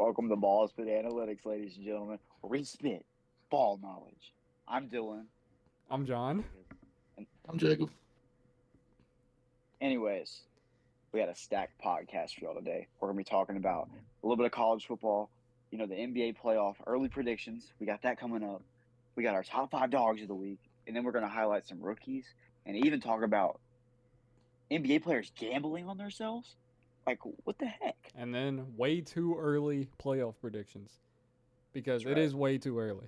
Welcome to BallSpit Analytics, ladies and gentlemen, where we spit ball knowledge. I'm Dylan. I'm John. And I'm Jacob. anyways, we got a stacked podcast for y'all today. We're going to be talking about a little bit of college football, the NBA playoff early predictions. We got that coming up. We got our top 5 dogs of the week. And then we're going to highlight some rookies and even talk about NBA players gambling on themselves. Like, what the heck? And then way too early playoff predictions because That's it right. is way too early.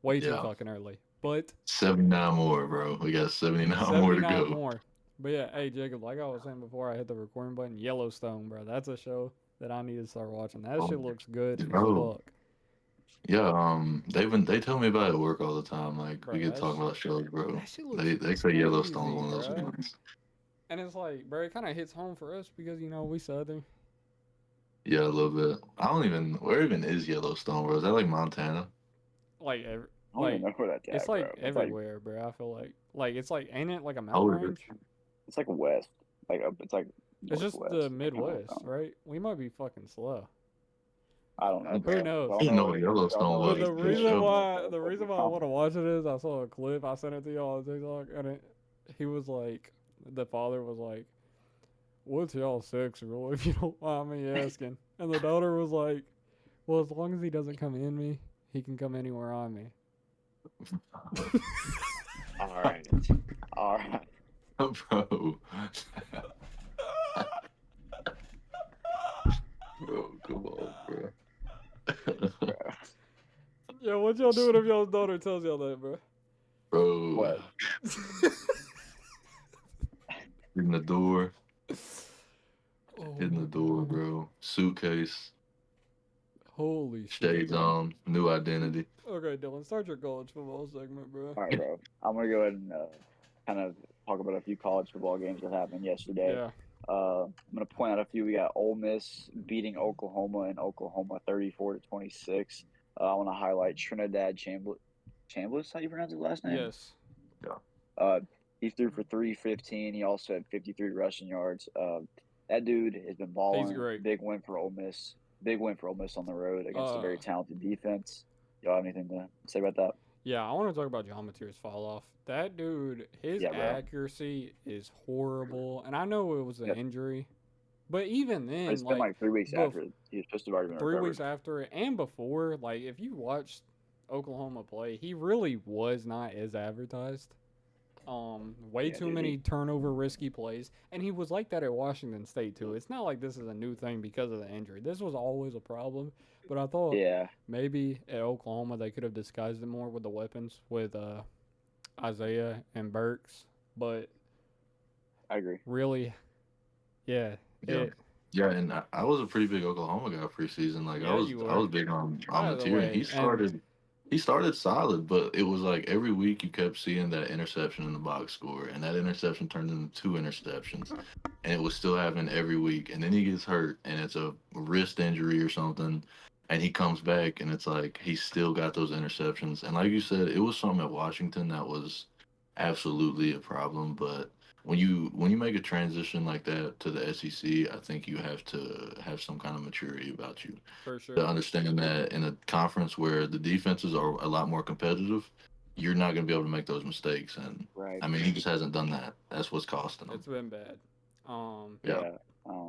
Way too Yeah. fucking early. But 79 more, bro. We got 79 more to 79 go. more. But yeah, hey, Jacob, like I was saying before I hit the recording button, Yellowstone, bro. That's a show that I need to start watching. That shit looks good Bro. as fuck. Yeah, they tell me about it at work all the time. Like Bro, we get talking about shows, bro. that shit looks They say Yellowstone's crazy, one of those bro. ones. And it's like, bro, it kind of hits home for us because, we Southern. Yeah, a little bit. Where even is Yellowstone, bro? Is that like Montana? Like, I don't even know where that's it's at, like bro. everywhere, bro. I feel like it's like, ain't it like a Oh, mountain range? It's like west. It's like It's just northwest. the Midwest, right? We might be fucking slow. I don't know. Who knows? I didn't know what Yellowstone But was. the Good reason show. why I want to watch it is I saw a clip. I sent it to y'all on TikTok, and he was like, the father was like, "What's y'all sex rule, if you don't mind me asking?" And the daughter was like, "Well, as long as he doesn't come in me, he can come anywhere on me." All right. Bro. Bro, come on, bro. Yeah, what y'all doing if y'all's daughter tells y'all that, bro? Bro. What? In the door. Oh Hitting my the door, God. bro. Suitcase. Holy shit. Shades on. New identity. Okay, Dylan, start your college football segment, bro. All right, bro. I'm gonna go ahead and kind of talk about a few college football games that happened yesterday. Yeah. I'm gonna point out a few. We got Ole Miss beating Oklahoma in Oklahoma 34-26. I want to highlight Trinidad Chambliss. How you pronounce his last name? Yes. Uh, he threw for 315. He also had 53 rushing yards. That dude has been balling. He's great. Big win for Ole Miss. Big win for Ole Miss on the road against a very Uh, talented defense. Y'all have anything to say about that? Yeah, I want to talk about John Mateer's fall off. That dude, his Yeah, bro. accuracy is horrible, and I know it was an Yeah. injury, but even then, It's been like 3 weeks bef- after he was supposed to have already been 3 weeks recovered. after it and before, like if you watched Oklahoma play, he really was not as advertised. Way Yeah, too dude, many turnover risky plays, and he was like that at Washington State too. It's not like this is a new thing because of the injury. This was always a problem, but I thought Yeah, maybe at Oklahoma they could have disguised it more with the weapons with Isaiah and Burks, but I agree. really, yeah, Yeah. Yeah, and I was a pretty big Oklahoma guy preseason. Like Yeah, you I were. was big on By the Mateer, and way, he started solid, but it was like every week you kept seeing that interception in the box score, and that interception turned into 2 interceptions, and it was still happening every week. And then he gets hurt, and it's a wrist injury or something, and he comes back, and it's like he's still got those interceptions. And like you said, it was something at Washington that was absolutely a problem, but when you make a transition like that to the SEC, I think you have to have some kind of maturity about you for to sure. understand that in a conference where the defenses are a lot more competitive, you're not going to be able to make those mistakes. And Right. I mean, he just hasn't done that. That's what's costing him. It's been bad. Yeah. Yeah.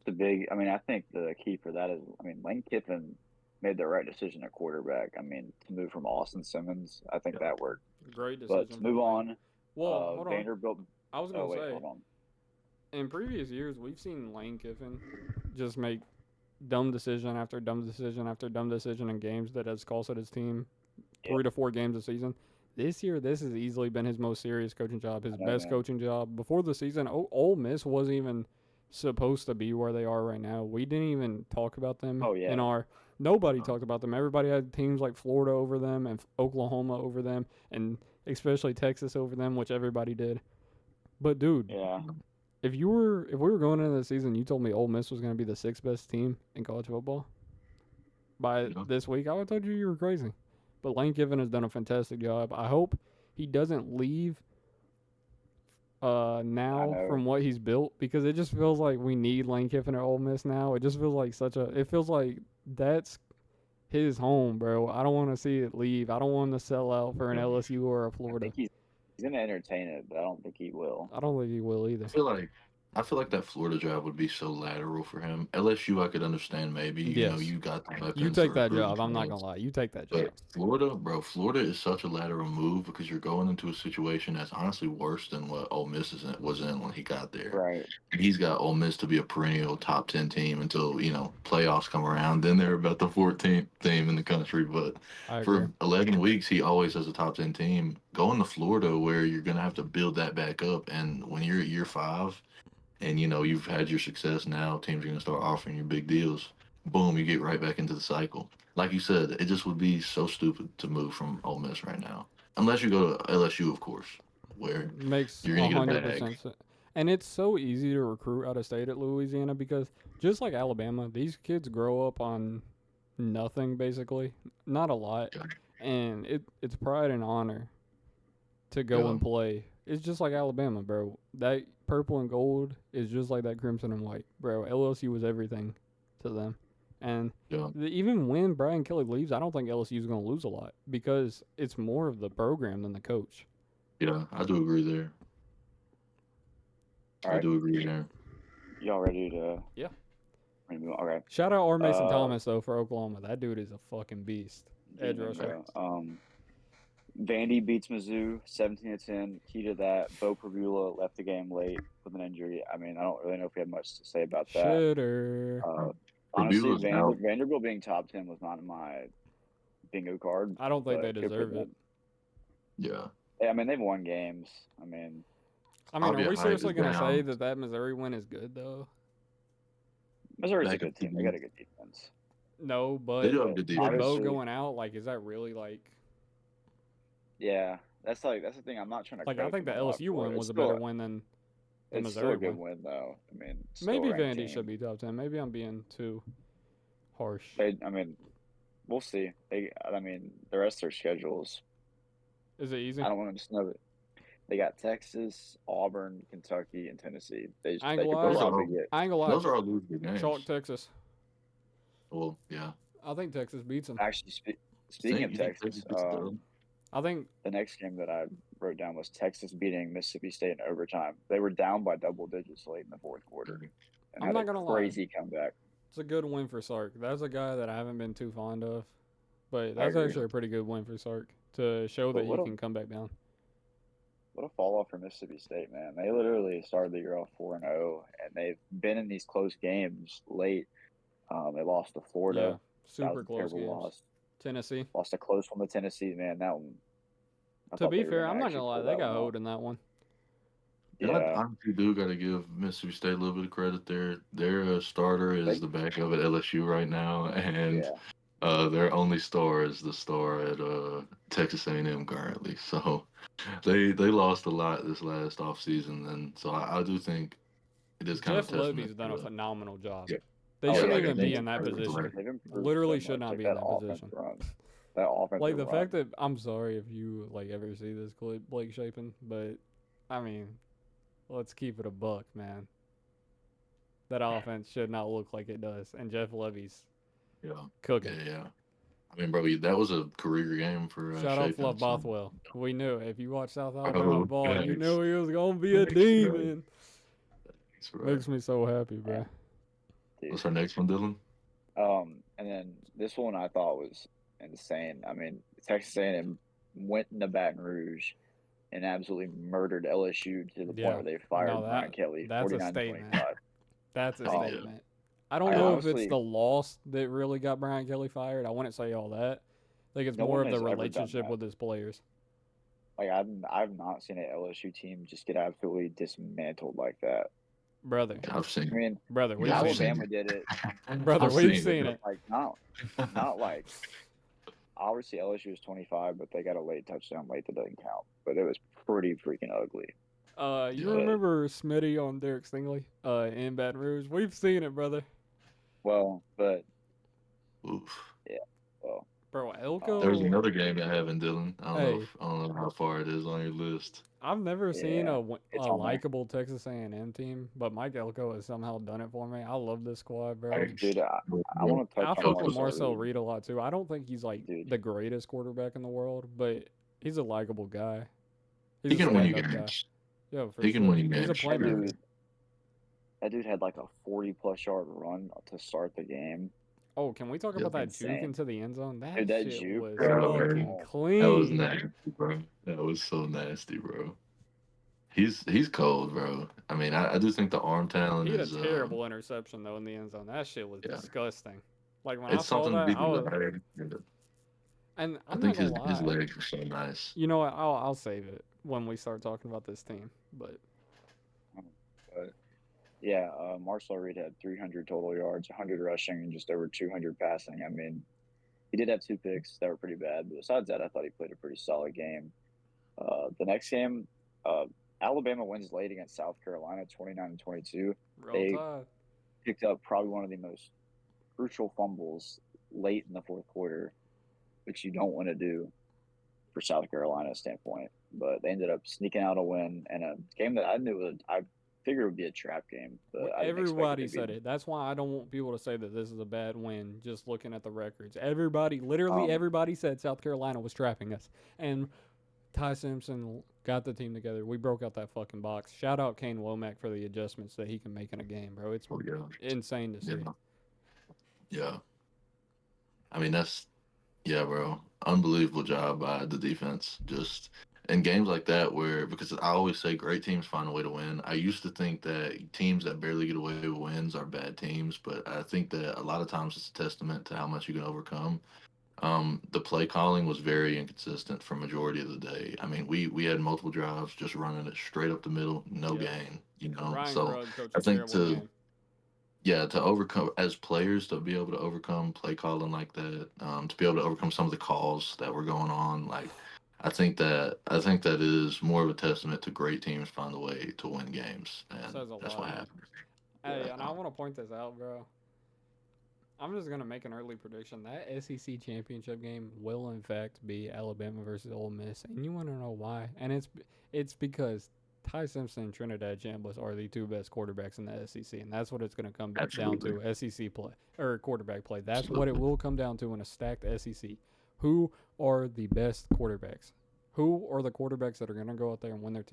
The big. I mean, I think the key for that is, Lane Kiffin made the right decision at quarterback. I mean, to move from Austin Simmons, I think that worked. Great But decision. to move for Lane. on, Well, hold on. Vanderbilt. I was Oh gonna wait, say hold on. in previous years we've seen Lane Kiffin just make dumb decision after dumb decision after dumb decision in games that has costed his team Yeah. 3 to 4 games a season. This year, this has easily been his most serious coaching job, his I know, best man. coaching job. Before the season, Ole Miss wasn't even supposed to be where they are right now. We didn't even talk about them Oh, yeah. in our. Nobody talked about them. Everybody had teams like Florida over them and Oklahoma over them, and especially Texas over them, which everybody did. But dude, Yeah. if we were going into the season, you told me Ole Miss was going to be the 6th best team in college football by Yeah. this week, I would have told you were crazy. But Lane Kiffin has done a fantastic job. I hope he doesn't leave now know. from what he's built, because it just feels like we need Lane Kiffin at Ole Miss now. It just feels like it feels like that's his home, bro. I don't want to see it leave. I don't want to sell out for an Yeah. LSU or a I Florida. think he's going to entertain it, but I don't think he will. I don't think he will either. I feel like that Florida job would be so lateral for him. LSU, I could understand maybe. Yes. You got the weapons. You take to that recruit job. I'm not players. gonna lie. You take that job. But Florida, bro, Florida is such a lateral move because you're going into a situation that's honestly worse than what Ole Miss was in when he got there. Right. He's got Ole Miss to be a perennial top 10 team until playoffs come around. Then they're about the 14th team in the country. But I agree. for 11 weeks, he always has a top 10 team. Going to Florida, where you're gonna have to build that back up, and when you're at year 5, and you've had your success now, teams are gonna start offering you big deals. Boom, you get right back into the cycle. Like you said, it just would be so stupid to move from Ole Miss right now, unless you go to LSU, of course, where Makes you're gonna get a 100% bag. sense. And it's so easy to recruit out of state at Louisiana because just like Alabama, these kids grow up on nothing basically, not a lot, Yeah. and it's pride and honor to go Yeah. and play. It's just like Alabama, bro. That purple and gold is just like that crimson and white, bro. LSU was everything to them, and Yeah. even when Brian Kelly leaves, I don't think LSU is going to lose a lot because it's more of the program than the coach. Yeah, I do agree there. All I right. do agree there. Y'all ready to? Yeah. Okay. Shout out R. Mason Thomas though for Oklahoma. That dude is a fucking beast. Edge Demon, rusher. bro. Vandy beats Mizzou 17-10. Key to that, Bo Prabula left the game late with an injury. I mean, I don't really know if we have much to say about that. Shitter. Honestly, Prabula's out. Vanderbilt being top 10 was not in my bingo card. I don't think but they good for deserve it. them. Yeah. I mean, they've won games. I mean, I'll be are we hyped seriously going to say down. that Missouri win is good though? Missouri's a good team. They got a good defense. No, but They do have good with Bo Obviously- going out, like, is that really like? Yeah, that's the thing. I'm not trying to. Like, I credit think the them a lot LSU for one it. was It's a still better win than the It's still Missouri a good one. win, though. I mean, still Maybe a ranked Vandy team. should be top 10. Maybe I'm being too harsh. I mean, we'll see. I mean, the rest of their schedules. Is it easy? I don't want to just know that they got Texas, Auburn, Kentucky, and Tennessee. I ain't they gonna could lie. probably get. I ain't gonna lie. Those are all losable games. Chalk Texas. Well, yeah. I think Texas beats them. Actually, speaking of You think Texas, gets the dub? I think the next game that I wrote down was Texas beating Mississippi State in overtime. They were down by double digits late in the fourth quarter, and I'm had not a gonna lie. crazy comeback. it's a good win for Sark. That's a guy that I haven't been too fond of, but I that's agree. actually a pretty good win for Sark to show But that he can come back down. What a fall off for Mississippi State, man. They literally started the year off 4-0, and they've been in these close games late. They lost to Florida. Yeah, That super was a close terrible games. loss. Tennessee. Lost a close one to Tennessee, man. That one. I To thought be they were fair, gonna I'm not actually gonna lie. pull They that got one off. owed in that one. And I Yeah, honestly do got to give Mississippi State a little bit of credit there. Their starter is the backup at LSU right now, and yeah. their only star is the star at Texas A&M currently. So they lost a lot this last offseason, and so I do think it is kind of Jeff testament Levy's done a to phenomenal job. Yeah. They Oh, shouldn't yeah, even they've be in that improved. position. They've improved Literally so should much. not be Like, in that offense position. Run. That offensive Like the run. fact that I'm sorry if you like ever see this clip, Blake Shapen, but I mean, let's keep it a buck, man. That offense should not look like it does, and Jeff Levy's Yeah. cooking. Yeah. I mean, bro, that was a career game for Shout out Shapen, Fluff so- Bothwell. We knew if you watch South Alabama ball, you thanks. knew he was gonna be a Thanks, bro. demon. That's right. Makes me so happy, bro. Dude. What's our next one, Dylan? And then this one I thought was insane. I mean, Texas A&M went into Baton Rouge and absolutely murdered LSU to the Yeah. point where they fired No, Brian Kelly. that's a 49-25. statement. That's a Oh, yeah. statement. I don't I know if honestly- it's the loss that really got Brian Kelly fired. I wouldn't say all that. I think it's No more one of the has ever done relationship that. with his players. Like I've not seen an LSU team just get absolutely dismantled like that. Brother, I've I seen mean, brother, we've Yeah, I've seen seen it. Alabama did it. Brother, I've we've seen it. Like not like obviously LSU was 25, but they got a late touchdown late that doesn't count. But it was pretty freaking ugly. You Yeah. remember Smitty on Derek Stingley in Baton Rouge? We've seen it, brother. Well, but Oof. Bro, There was Elko. another game that happened, Dylan. Hey, I don't know how far it is on your list. I've never seen Yeah, a it's on there. likable Texas A&M team, but Mike Elko has somehow done it for me. I love this squad, bro. Like, Dude, I bro, want to touch I on fuck with Elko's Marcel Marcel Reed. Reed a lot too. I don't think he's like Dude, the greatest quarterback in the world, but he's a likable guy. He's he a can win you stand-up guy. games. Yeah, for He can win sure. you He's a games. that playmaker. dude, that dude had like a 40-plus yard run to start the game. Oh, can we talk Yep. about that juke Insane. into the end zone? Dude, That that shit juke, was Bro, fucking oh, that was clean. nasty, bro. That was so nasty, bro. He's cold, bro. I mean, I do think the arm talent He had a is terrible interception though in the end zone. That shit was yeah. disgusting. Like when I It's saw something to that, be I was, desired. and I I'm not think gonna his lie. legs are so nice. You know what? I'll save it when we start talking about this team. But but yeah, Marcel Reed had 300 total yards, 100 rushing, and just over 200 passing. I mean, he did have 2 picks that were pretty bad, but besides that, I thought he played a pretty solid game. The next game, uh, Alabama wins late against South Carolina, 29-22. roll They tide. picked up probably one of the most crucial fumbles late in the fourth quarter, which you don't want to do for South Carolina's standpoint. But they ended up sneaking out a win and a game that I figured would be a trap game, but I didn't expect it Everybody to be. said it. That's why I don't want people to say that this is a bad win just looking at the records. Everybody, literally Um, everybody said South Carolina was trapping us. And Ty Simpson got the team together. We broke out that fucking box. Shout out Kane Womack for the adjustments that he can make in a game, bro. It's Oh yeah. insane to see. Yeah. Yeah. I mean yeah, bro. Unbelievable job by the defense. Just in games like that where because I always say great teams find a way to win. I used to think that teams that barely get away with wins are bad teams, but I think that a lot of times it's a testament to how much you can overcome. The play calling was very inconsistent for majority of the day. I mean, we had multiple drives just running it straight up the middle, no Yep. gain, you know. Ryan So Krug coached I a think terrible game. to overcome as players to be able to overcome play calling like that, to be able to overcome some of the calls that were going on, like I think that is more of a testament to great teams find a way to win games, and Says a that's lot, what man. happened. Hey, yeah, and I want to point this out, bro. I'm just gonna make an early prediction. That SEC championship game will in fact be Alabama versus Ole Miss, and you want to know why? And it's because Ty Simpson and Trinidad Chambliss are the two best quarterbacks in the SEC, and that's what it's gonna come down Absolutely, to: SEC play or quarterback play. That's what it absolutely. will come down to in a stacked SEC. Who are the best quarterbacks? Who are the quarterbacks that are gonna go out there and win their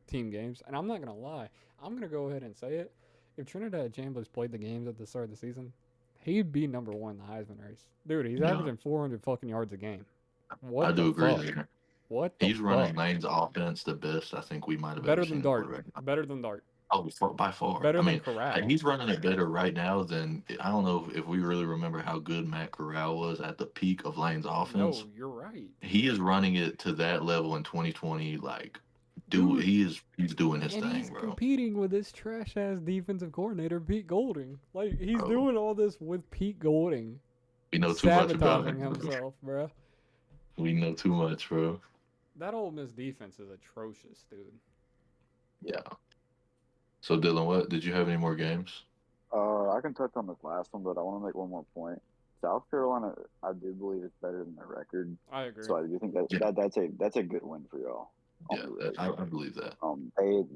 team games? And I'm not gonna lie, I'm gonna go ahead and say it. If Trinidad Chambliss played the games at the start of the season, he'd be number one in the Heisman race. Dude, he's Yeah, averaging 400 fucking yards a game. I What the do agree fuck? there. What the He's running fuck? Lane's offense the best I think we might have ever Better than seen a Dart. quarterback. Better than Dart. Oh, by far. Better I than mean, Corral. he's running it better right now than I don't know if we really remember how good Matt Corral was at the peak of Lane's offense. No, you're right. He is running it to that level in 2020. Like, Dude, he's doing his and he's thing, bro. competing with this trash ass defensive coordinator, Pete Golding. Like, he's Bro, doing all this with Pete Golding. we know too much about Sabotaging him. Bro. himself, bruh. We know too much, bro. That Ole Miss defense is atrocious, dude. Yeah. So Dylan, what did you have any more games? I can touch on this last one, but I want to make one more point. South Carolina, I do believe it's better than their record, I agree. so I do think that, Yeah, that's a good win for y'all on yeah, the road. I believe that.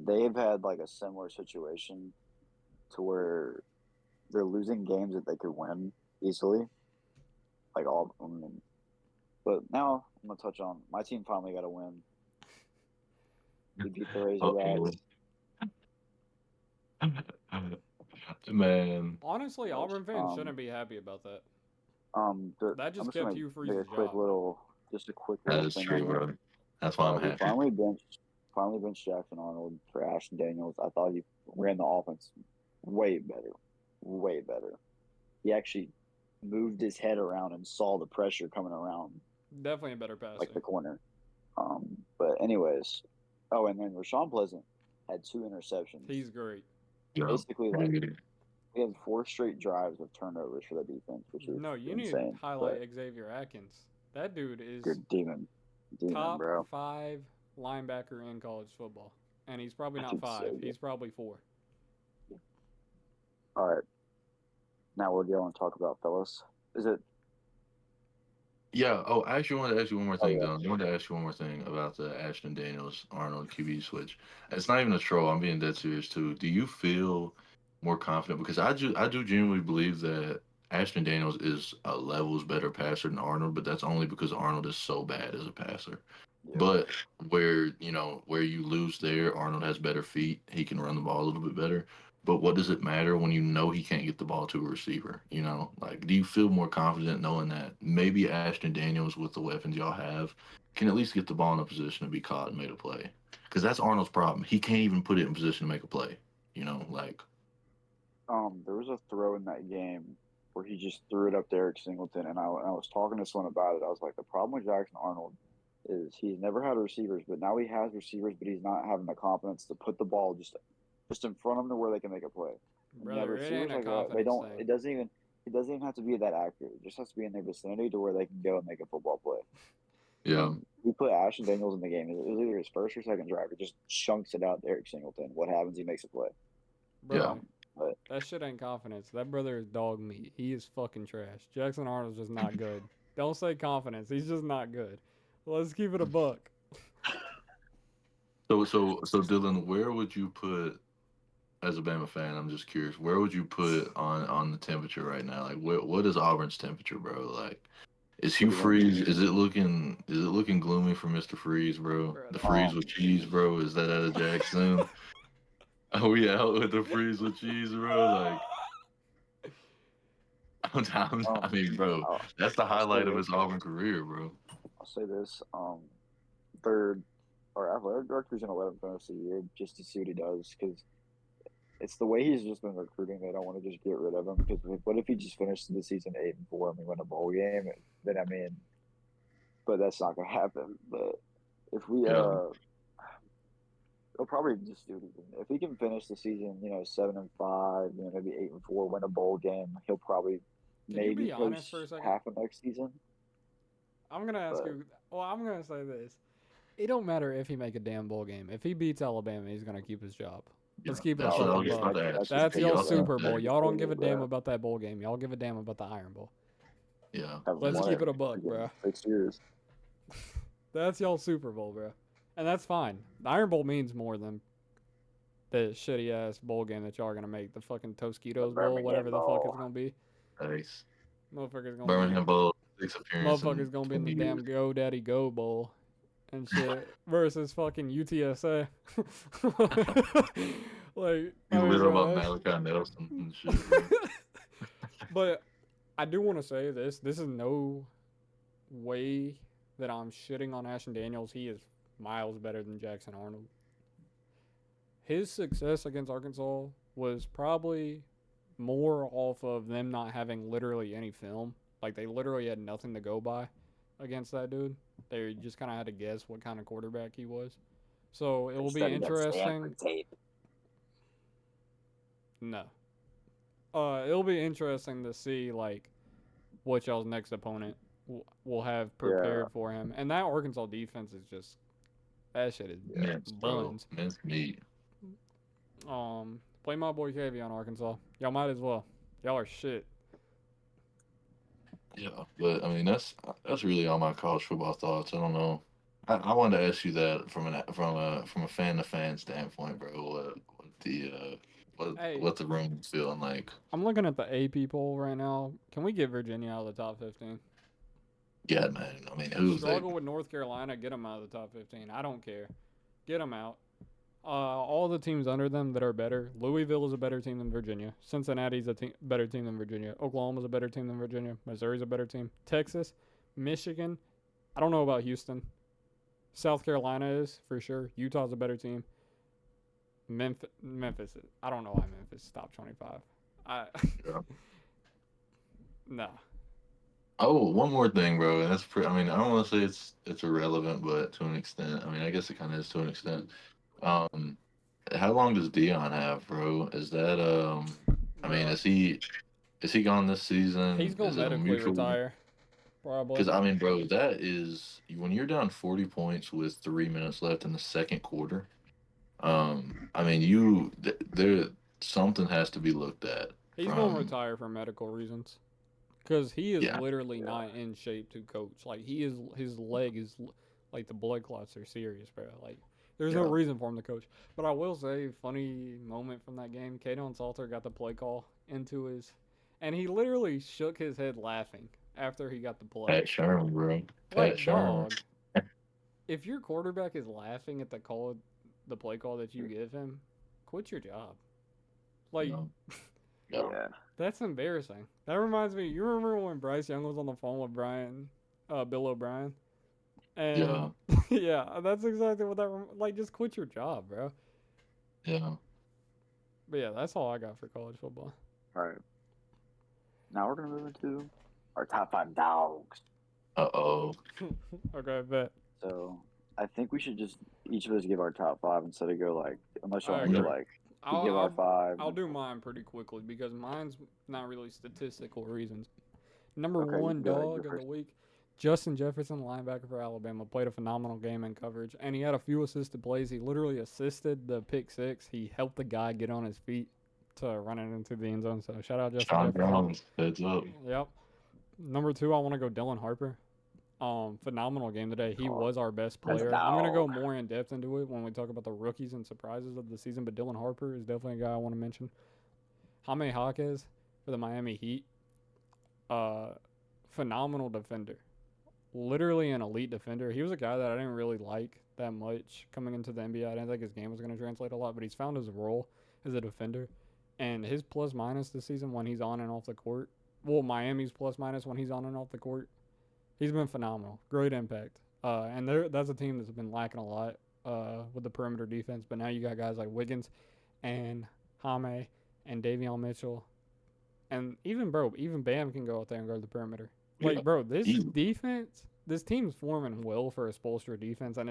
They've had like a similar situation to where they're losing games that they could win easily, like all. I mean, but now I'm gonna touch on my team finally got a win. We beat the Uh-oh. Razorbacks. Man, Honestly, Yes. Auburn fans shouldn't be happy about that. That I'm just just kept gonna Hugh make Freeze's job. just a quick that little is thing true, on it. bro. That's why I'm We happy. finally benched Jackson Arnold for Ashton Daniels. I thought he ran the offense way better, way better. He actually moved his head around and saw the pressure coming around Definitely a better like the passer. corner. But anyways, oh, and then Rashawn Pleasant had 2 interceptions. He's great. Yeah. Basically, like we had 4 straight drives of turnovers for the defense, which is No, you need to insane. highlight But Xavier Atkins. That dude is good demon, top bro. 5 linebacker in college football. And he's probably not Atkins 5. so good. He's probably 4. All right, now what do y'all want to talk about, fellas? Is it Yeah. Oh, I actually wanted to ask you one more Oh thing, yeah. Dylan. I wanted to ask you one more thing about the Ashton Daniels Arnold QB switch. It's not even a troll. I'm being dead serious too. Do you feel more confident? Because I do genuinely believe that Ashton Daniels is a levels better passer than Arnold, but that's only because Arnold is so bad as a passer. Yeah. But where you lose there, Arnold has better feet. He can run the ball a little bit better. But what does it matter when you know he can't get the ball to a receiver? Like, do you feel more confident knowing that maybe Ashton Daniels, with the weapons y'all have, can at least get the ball in a position to be caught and made a play? Because that's Arnold's problem. He can't even put it in position to make a play. Like, There was a throw in that game where he just threw it up to Eric Singleton, and I was talking to someone about it. I was like, the problem with Jackson Arnold is he's never had receivers, but now he has receivers, but he's not having the confidence to put the ball just in front of them to where they can make a play. And you have Brother, it ain't receivers a like that, they confidence don't. thing. It doesn't even have to be that accurate. It just has to be in their vicinity to where they can go and make a football play. yeah, And we put Ashton Daniels in the game. It was either his first or second drive. He just chunks it out to Eric Singleton. What happens? He makes a play. yeah. Brother, But that shit ain't confidence. That brother is dog meat. He is fucking trash. Jackson Arnold's just not good. Don't say confidence. He's just not good. Let's keep it a buck. So Dylan, where would you put, as a Bama fan? I'm just curious. Where would you put on the temperature right now? Like, what is Auburn's temperature, bro? Like, is Hugh pretty good. Freeze? Is it looking gloomy for Mister Freeze, bro? Bro, The that freeze Um, with cheese, bro. Is that out of Jackson? Are we out with the freeze with cheese, bro? Like, I'm down. I um, mean, bro, I'll, that's the I'll say highlight of this. his Auburn career, bro. I'll say this. Third, our athletic director's gonna let him finish the year just to see what he does because it's the way he's just been recruiting. They don't want to just get rid of him because what if he just finished the season 8-4 and we win a bowl game? Then I mean, but that's not gonna happen. But if we Yeah, he'll probably just do it again. If he can finish the season, 7-5, maybe 8-4, win a bowl game, he'll probably Can you maybe be honest for coach a second? half of next season. I'm gonna ask But you. Well, I'm gonna say this. It don't matter if he make a damn bowl game. If he beats Alabama, he's gonna keep his job. Let's yeah. keep it a That's what I no, fucking was about buck. to that's ask. just That's Do y'all y'all because think Super that? Bowl. Y'all don't give a damn they about that bowl game. Y'all give a damn about the Iron Bowl. Yeah, haven't Let's won keep it it a buck, in bro. 6 years. That's y'all Super Bowl, bro. And that's fine. The Iron Bowl means more than the shitty ass bowl game that y'all are gonna make. The fucking The Tostitos Bowl, whatever Birmingham the fuck Bowl. it's gonna be. nice. Motherfuckers gonna be Birmingham Bowl, sixth appearance in motherfuckers gonna be in the 20 damn years. Go Daddy Go Bowl and shit versus fucking UTSA. Like, I You mean, little bro, about Malachi Nelson and shit, bro. but I do want to say this. This is no way that I'm shitting on Ashton Daniels. He is miles better than Jackson Arnold. His success against Arkansas was probably more off of them not having literally any film. Like, they literally had nothing to go by against that dude. They just kind of had to guess what kind of quarterback he was. So it will be interesting. tape. No. It'll be interesting to see, like, what y'all's next opponent will have Yeah, prepared for him. And that Arkansas defense is just, that shit is yeah. Mince, bro. buns. Mince meat. Play my boy KV on Arkansas. Y'all might as well. Y'all are shit. Yeah, but I mean that's really all my college football thoughts. I don't know. I wanted to ask you that from a fan to fan standpoint, bro. Hey, what the room's feeling like? I'm looking at the AP poll right now. Can we get Virginia out of the top 15? Yeah, man. I mean, who's they? Struggle with North Carolina, get them out of the top 15. I don't care. Get them out. All the teams under them that are better. Louisville is a better team than Virginia. Cincinnati's a better team than Virginia. Oklahoma's a better team than Virginia. Missouri's a better team. Texas, Michigan. I don't know about Houston. South Carolina is for sure. Utah's a better team. Memphis. I don't know why Memphis is top 25. I Yeah. no. Oh, one more thing, bro. And I mean, I don't want to say it's irrelevant, but to an extent, I mean, I guess it kind of is to an extent. Um, how long does Dion have, bro? Is that I mean, Bro, is he gone this he's season? gonna Is it a medically mutual? retire probably. Because I mean, bro, that is when you're down 40 points with 3 minutes left in the second quarter. I mean, there something has to be looked at He's gonna from. retire for medical reasons. Because he is Yeah. literally not in shape to coach. Like, his leg is, like, the blood clots are serious, bro. Like, there's no Yeah. reason for him to coach. But I will say, funny moment from that game, Cato Salter got the play call into his, and he literally shook his head laughing after he got the play. Pat Sherman, bro. Pat Like, Sherman. dog, if your quarterback is laughing at the play call that you give him, quit your job. Like, Yeah. Yeah. Yeah. that's embarrassing. That reminds me. You remember when Bryce Young was on the phone with Bill O'Brien, Yeah. and yeah, that's exactly what like. Just quit your job, bro. Yeah. But yeah, that's all I got for college football. All right. Now we're gonna move into our top 5 dogs. Uh-oh. Okay, bet. So I think we should just each of us give our top 5 instead of go like, unless you I want to go agree. like, we give our 5. I'll do mine pretty quickly because mine's not really statistical reasons. Number Okay, one go ahead, dog go of the first. week, Justin Jefferson, linebacker for Alabama, played a phenomenal game in coverage, and he had a few assisted plays. He literally assisted the pick six. He helped the guy get on his feet to run it into the end zone. So shout out Justin Sean Jefferson. Jones, heads up. Yep. Number two, I want to go Dylan Harper. Phenomenal game today. He was our best That's player. I'm gonna go dog. more in depth into it when we talk about the rookies and surprises of the season. But Dylan Harper is definitely a guy I want to mention. Jaime Jaquez for the Miami Heat. Phenomenal defender. Literally an elite defender. He was a guy that I didn't really like that much coming into the NBA. I didn't think his game was going to translate a lot, but he's found his role as a defender. And his plus minus this season when he's on and off the court, well, Miami's plus minus when he's on and off the court, he's been phenomenal. Great impact. And that's a team that's been lacking a lot with the perimeter defense. But now you got guys like Wiggins and Jaime and Davion Mitchell. And even Bam can go out there and guard the perimeter. Like, Yeah. bro, this Easy. defense, this team's forming well for a Spoelstra defense, and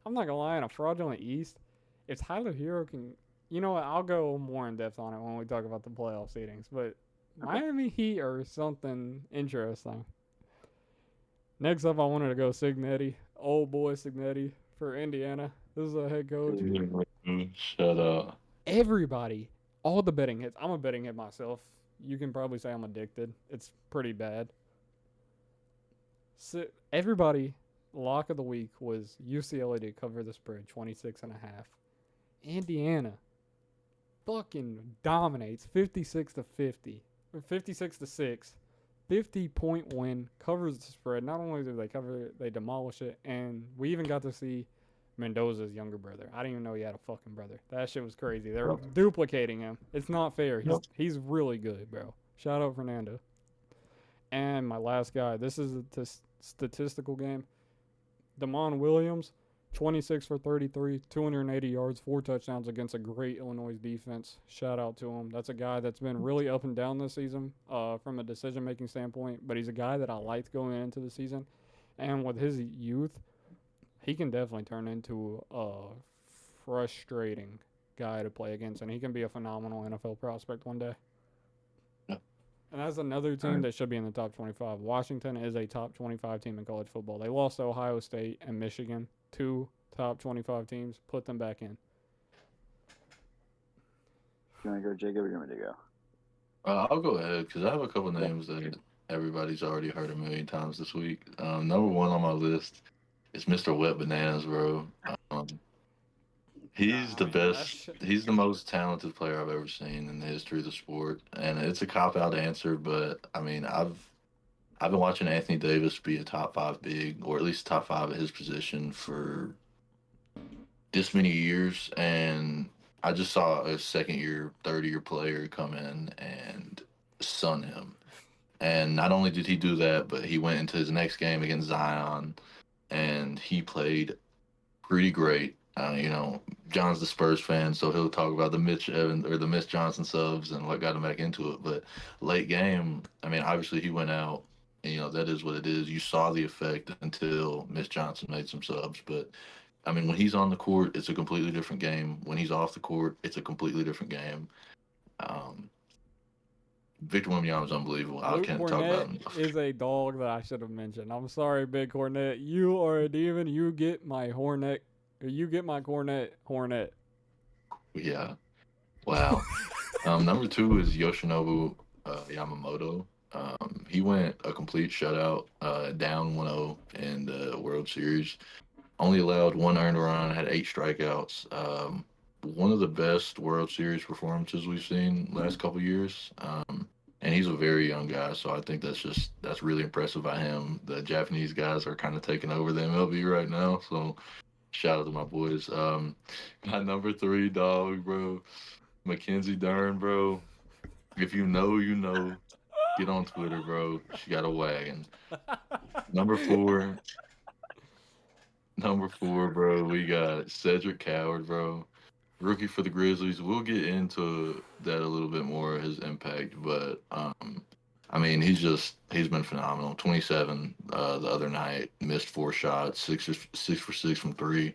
I'm not gonna lie, in a fraudulent East, if Tyler Hero can, you know what, I'll go more in depth on it when we talk about the playoff seedings, but Miami Heat are something interesting. Next up, I wanted to go Signetti, old boy Signetti for Indiana. This is a head coach. Shut up. Everybody, all the betting hits. I'm a betting hit myself. You can probably say I'm addicted. It's pretty bad. So everybody, lock of the week was UCLA to cover the spread, 26.5. Indiana fucking dominates 56 to 50 or 56 to 6. 50-point win, covers the spread. Not only do they cover it, they demolish it, and we even got to see Mendoza's younger brother. I didn't even know he had a fucking brother. That shit was crazy. They're duplicating him. It's not fair. He's really good, bro. Shout out Fernando. And my last guy. This is a statistical game. Damon Williams, 26 for 33, 280 yards, 4 touchdowns against a great Illinois defense. Shout out to him. That's a guy that's been really up and down this season from a decision-making standpoint, but he's a guy that I liked going into the season. And with his youth, he can definitely turn into a frustrating guy to play against, and he can be a phenomenal NFL prospect one day. Yeah. And that's another team that should be in the top 25. Washington is a top 25 team in college football. They lost to Ohio State and Michigan, 2 top 25 teams. Put them back in. You want to go, Jacob, or you want me to go? I'll go ahead because I have a couple names that everybody's already heard a million times this week. Number one on my list is Mr. Wet Bananas, bro. He's the best. He's the most talented player I've ever seen in the history of the sport, and it's a cop out answer, but I mean, I've been watching Anthony Davis be a top 5 big, or at least top 5 at his position for this many years, and I just saw a second year, third year player come in and sun him. And not only did he do that, but he went into his next game against Zion, and he played pretty great. John's the Spurs fan, so he'll talk about the Mitch Evans or the Mitch Johnson subs and what got him back into it. But late game, I mean, obviously he went out, and that is what it is. You saw the effect until Mitch Johnson made some subs. But I mean, when he's on the court, it's a completely different game. When he's off the court, it's a completely different game. Victor Wembanyama is unbelievable. I Luke can't talk about him. Cornett is a dog that I should have mentioned. I'm sorry, Big Cornett. You are a demon. You get my Hornet. You get my Cornet Hornet. Yeah. Wow. Number 2 is Yoshinobu Yamamoto. He went a complete shutout, down 1-0 in the World Series. Only allowed one earned run, had 8 strikeouts. One of the best World Series performances we've seen last couple years. And he's a very young guy, so I think that's really impressive by him. The Japanese guys are kind of taking over the MLB right now, so shout out to my boys. My number 3 dog, bro, Mackenzie Dern, bro. If you know, you know. Get on Twitter, bro. She got a wagon. Number 4, number 4, bro. We got Cedric Coward, bro. Rookie for the Grizzlies. We'll get into that a little bit more, his impact, but I mean, he's been phenomenal. 27 the other night, missed 4 shots, 6 for 6 from 3,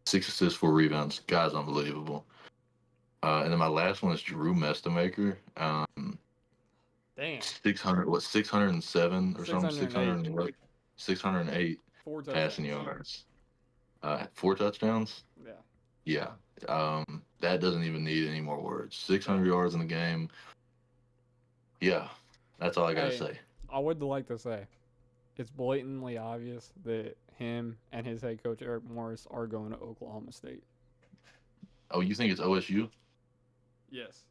6 assists, 4 rebounds. Guy's unbelievable. And then my last one is Drew Mestamaker. Damn. 607 or something, 608. 608 4 touchdowns. passing yards. 4 touchdowns. Yeah. Yeah. That doesn't even need any more words. 600 yards in the game. Yeah, that's all I gotta say. I would like to say, it's blatantly obvious that him and his head coach Eric Morris are going to Oklahoma State. Oh, you think it's OSU? Yes.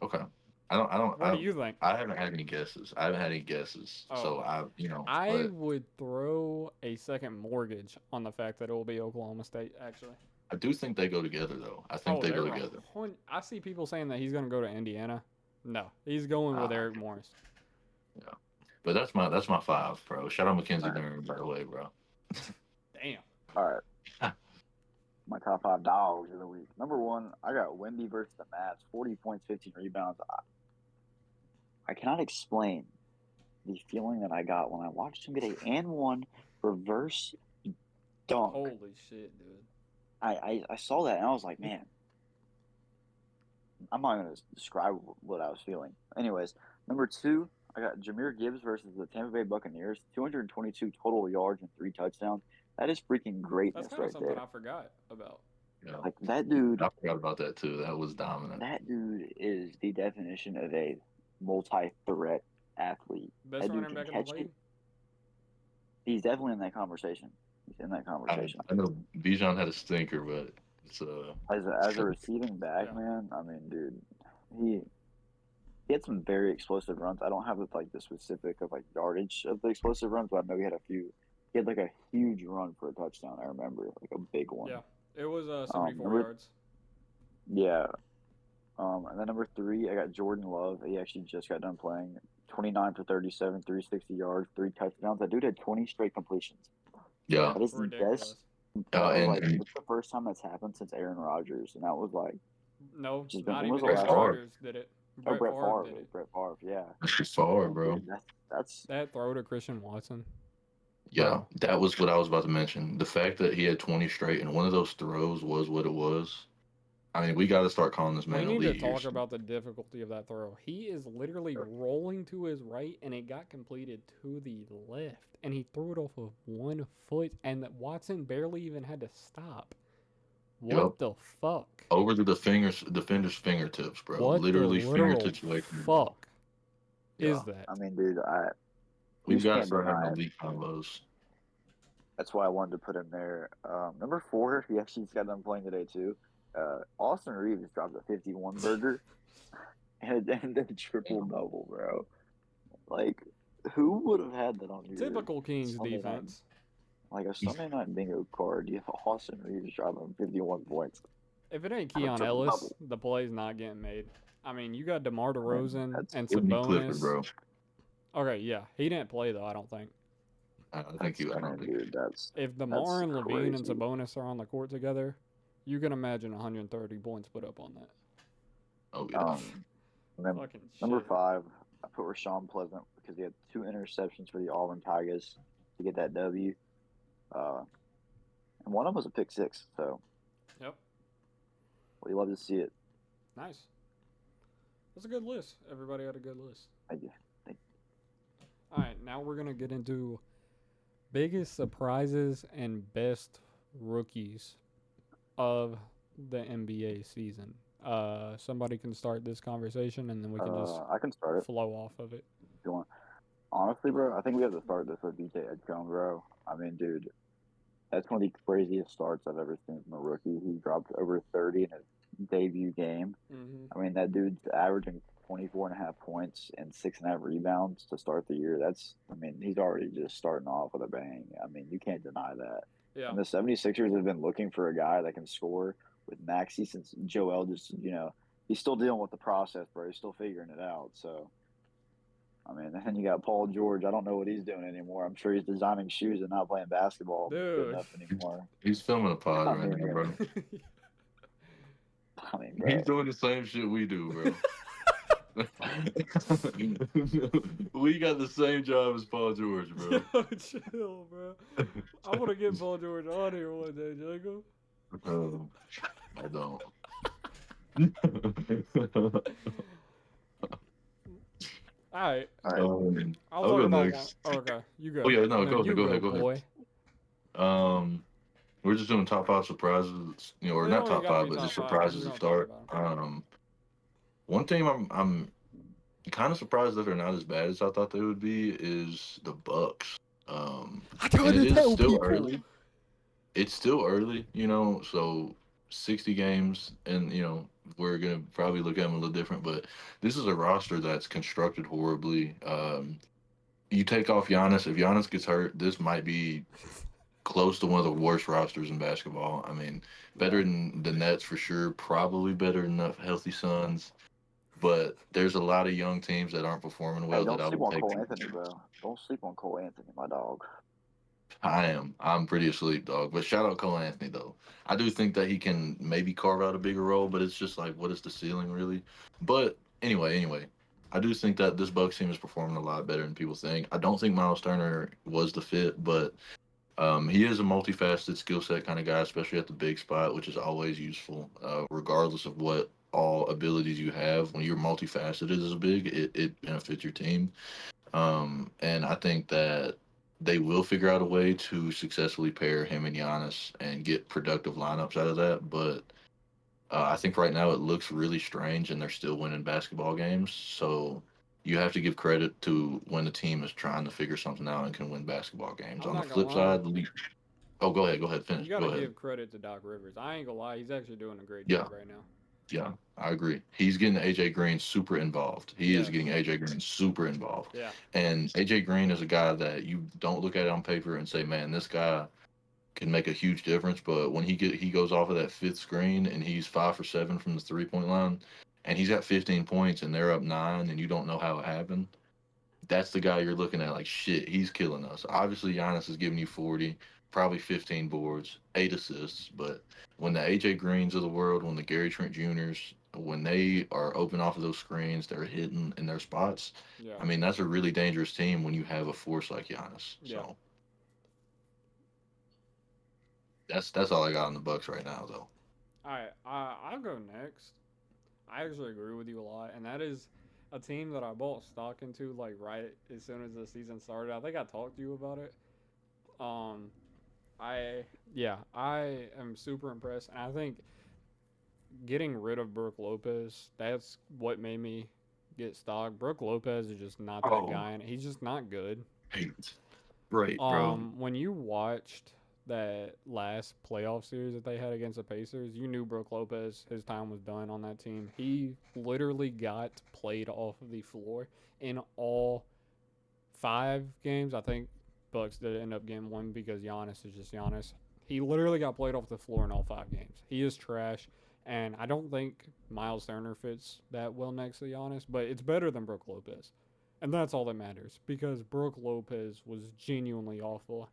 Okay. I don't. What do you think? I haven't had any guesses. So I would throw a second mortgage on the fact that it will be Oklahoma State. Actually, I do think they go together, though. I think they go together. I see people saying that he's going to go to Indiana. No, he's going with Eric Morris. Yeah, but that's my 5, bro. Shout out Mackenzie Dern, by the way, bro. Damn. All right. My top 5 dogs of the week. Number 1, I got Wemby versus the Mavs. 40 points, 15 rebounds. I cannot explain the feeling that I got when I watched him get a and 1 reverse dunk. Holy shit, dude. I saw that and I was like, man, I'm not going to describe what I was feeling. Anyways, number 2, I got Jahmyr Gibbs versus the Tampa Bay Buccaneers. 222 total yards and 3 touchdowns. That is freaking greatness right there. That's kind of something I forgot about. Yeah. Like that dude. I forgot about that too. That was dominant. That dude is the definition of a multi-threat athlete. Best running back in the league? He's definitely in that conversation. I know Bijan had a stinker, but it's as a receiving back, man. I mean, dude, he had some very explosive runs. I don't have the specific of yardage of the explosive runs, but I know he had a few. He had a huge run for a touchdown. I remember a big one. Yeah, it was 74 yards. Yeah. And then number 3, I got Jordan Love. He actually just got done playing. 29 for 37, 360 yards, 3 touchdowns. That dude had 20 straight completions. Yeah. That is the best. It's the first time that's happened since Aaron Rodgers, and that was no, not even Aaron Rodgers did it. Brett Favre did it. Brett Favre, yeah. That's Favre, bro. That's that throw to Christian Watson. Yeah, that was what I was about to mention. The fact that he had 20 straight and one of those throws was what it was. I mean, we got to start calling this man. We need to talk about the difficulty of that throw. He is literally rolling to his right, and it got completed to the left, and he threw it off of 1 foot, and Watson barely even had to stop. What the fuck? Over the defender's fingertips, bro. What literally the fingertips. Fuck is that? I mean, dude, we've got to start having elite combos. That's why I wanted to put him there. Number 4, he actually got done playing today too. Austin Reeves dropped a 51 burger and a triple-double, bro. Who would have had that on your typical Kings Sunday defense? Night? A Sunday night bingo card. You have Austin Reeves dropping 51 points. If it ain't Keon Ellis, the play's not getting made. I mean, you got DeMar DeRozan and Sabonis. Bro. Okay, yeah. He didn't play, though, I don't think. I don't think. If DeMar and Levine and Sabonis are on the court together, you can imagine 130 points put up on that. Oh, yeah. Number 5, I put Rashawn Pleasant because he had 2 interceptions for the Auburn Tigers to get that W. And one of them was a pick 6, so. Yep. We love to see it. Nice. That's a good list. Everybody had a good list. Thank you. All right, now we're going to get into biggest surprises and best rookies of the NBA season. somebody can start this conversation, and then we can just I can start it flow off of it. if you want. Honestly, bro, I think we have to start this with BJ Edgecombe, bro. I mean, dude, that's one of the craziest starts I've ever seen from a rookie. He dropped over 30 in his debut game. Mm-hmm. I mean, that dude's averaging 24.5 points and 6.5 rebounds to start the year. I mean, he's already just starting off with a bang. I mean, you can't deny that. Yeah. And the 76ers have been looking for a guy that can score with Maxey since Joel just, he's still dealing with the process, bro. He's still figuring it out. So, I mean, and you got Paul George. I don't know what he's doing anymore. I'm sure he's designing shoes and not playing basketball good Dude. enough anymore. He's filming a pod I right mean, now, bro. bro. He's doing the same shit we do, bro. We got the same job as Paul George, bro. Yo, chill, bro. I want to get Paul George on here one day, Jacob. I don't. All right. I'll I'll talk go about next. one. Oh, okay, you go. Oh yeah, no, No, go ahead. boy. We're just doing top 5 surprises, or They not don't even top gotta 5, be but top just 5. We're surprises just to gonna talk start. about 'em. One team I'm kind of surprised that they're not as bad as I thought they would be is the Bucks. I tried And it to is tell still people. early. It's still early, so 60 games, and we're gonna probably look at them a little different. But this is a roster that's constructed horribly. You take off Giannis. If Giannis gets hurt, this might be close to one of the worst rosters in basketball. I mean, better than the Nets for sure. Probably better than the healthy Suns. But there's a lot of young teams that aren't performing well Hey, don't that I sleep would on take. Cole Anthony, bro. Don't sleep on Cole Anthony, my dog. I am. I'm pretty asleep, dog. But shout out Cole Anthony, though. I do think that he can maybe carve out a bigger role, but it's just like, what is the ceiling really? But anyway, I do think that this Bucks team is performing a lot better than people think. I don't think Miles Turner was the fit, but he is a multifaceted skill set kind of guy, especially at the big spot, which is always useful, regardless of what all abilities you have. When you're multifaceted as a big, it benefits your team. And I think that they will figure out a way to successfully pair him and Giannis and get productive lineups out of that. But I think right now it looks really strange, and they're still winning basketball games. So you have to give credit to when the team is trying to figure something out and can win basketball games. I'm On the not gonna flip lie. side, oh, go ahead, finish. You gotta Go ahead. give credit to Doc Rivers. I ain't gonna lie. He's actually doing a great Yeah. job right now. Yeah, I agree. He's getting AJ Green super involved. He is Yes. getting AJ Green super involved. Yeah. And AJ Green is a guy that you don't look at it on paper and say, man, this guy can make a huge difference. But when he goes off of that fifth screen and he's 5 for 7 from the 3-point line, and he's got 15 points and they're up 9, and you don't know how it happened. That's the guy you're looking at like, shit, he's killing us. Obviously, Giannis is giving you 40, probably 15 boards, 8 assists. But when the AJ Greens of the world, when the Gary Trent Juniors, when they are open off of those screens, they're hitting in their spots. Yeah. I mean, that's a really dangerous team when you have a force like Giannis. Yeah. So that's all I got on the Bucks right now, though. All right. I'll go next. I actually agree with you a lot, and that is a team that I bought stock into like right as soon as the season started. I think I talked to you about it. I am super impressed, and I think getting rid of Brooke Lopez, that's what made me get stock. Brooke Lopez is just not that guy, and he's just not good. Great, bro. When you watched that last playoff series that they had against the Pacers, you knew Brooke Lopez, his time was done on that team. He literally got played off of the floor in all 5 games. I think Bucks did end up game 1 because Giannis is just Giannis. He literally got played off the floor in all 5 games. He is trash, and I don't think Miles Turner fits that well next to Giannis, but it's better than Brooke Lopez. And that's all that matters because Brooke Lopez was genuinely awful.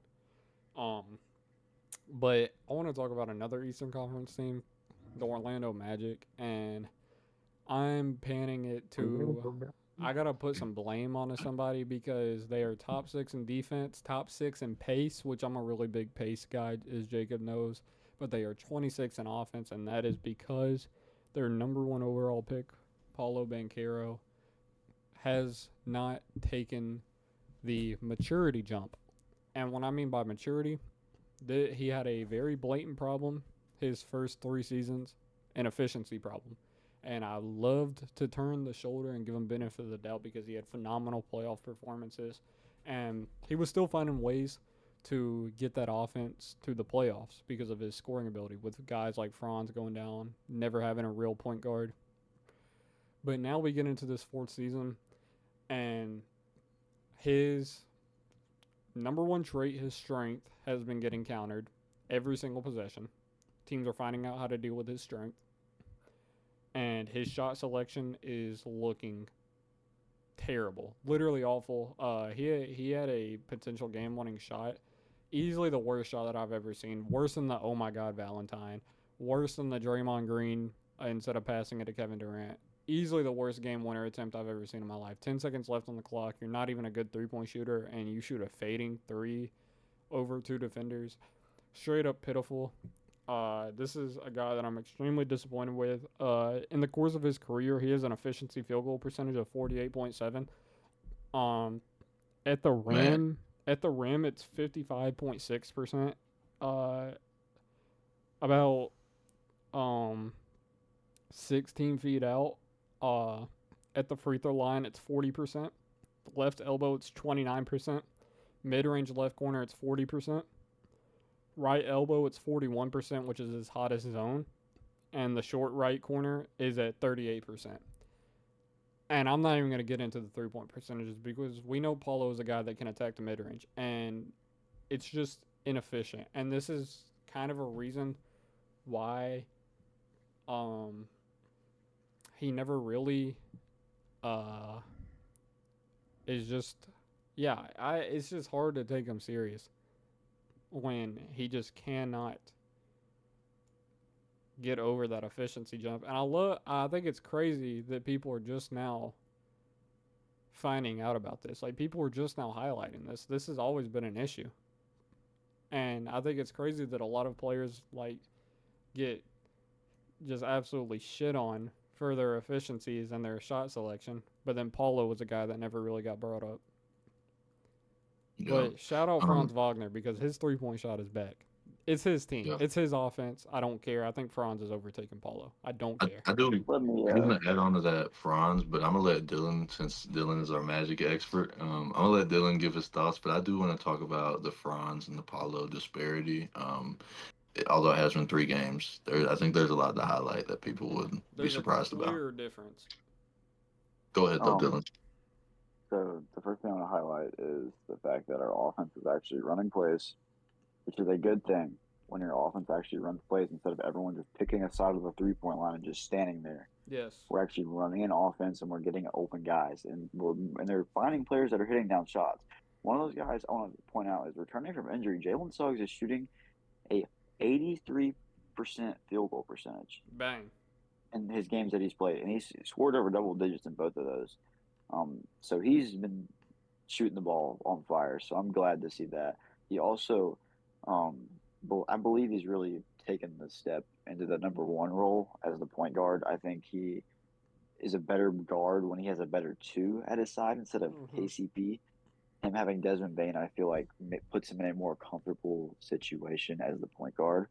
But I want to talk about another Eastern Conference team, the Orlando Magic, and I'm panning it to. I gotta put some blame on somebody because they are top 6 in defense, top 6 in pace, which I'm a really big pace guy, as Jacob knows. But they are 26 in offense, and that is because their number 1 overall pick, Paulo Banchero, has not taken the maturity jump. And what I mean by maturity, he had a very blatant problem his first 3 seasons, an efficiency problem. And I loved to turn the shoulder and give him benefit of the doubt because he had phenomenal playoff performances. And he was still finding ways to get that offense to the playoffs because of his scoring ability, with guys like Franz going down, never having a real point guard. But now we get into this fourth season, and his number one trait, his strength, has been getting countered every single possession. Teams are finding out how to deal with his strength. And his shot selection is looking terrible, literally awful. He had a potential game-winning shot, easily the worst shot that I've ever seen. Worse than the oh my god Valentine, worse than the Draymond Green instead of passing it to Kevin Durant. Easily the worst game winner attempt I've ever seen in my life. 10 seconds left on the clock. You're not even a good 3-point shooter, and you shoot a fading three over two defenders. Straight up pitiful. This is a guy that I'm extremely disappointed with. In the course of his career, he has an efficiency field goal percentage of 48.7. At the rim, it's 55.6%. About 16 feet out. At the free throw line, it's 40%. Left elbow, it's 29%. Mid range left corner, it's 40%. Right elbow, it's 41%, which is his hottest zone. And the short right corner is at 38%. And I'm not even going to get into the 3-point percentages because we know Paulo is a guy that can attack the mid range. And it's just inefficient. And this is kind of a reason why he never really is just, it's just hard to take him serious when he just cannot get over that efficiency jump. And I think it's crazy that people are just now finding out about this. Like, people are just now highlighting this. This has always been an issue. And I think it's crazy that a lot of players like get just absolutely shit on for their efficiencies and their shot selection. But then Paulo was a guy that never really got brought up. Yeah. But shout out Franz Wagner because his 3-point shot is back. It's his team. Yeah. It's his offense. I don't care. I think Franz is overtaking Paulo. I don't care. I do. Let me. I'm gonna add on to that, Franz, but I'm gonna let Dylan, since Dylan is our Magic expert. I'm gonna let Dylan give his thoughts, but I do want to talk about the Franz and the Paulo disparity. Although it has been 3 games, I think there's a lot to highlight that people would be surprised about. There's a clear difference. Go ahead, though, Dylan. So the first thing I want to highlight is the fact that our offense is actually running plays, which is a good thing when your offense actually runs plays instead of everyone just picking a side of the 3-point line and just standing there. Yes. We're actually running an offense and we're getting open guys, and they're finding players that are hitting down shots. One of those guys I want to point out is returning from injury. Jalen Suggs is shooting a 83% field goal percentage. Bang. In his games that he's played, and he's scored over double digits in both of those. So he's been shooting the ball on fire. So I'm glad to see that. He also, I believe he's really taken the step into the number 1 role as the point guard. I think he is a better guard when he has a better 2 at his side instead of KCP. Him having Desmond Bane, I feel like puts him in a more comfortable situation as the point guard.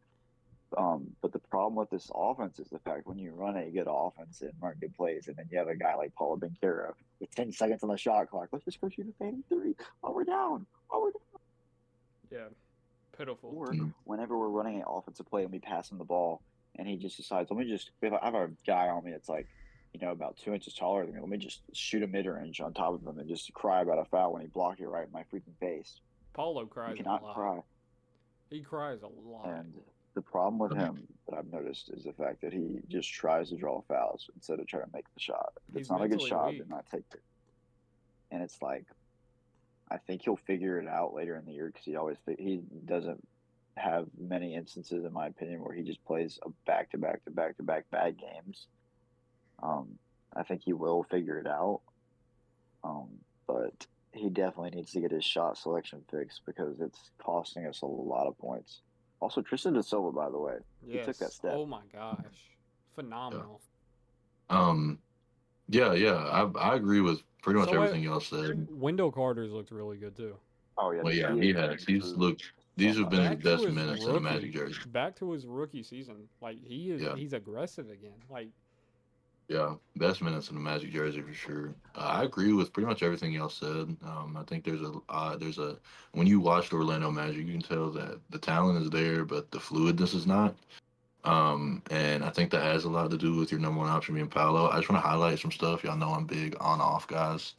But the problem with this offense is the fact when you run a good offense and run good plays, and then you have a guy like Paulo Banchero with 10 seconds on the shot clock, let's just go shoot a fading 3. Oh, we're down. Yeah, pitiful. Or whenever we're running an offensive play and we pass him the ball, and he just decides, if I have a guy on me that's like, about 2 inches taller than me, let me just shoot a mid-range on top of him and just cry about a foul when he blocked it right in my freaking face. Paulo cries a lot. Cry. He cries a lot. And the problem with him that I've noticed is the fact that he just tries to draw fouls instead of trying to make the shot. If it's not a good shot, then not take it. And it's like, I think he'll figure it out later in the year because he doesn't have many instances, in my opinion, where he just plays a back-to-back bad games. I think he will figure it out. But he definitely needs to get his shot selection fixed because it's costing us a lot of points. Also, Tristan De Silva, by the way, he took that step. Oh my gosh, phenomenal. Yeah. I agree with pretty much everything y'all said. Wendell Carter's looked really good too. Oh yeah, well, yeah, he has. He's looked. These have been his best minutes in the Magic jersey. Back to his rookie season, like he's aggressive again. Like Yeah, best minutes in the Magic jersey for sure. I agree with pretty much everything y'all said. I think there's a when you watch the Orlando Magic, you can tell that the talent is there, but the fluidness is not. And I think that has a lot to do with your number one option being Paolo. I just want to highlight some stuff. Y'all know I'm big on off guys.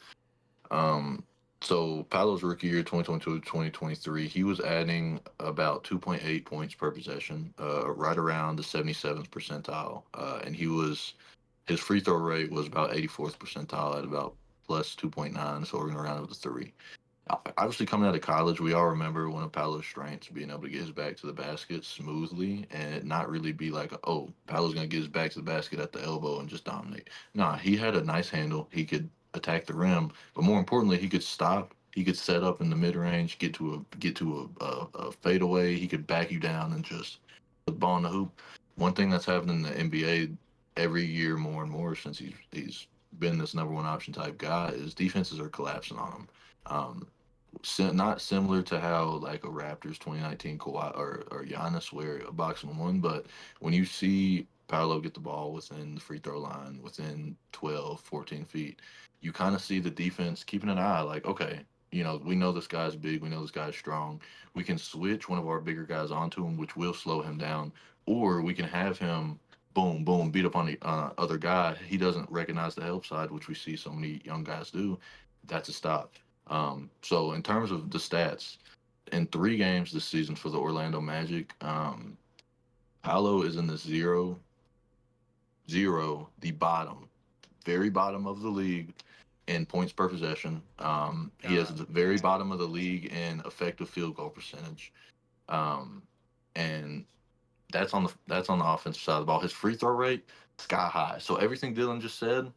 Um, so Paolo's rookie year, 2022 to 2023, he was adding about 2.8 points per possession, right around the 77th percentile. And his free throw rate was about 84th percentile at about plus 2.9. So we're going to round up to three. Obviously, coming out of college, we all remember one of Paolo's strengths being able to get his back to the basket smoothly and it not really be like, oh, Paolo's going to get his back to the basket at the elbow and just dominate. Nah, he had a nice handle. He could attack the rim, but more importantly, he could stop. He could set up in the mid range, get to a fadeaway. He could back you down and just put the ball in the hoop. One thing that's happened in the NBA every year more and more since he's been this number one option type guy is defenses are collapsing on him. Not similar to how like a Raptors 2019 Kawhi or Giannis where a boxing one, but when you see Paolo get the ball within the free throw line, within 12, 14 feet, you kind of see the defense keeping an eye like, okay, we know this guy's big, we know this guy's strong. We can switch one of our bigger guys onto him, which will slow him down, or we can have him boom, boom, beat up on the other guy. He doesn't recognize the help side, which we see so many young guys do. That's a stop. So in terms of the stats, in 3 games this season for the Orlando Magic, Paolo is in the zero, the bottom, very bottom of the league in points per possession. He is at the very bottom of the league in effective field goal percentage. Um, and that's on the offensive side of the ball. His free throw rate sky high. So everything Dylan just said,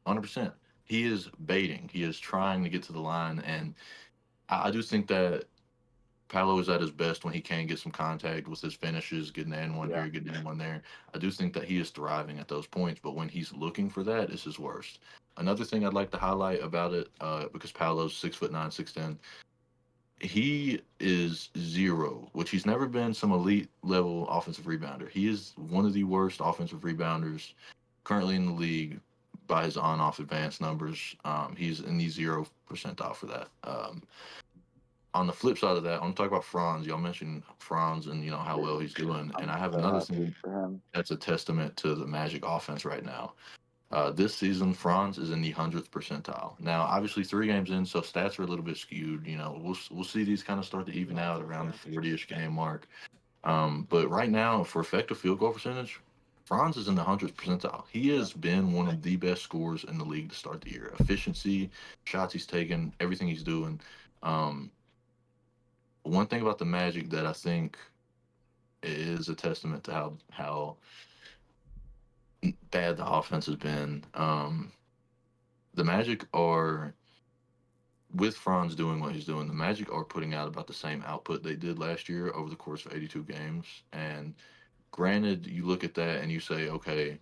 100%. He is baiting. He is trying to get to the line, and I do think that Paolo is at his best when he can get some contact with his finishes, getting in one Yeah. here, getting in one there. I do think that he is thriving at those points, but when he's looking for that, it's his worst. Another thing I'd like to highlight about it, because Paolo's 6'9", 6'10", he is zero, which he's never been some elite level offensive rebounder. He is one of the worst offensive rebounders currently in the league by his on-off advanced numbers. He's in the 0 percentile for that. On the flip side of that, I want to talk about Franz. Y'all mentioned Franz and how well he's doing, and I'm I have so another happy thing for him. that's a testament to the Magic offense right now. This season, Franz is in the 100th percentile. Now, obviously, 3 games in, so stats are a little bit skewed. We'll see these kind of start to even out around the 40-ish game mark. But right now, for effective field goal percentage, Franz is in the 100th percentile. He has been one of the best scorers in the league to start the year. Efficiency, shots he's taken, everything he's doing. Um, One thing about the Magic that I think is a testament to how bad the offense has been. The Magic are, with Franz doing what he's doing, the Magic are putting out about the same output they did last year over the course of 82 games. And granted, you look at that and you say, okay,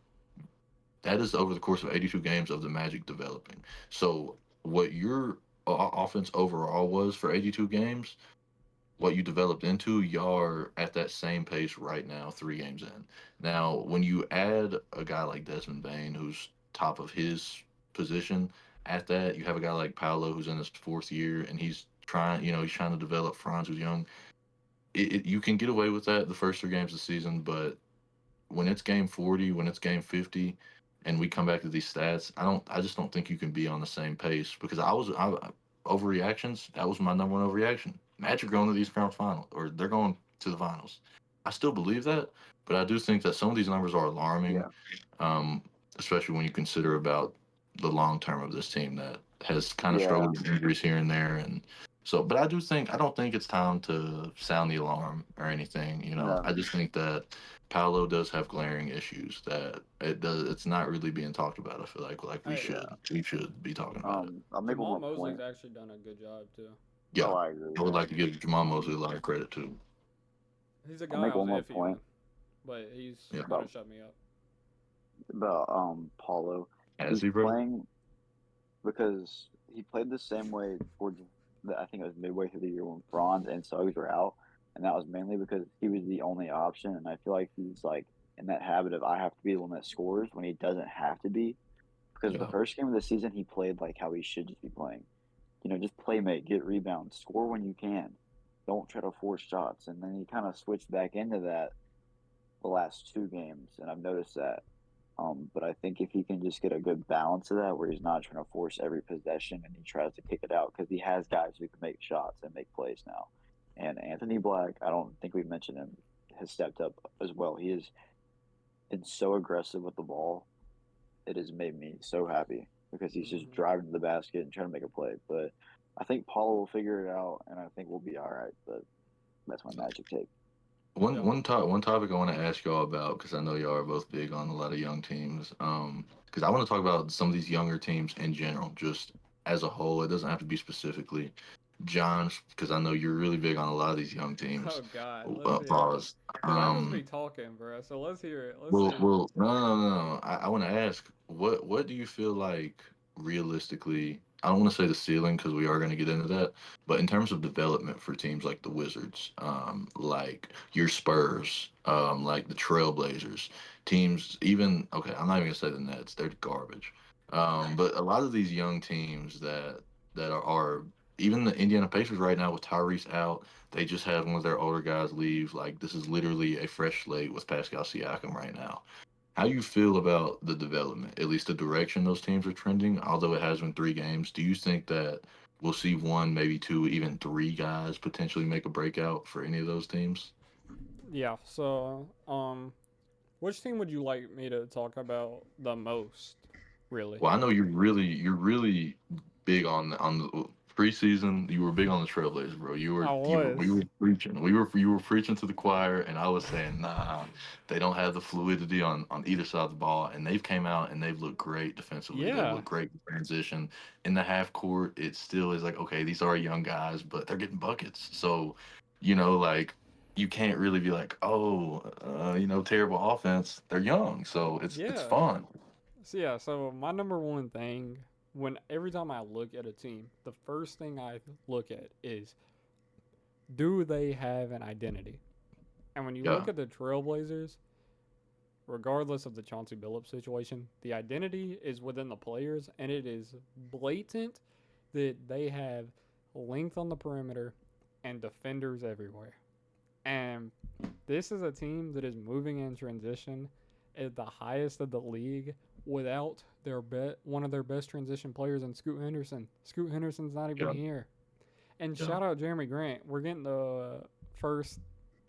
that is over the course of 82 games of the Magic developing. So what your offense overall was for 82 games, what you developed into, y'all are at that same pace right now, 3 games in. Now, when you add a guy like Desmond Bain, who's top of his position, at that, you have a guy like Paolo, who's in his 4th year, and he's trying to develop Franz, who's young. You can get away with that the first 3 games of the season, but when it's game 40, when it's game 50, and we come back to these stats, I just don't think you can be on the same pace because overreactions. That was my number one overreaction. Magic are going to these conference finals, or they're going to the finals. I still believe that, but I do think that some of these numbers are alarming, Yeah. um, especially when you consider about the long term of this team that has kind of Yeah. struggled with injuries here and there, and so. But I don't think it's time to sound the alarm or anything. No. I just think that Paolo does have glaring issues that it's not really being talked about. I feel like we Hey, should we should be talking about it. I'll make one Jamal more Mosley's point. actually done a good job too. Yeah, Oh, I agree, I would man. like to give Jamal Mosley a lot of credit too. He's a I'll guy make I was one more iffy point on, but he's Yeah, gonna about shut me up. Paulo. has He's he, bro? playing because he played the same way towards I think it was midway through the year when Franz and Suggs were out, and that was mainly because he was the only option. And I feel like he's like in that habit of I have to be the one that scores when he doesn't have to be. Because the Yeah. first game of the season, he played like how he should just be playing. Just play make, get rebounds, score when you can. Don't try to force shots. And then he kind of switched back into that the last 2 games, and I've noticed that. But I think if he can just get a good balance of that, where he's not trying to force every possession and he tries to kick it out, because he has guys who can make shots and make plays now. And Anthony Black, I don't think we mentioned him, has stepped up as well. He has been so aggressive with the ball. It has made me so happy because he's just driving to the basket and trying to make a play. But I think Paula will figure it out, and I think we'll be all right. But that's my Magic take. One topic I want to ask y'all about, because I know y'all are both big on a lot of young teams. Because I want to talk about some of these younger teams in general, just as a whole. It doesn't have to be specifically John, because I know you're really big on a lot of these young teams. Oh God, let's hear it. Pause. Cause I just be talking, bro. So let's hear it. Let's Well, see. well, no, no, no, no. I want to ask, what do you feel like realistically? I don't want to say the ceiling because we are going to get into that, but in terms of development for teams like the Wizards, like your Spurs, like the Trailblazers, teams even okay, I'm not even gonna say the Nets; they're garbage. But a lot of these young teams that are even the Indiana Pacers right now with Tyrese out, they just had one of their older guys leave. Like this is literally a fresh slate with Pascal Siakam right now. How you feel about the development, at least the direction those teams are trending? Although it has been 3 games, do you think that we'll see one, maybe two, even 3 guys potentially make a breakout for any of those teams? Yeah. So, which team would you like me to talk about the most? Really? Well, I know you're really big on the preseason. You were big on the Trailblazers, bro. You I were you were we was. were preaching. You were preaching to the choir, and I was saying, nah, they don't have the fluidity on either side of the ball, and they've came out and they've looked great defensively. They've Yeah. looked great in transition in the half court. It still is like, okay, these are young guys, but they're getting buckets. So, like you can't really be like, oh, terrible offense. They're young, so it's Yeah. fun. So yeah. So my number one thing when every time I look at a team, the first thing I look at is, do they have an identity? And when you Yeah, look at the Trailblazers, regardless of the Chauncey Billups situation, the identity is within the players, and it is blatant that they have length on the perimeter and defenders everywhere. And this is a team that is moving in transition at the highest of the league without one of their best transition players in Scoot Henderson. Scoot Henderson's not even yeah, here. And yeah. shout out Jeremy Grant. We're getting the first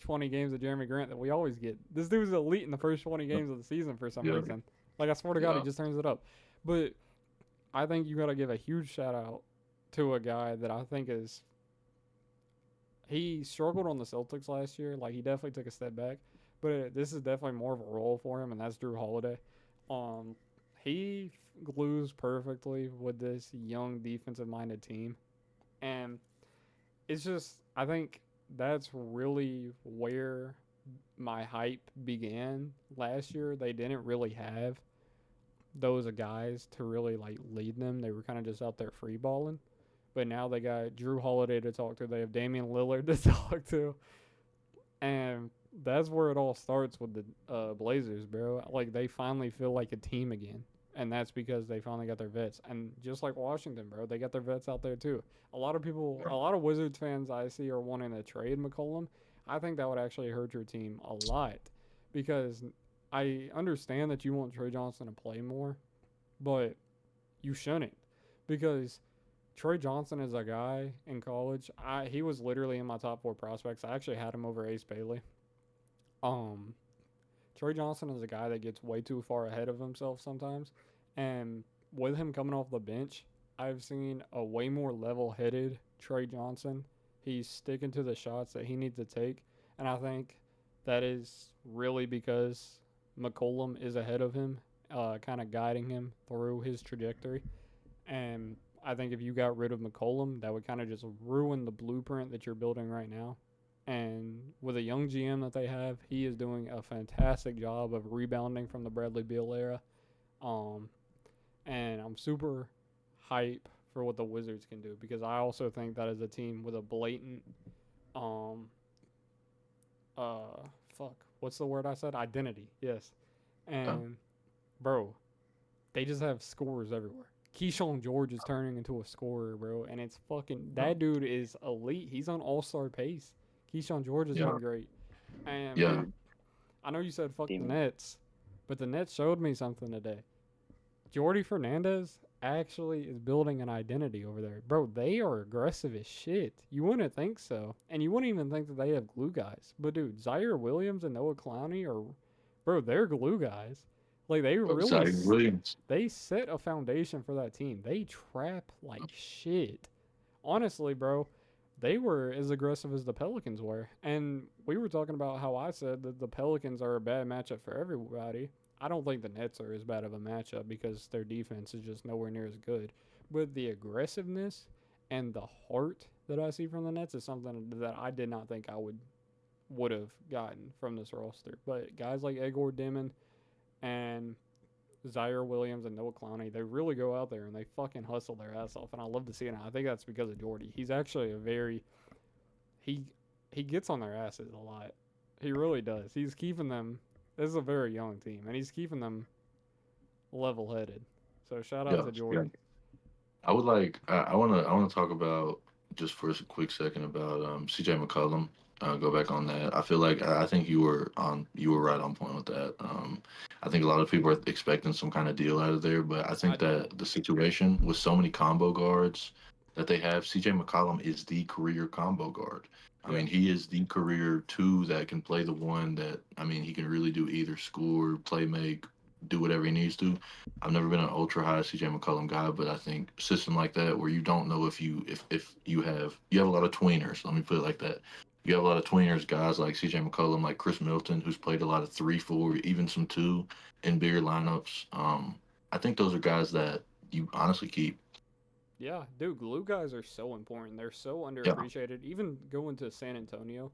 20 games of Jeremy Grant that we always get. This dude was elite in the first 20 games of the season for some Yeah, reason. Like, I swear to God, he yeah, just turns it up. But I think you got to give a huge shout out to a guy that I think is. He struggled on the Celtics last year. Like, he definitely took a step back. But this is definitely more of a role for him, and that's Drew Holiday. Um, he glues perfectly with this young defensive minded team. And it's just, I think that's really where my hype began last year. They didn't really have those guys to really like lead them. They were kind of just out there free balling. But now they got Drew Holiday to talk to. They have Damian Lillard to talk to, and that's where it all starts with the Blazers, bro. Like they finally feel like a team again, and that's because they finally got their vets. And just like Washington, bro, they got their vets out there too. A lot of people, a lot of Wizards fans I see are wanting to trade McCollum. I think that would actually hurt your team a lot because I understand that you want Trey Johnson to play more, but you shouldn't because Trey Johnson is a guy in college. He was literally in my top 4 prospects. I actually had him over Ace Bailey. Um, Trey Johnson is a guy that gets way too far ahead of himself sometimes, and with him coming off the bench, I've seen a way more level-headed Trey Johnson. He's sticking to the shots that he needs to take, and I think that is really because McCollum is ahead of him, kind of guiding him through his trajectory. And I think if you got rid of McCollum, that would kind of just ruin the blueprint that you're building right now. And with a young GM that they have, he is doing a fantastic job of rebounding from the Bradley Beal era. Um, and I'm super hype for what the Wizards can do because I also think that is a team with a blatant um, fuck, what's the word I said? Identity. Yes. Yeah. And bro, they just have scores everywhere. Keyshawn George is turning into a scorer, bro, and it's fucking Yeah. that dude is elite. He's on all star pace. Keyshawn George has Yeah. been great. And Yeah. Dude, I know you said fuck the demon. Nets, but the Nets showed me something today. Jordy Fernandez actually is building an identity over there. Bro, they are aggressive as shit. You wouldn't think so. And you wouldn't even think that they have glue guys. But dude, Zaire Williams and Noah Clowney are, bro, they're glue guys. Like they really Zion Williams. they set a foundation for that team. They trap like shit. Honestly, bro, they were as aggressive as the Pelicans were. And we were talking about how I said that the Pelicans are a bad matchup for everybody. I don't think the Nets are as bad of a matchup because their defense is just nowhere near as good. But the aggressiveness and the heart that I see from the Nets is something that I did not think I would have gotten from this roster. But guys like Egor Dimon and Zaire Williams and Noah Clowney, they really go out there and they fucking hustle their ass off, and I love to see it. And I think that's because of Jordy. He's actually a very he he gets on their asses a lot. He really does. He's keeping them. This is a very young team, and he's keeping them level headed. So shout out Yeah. to Yeah. Jordy. I would like. I wanna talk about just for a quick second about CJ McCollum. Go back on that. I feel like I think you were right on point with that. I think a lot of people are expecting some kind of deal out of there, but I I think don't. that the situation with so many combo guards that they have, CJ McCollum is the career combo guard. I Yeah. mean, he is the career two that can play the one that I mean he can really do either score, play make, do whatever he needs to. I've never been an ultra high CJ McCollum guy, but I think a system like that where you don't know if you have a lot of tweeners. Let me put it like that. You have a lot of tweeners, guys like CJ McCollum, like Chris Milton, who's played a lot of 3, 4, even some two in bigger lineups. I think those are guys that you honestly keep. Yeah, dude, glue guys are so important. They're so Yeah, underappreciated. Even going to San Antonio,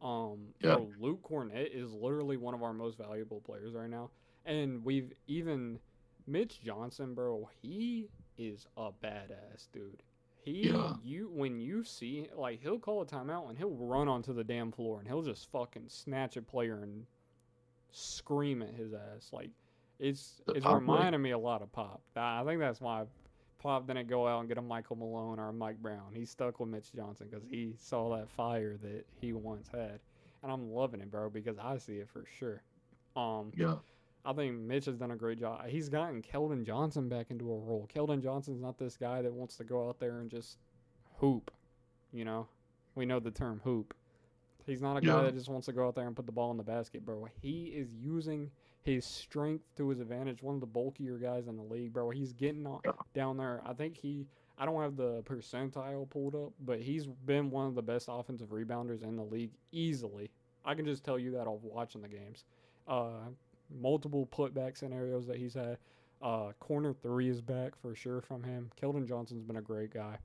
yeah, bro, Luke Cornett is literally one of our most valuable players right now. And we've even Mitch Johnson, bro, he is a badass, dude. yeah. You when you see like he'll call a timeout and he'll run onto the damn floor and he'll just fucking snatch a player and scream at his ass. Like The it's pop play. reminding me a lot of Pop. I think that's why Pop didn't go out and get a Michael Malone or a Mike Brown. He stuck with Mitch Johnson because he saw that fire that he once had, and I'm loving it, bro, because I see it for sure. Um, Yeah, I think Mitch has done a great job. He's gotten Keldon Johnson back into a role. Keldon Johnson's not this guy that wants to go out there and just hoop. You know, we know the term hoop. He's not a guy yeah, that just wants to go out there and put the ball in the basket, bro. He is using his strength to his advantage. One of the bulkier guys in the league, bro. He's getting yeah, down there. I don't have the percentile pulled up, but he's been one of the best offensive rebounders in the league easily. I can just tell you that off watching the games. Uh, Multiple putback scenarios that he's had. Corner three is back for sure from him. Keldon Johnson's been a great guy.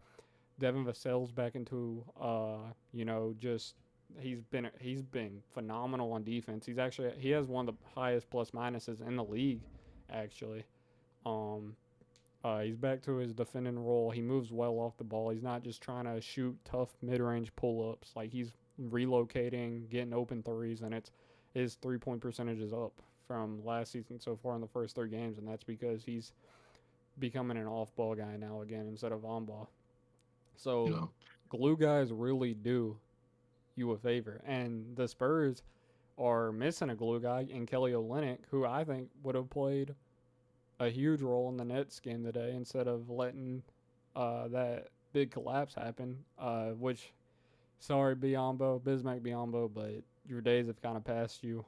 Devin Vassell's back into just he's been phenomenal on defense. He has one of the highest plus minuses in the league, actually. Um, he's back to his defending role. He moves well off the ball. He's not just trying to shoot tough mid range pull ups. Like he's relocating, getting open threes, and it's his 3 point percentage is up from last season so far in the first 3 games, and that's because he's becoming an off ball guy now again instead of on ball. So yeah, glue guys really do you a favor. And the Spurs are missing a glue guy in Kelly Olynyk, who I think would have played a huge role in the Nets game today instead of letting that big collapse happen. Which, sorry, Bismack Biombo, but your days have kind of passed you.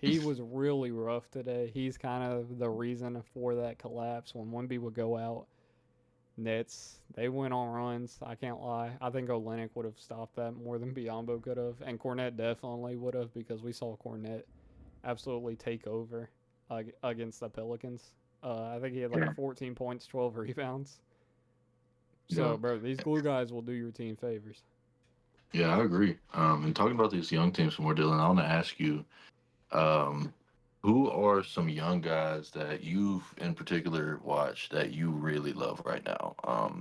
He was really rough today. He's kind of the reason for that collapse. When Wemby would go out, Nets, they went on runs. I can't lie. I think Olynyk would have stopped that more than Biombo could have, and Cornette definitely would have because we saw Cornette absolutely take over against the Pelicans. I think he had like yeah, 14 points, 12 rebounds. yeah. So, bro, these glue guys will do your team favors. Yeah, I agree. And talking about these young teams from more, Dylan, I want to ask you, um, who are some young guys that you've in particular watched that you really love right now?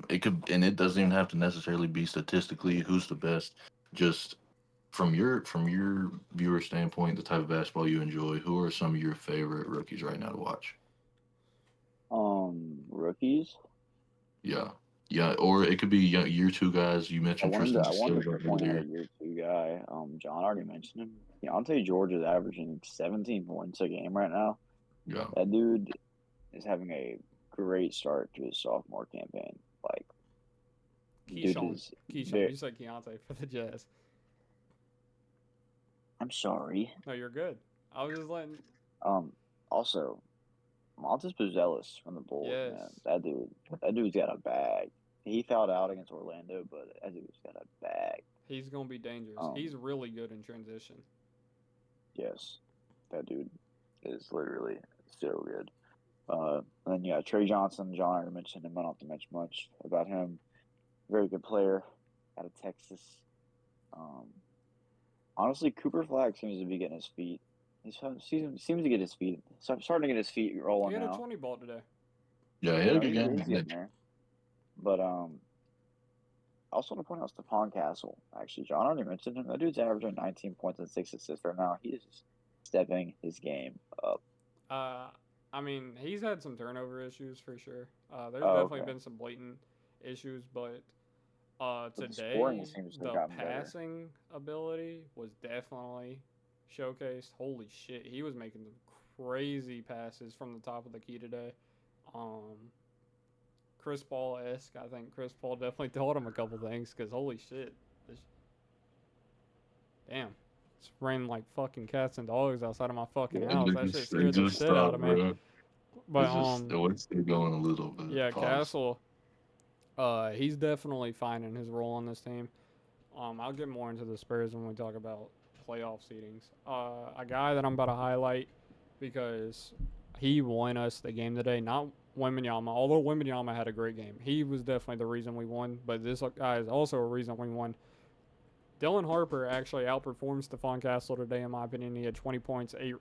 It doesn't even have to necessarily be statistically who's the best. Just from your viewer standpoint, the type of basketball you enjoy, who are some of your favorite rookies right now to watch? Rookies. Yeah, yeah, or it could be year two guys. You I mentioned wanted Tristan to I wanted Thompson to point out a earlier. year two guy. John already mentioned him. Deontay George is averaging 17 points a game right now. Yeah, That dude is having a great start to his sophomore campaign. Like, dude Keyshawn. is Keyshawn. very. You said Keontae for the Jazz. I'm sorry. No, you're good. I was just letting. Um, Also, Montes Buzelis from the Bulls, man. Yes. That dude's got a bag. He fouled out against Orlando, but that dude's got a bag. He's going to be dangerous. Um, He's really good in transition. yes, that dude is literally so good. And then yeah, Trey Johnson. John already mentioned him. I don't have to mention much about him. Very good player out of Texas. Um, Honestly, Cooper Flag seems to be getting his feet. Seems to get his feet. Starting to get his feet He rolling had a now. 20 ball today. yeah, he You had a know, good he's game. getting there. But I also want to point out Stephon Castle. Actually, John already mentioned him. That dude's averaging 19 points and 6 assists right now. He is stepping his game up. Uh, I mean, he's had some turnover issues for sure. There's Oh, definitely okay. been some blatant issues, but But the scoring today seems to have the gotten better. passing ability was definitely showcased. Holy shit, he was making some crazy passes from the top of the key today. Um, Chris Paul esque. I think Chris Paul definitely taught him a couple things because holy shit, this, damn, it's raining like fucking cats and dogs outside of my fucking Yeah, house. That shit they scared the just shit out stopped, of me. bro. But It's just it's still going a little bit. yeah, Pause. Castle. He's definitely finding his role on this team. I'll get more into the Spurs when we talk about playoff seedings. A guy that I'm about to highlight because he won us the game today. Not Wembanyama, although Wembanyama had a great game. He was definitely the reason we won. But this guy is also a reason we won. Dylan Harper actually outperformed Stephon Castle today, in my opinion. He had 20 points, 8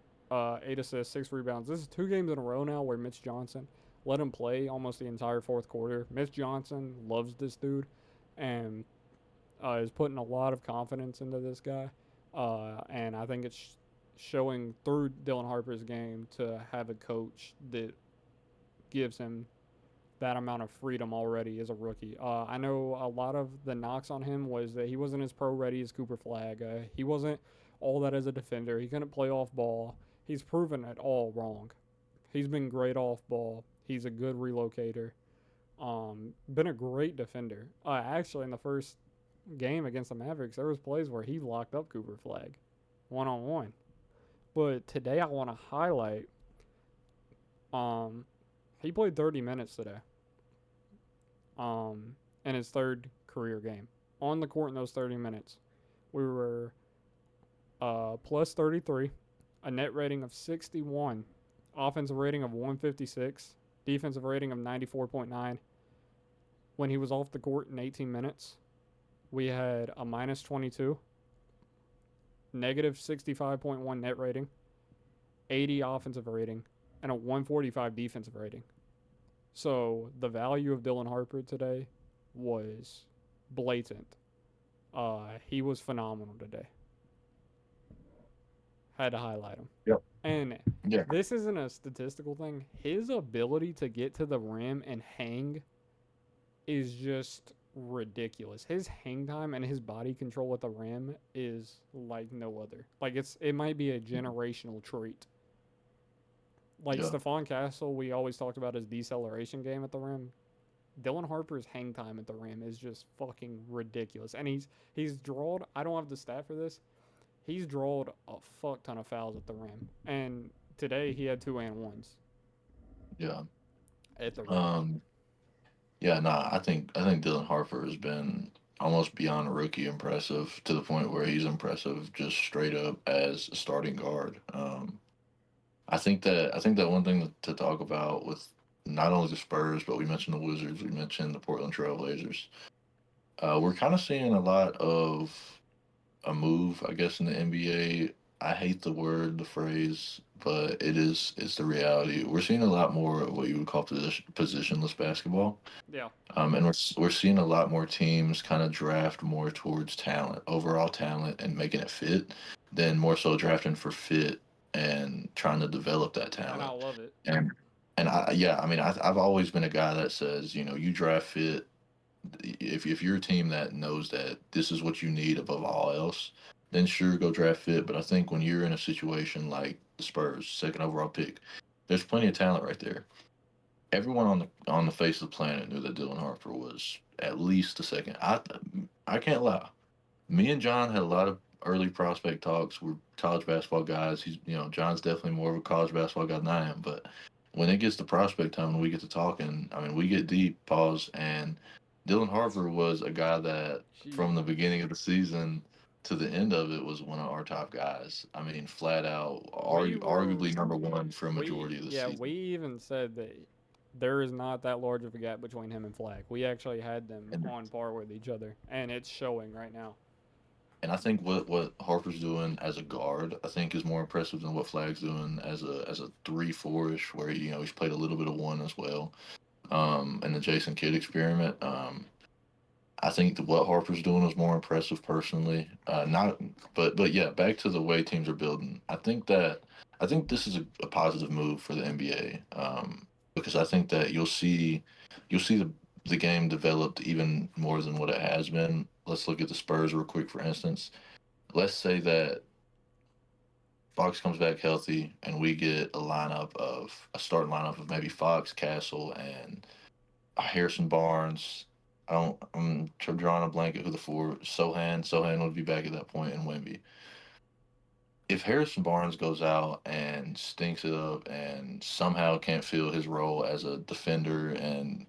assists, 6 rebounds. This is 2 games in a row now where Mitch Johnson let him play almost the entire fourth quarter. Mitch Johnson loves this dude and is putting a lot of confidence into this guy. And I think it's showing through Dylan Harper's game to have a coach that gives him that amount of freedom already as a rookie. I know a lot of the knocks on him was that he wasn't as pro ready as Cooper Flag. He wasn't all that as a defender. He couldn't play off ball. He's proven it all wrong. He's been great off ball. He's a good relocator. Been a great defender. Actually, in the first game against the Mavericks, there was plays where he locked up Cooper Flag, 1-on-1. But today I want to highlight. Um, he played 30 minutes today. In his third career game. On the court in those 30 minutes, we were plus 33, a net rating of 61, offensive rating of 156, defensive rating of 94.9. When he was off the court in 18 minutes, we had a minus 22, negative 65.1 net rating, 80 offensive rating, and a 145 defensive rating. So the value of Dylan Harper today was blatant. He was phenomenal today. Had to highlight him. Yep. And Yeah. this isn't a statistical thing. His ability to get to the rim and hang is just ridiculous. His hang time and his body control at the rim is like no other. Like it might be a generational trait. Like Yeah. Stephon Castle, we always talked about his deceleration game at the rim. Dylan Harper's hang time at the rim is just fucking ridiculous. And he's drawed, I don't have the stat for this. He's drawed a fuck ton of fouls at the rim. And today he had 2-and-1s Yeah. at the rim. Yeah, nah, I think Dylan Harper has been almost beyond rookie impressive to the point where he's impressive just straight up as a starting guard. I think that one thing to talk about with not only the Spurs, but we mentioned the Wizards, we mentioned the Portland Trailblazers. We're kind of seeing a lot of a move, I guess, in the NBA I hate the word, the phrase, but it's the reality. We're seeing a lot more of what you would call positionless basketball. Yeah. And we're seeing a lot more teams kind of draft more towards talent, overall talent, and making it fit, than more so drafting for fit and trying to develop that And I talent. love it. And yeah, I mean, I've always been a guy that says, you draft fit. If you're a team that knows that this is what you need above all else, then sure, go draft fit. But I think when you're in a situation like the Spurs, second overall pick, there's plenty of talent right there. Everyone on the face of the planet knew that Dylan Harper was at least a second. I can't lie. Me and John had a lot of early prospect talks. We're college basketball guys. John's definitely more of a college basketball guy than I am. But when it gets to prospect time and we get to talking, I mean, we get deep. Pause. And Dylan Harper was a guy that from the She. beginning of the season to the end of it was one of our top guys. I mean, flat out, We were. arguably number one for a We majority of the yeah. We season. even said that there is not that large of a gap between him and Flag. We actually had them And on par with each other, and it's showing right now. And I think what Harper's doing as a guard, I think, is more impressive than what Flag's doing as a 3-4 ish, where he's played a little bit of one as well. And the Jason Kidd experiment. I think that what Harper's doing is more impressive personally. Not, but yeah, back to the way teams are building. I think this is a positive move for the NBA, because I think that you'll see the game developed even more than what it has been. Let's look at the Spurs real quick, for instance. Let's say that Fox comes back healthy and we get a starting lineup of maybe Fox, Castle, and Harrison Barnes. I'm drawing a blanket who the four. Sohan would be back at that point, and Wemby. If Harrison Barnes goes out and stinks it up and somehow can't fill his role as a defender and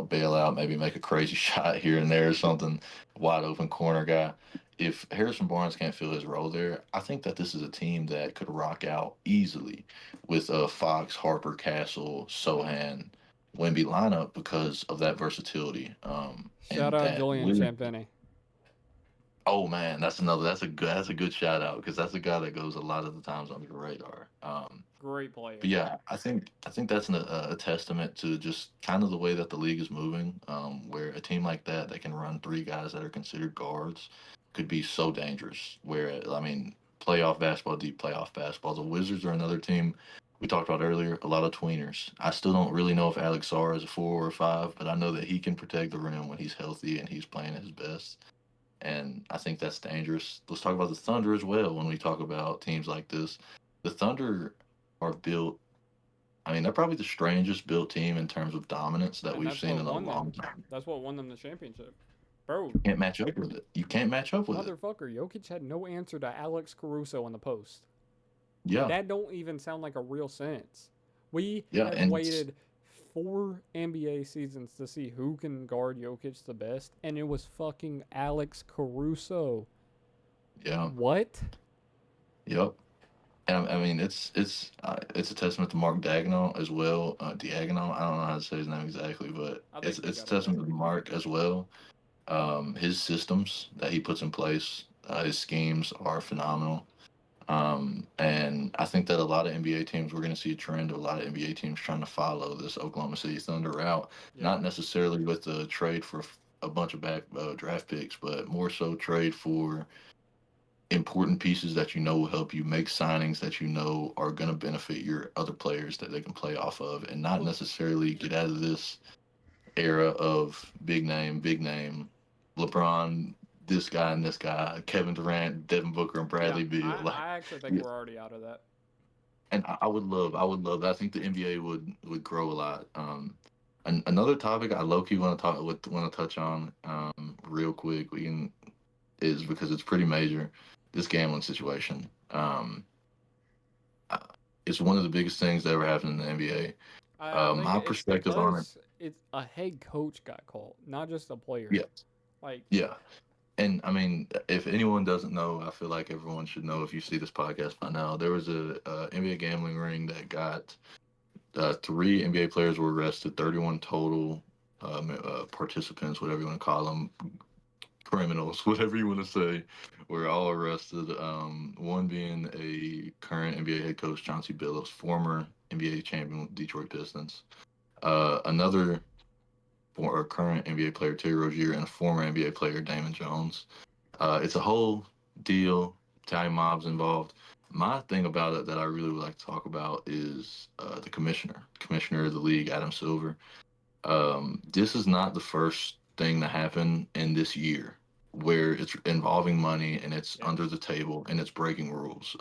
bail out, maybe make a crazy shot here and there or something, wide open corner guy. If Harrison Barnes can't fill his role there, I think that this is a team that could rock out easily with a Fox, Harper, Castle, Sohan, Wemby lineup because of that versatility. Shout And out that Julian Williams. Champagny. Oh man, that's a good shout out because that's a guy that goes a lot of the times under the radar. Great But player. yeah, I think that's a testament to just kind of the way that the league is moving, where a team like that can run three guys that are considered guards could be so dangerous. Where I mean, playoff basketball, deep playoff basketball. The Wizards are another team we talked about earlier. A lot of tweeners. I still don't really know if Alex Sarr is a 4 or 5, but I know that he can protect the rim when he's healthy and he's playing at his best. And I think that's dangerous. Let's talk about the Thunder as well when we talk about teams like this. The Thunder are built. I mean, they're probably the strangest built team in terms of dominance that And we've that's seen what in a won long them. time. That's what won them the championship. Bro, You can't match up with it. You can't match up with it. motherfucker, Jokic had no answer to Alex Caruso in the post. Yeah, That don't even sound like a real sentence. We yeah, have and waited 4 NBA seasons to see who can guard Jokic the best, and it was fucking Alex Caruso. yeah, What? yep. And I mean, it's a testament to Mark Dagnall as well. Diagonal, I don't know how to say his name exactly, but I think it's you it's a got it right. testament to Mark as well. His systems that he puts in place, his schemes are phenomenal. And I think that a lot of NBA teams, we're going to see a trend of a lot of NBA teams trying to follow this Oklahoma City Thunder route, Yeah. not necessarily with the trade for a bunch of back draft picks, but more so trade for important pieces that will help you make signings that are going to benefit your other players that they can play off of, and not Well, necessarily get out of this era of big name, LeBron, this guy and this guy, Kevin Durant, Devin Booker, and yeah, Bradley Beal. I actually think we're already out of that. And I would love. I think the NBA would grow a lot. Another topic I low key want to touch on, real quick. We can is because it's pretty major. This gambling situation. Uh, it's one of the biggest things that ever happened in the NBA. I think My it's perspective on it. because it's a head coach got called, not just a player. Yeah, Like, yeah. And I mean, if anyone doesn't know, I feel like everyone should know if you see this podcast by now. There was a NBA gambling ring that got three NBA players were arrested, 31 total participants, whatever you want to call them. criminals, whatever you want to say, were all arrested. One being a current NBA head coach, Chauncey Billups, former NBA champion with Detroit Pistons. Another for a current NBA player, Terry Rozier, and a former NBA player, Damon Jones. It's a whole deal. Italian mobs involved. My thing about it that I really would like to talk about is the commissioner of the league, Adam Silver. This is not the first thing to happen in this year where it's involving money and it's Yeah. under the table and it's breaking rules.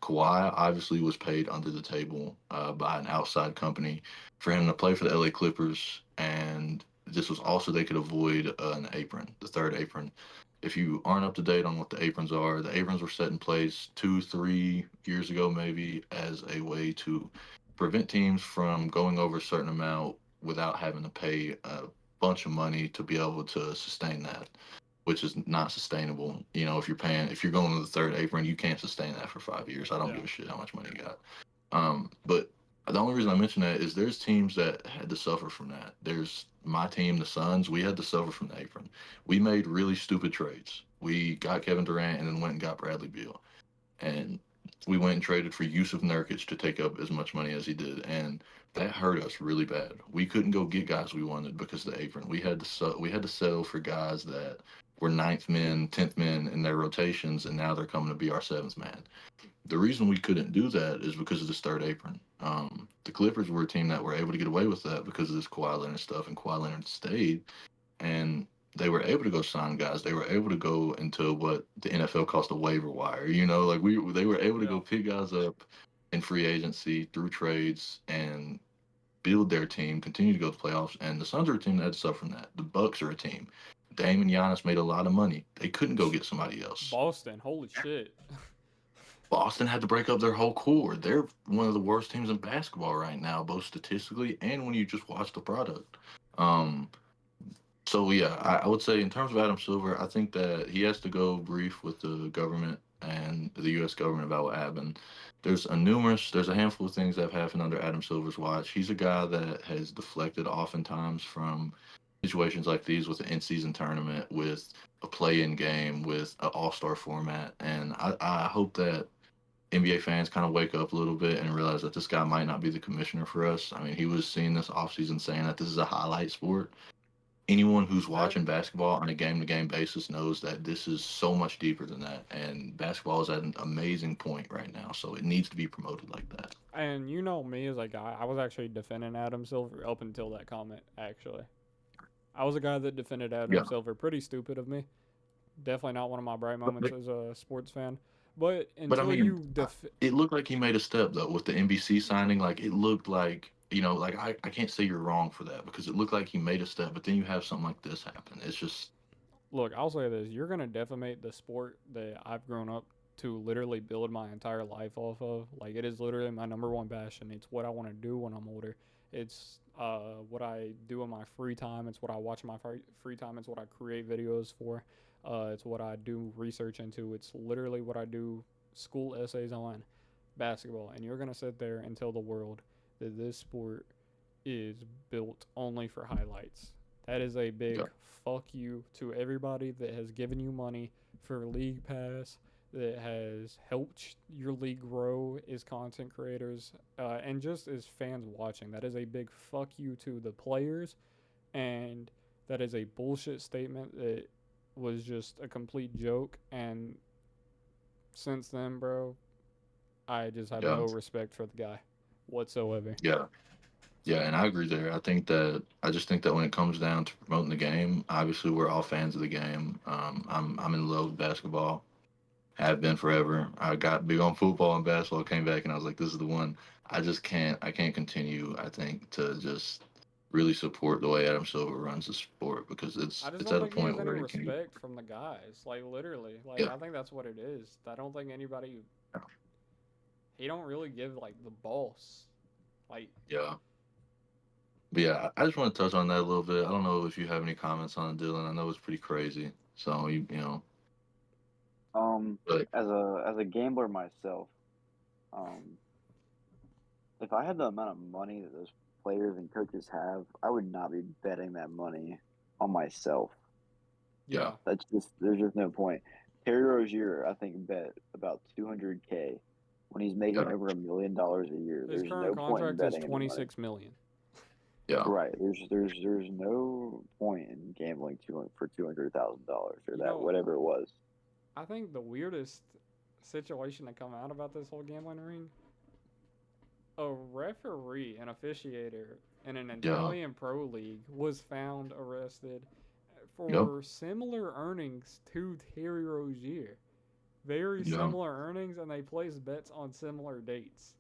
Kawhi obviously was paid under the table by an outside company for him to play for the LA Clippers, and this was also they could avoid an apron, the third apron. If you aren't up to date on what the aprons are, the aprons were set in place 2, 3 years ago, maybe as a way to prevent teams from going over a certain amount without having to pay a bunch of money to be able to sustain that, which is not sustainable. If you're going to the third apron, you can't sustain that for 5 years. I don't Yeah. give a shit how much money you got. But the only reason I mention that is there's teams that had to suffer from that. There's my team, the Suns. We had to suffer from the apron. We made really stupid trades. We got Kevin Durant and then went and got Bradley Beal, and we went and traded for Yusuf Nurkic to take up as much money as he did, and that hurt us really bad. We couldn't go get guys we wanted because of the apron. We had to settle for guys that were ninth men, 10th men in their rotations, and now they're coming to be our seventh man. The reason we couldn't do that is because of this third apron. The Clippers were a team that were able to get away with that because of this Kawhi Leonard stuff, and Kawhi Leonard stayed, and they were able to go sign guys. They were able to go into what the NFL calls the waiver wire. They were able to Yeah. go pick guys up in free agency through trades and build their team, continue to go to playoffs. And the Suns are a team that had to suffer from that. The Bucks are a team. Dame and Giannis made a lot of money. They couldn't go get somebody else. Boston, holy shit. Boston had to break up their whole core. They're one of the worst teams in basketball right now, both statistically and when you just watch the product. Um, So yeah, I would say in terms of Adam Silver, I think that he has to go brief with the government and the U.S. government about what happened. There's a handful of things that have happened under Adam Silver's watch. He's a guy that has deflected oftentimes from situations like these with an in-season tournament, with a play-in game, with an all-star format, and I hope that NBA fans kind of wake up a little bit and realize that this guy might not be the commissioner for us. I mean, he was seen this offseason saying that this is a highlight sport. Anyone who's That watching basketball on a game-to-game basis knows that this is so much deeper than that, and basketball is at an amazing point right now, so it needs to be promoted like that. and you know me as a guy, I was actually defending Adam Silver up until that comment. Actually, I was a guy that defended Adam Yeah, Silver. Pretty stupid of me. Definitely not one of my bright moments but, as a sports fan. But but I until mean, you it looked like he made a step though with the NBC signing. Like it looked like like I can't say you're wrong for that because it looked like he made a step, but then you have something like this happen. It's just look, I'll say this: you're gonna defamate the sport that I've grown up to literally build my entire life off of. Like it is literally my number one passion. It's what I want to do when I'm older. It's what I do in my free time. It's what I watch in my free time. It's what I create videos for. It's what I do research into. It's literally what I do school essays on basketball. And you're gonna sit there and tell the world that this sport is built only for highlights. That is a yeah, big fuck you to everybody that has given you money for League Pass, that has helped your league grow as content creators, and just as fans watching. That is a big fuck you to the players, and that is a bullshit statement that was just a complete joke. And since then, bro, I just have yeah, no respect for the guy whatsoever. yeah. Yeah, and I agree there. I just think that when it comes down to promoting the game, obviously we're all fans of the game. I'm in love with basketball. Have been forever. I got big on football and basketball. Came back and I was like, this is the one. I can't continue. I think to just really support the way Adam Silver runs the sport because I just it's don't at a think he has point any where it can. respect from the guys. Like literally, like Yeah, I think that's what it is. I don't think anybody. He don't really give like the boss. Like yeah. But yeah, I just want to touch on that a little bit. I don't know if you have any comments on it, Dylan. I know it's pretty crazy. So Um, but as a gambler myself, um, if I had the amount of money that those players and coaches have, I would not be betting that money on myself. Yeah. There's just no point. Terry Rozier, I think, bet about $200K when he's making Yeah. over $1 million a year. His There's current no point in contract is betting any money. $26 million. Yeah. Right. There's no point in gambling for $200,000 or You that know, whatever it was. I think the weirdest situation to come out about this whole gambling ring, a referee, an officiator in an Yeah. Italian pro league was found arrested Yep. for similar earnings to Terry Rozier. Very Yeah. similar earnings, and they placed bets on similar dates.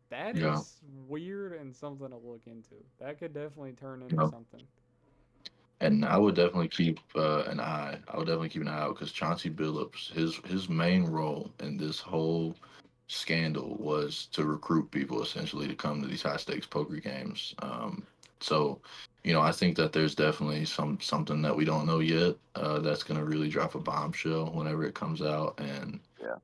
That Yeah. is weird and something to look into. That could definitely turn into Yeah. something. And I would definitely keep an eye. I would definitely keep an eye out because Chauncey Billups, his main role in this whole scandal was to recruit people essentially to come to these high stakes poker games. So, I think that there's definitely something that we don't know yet that's going to really drop a bombshell whenever it comes out. And Yeah.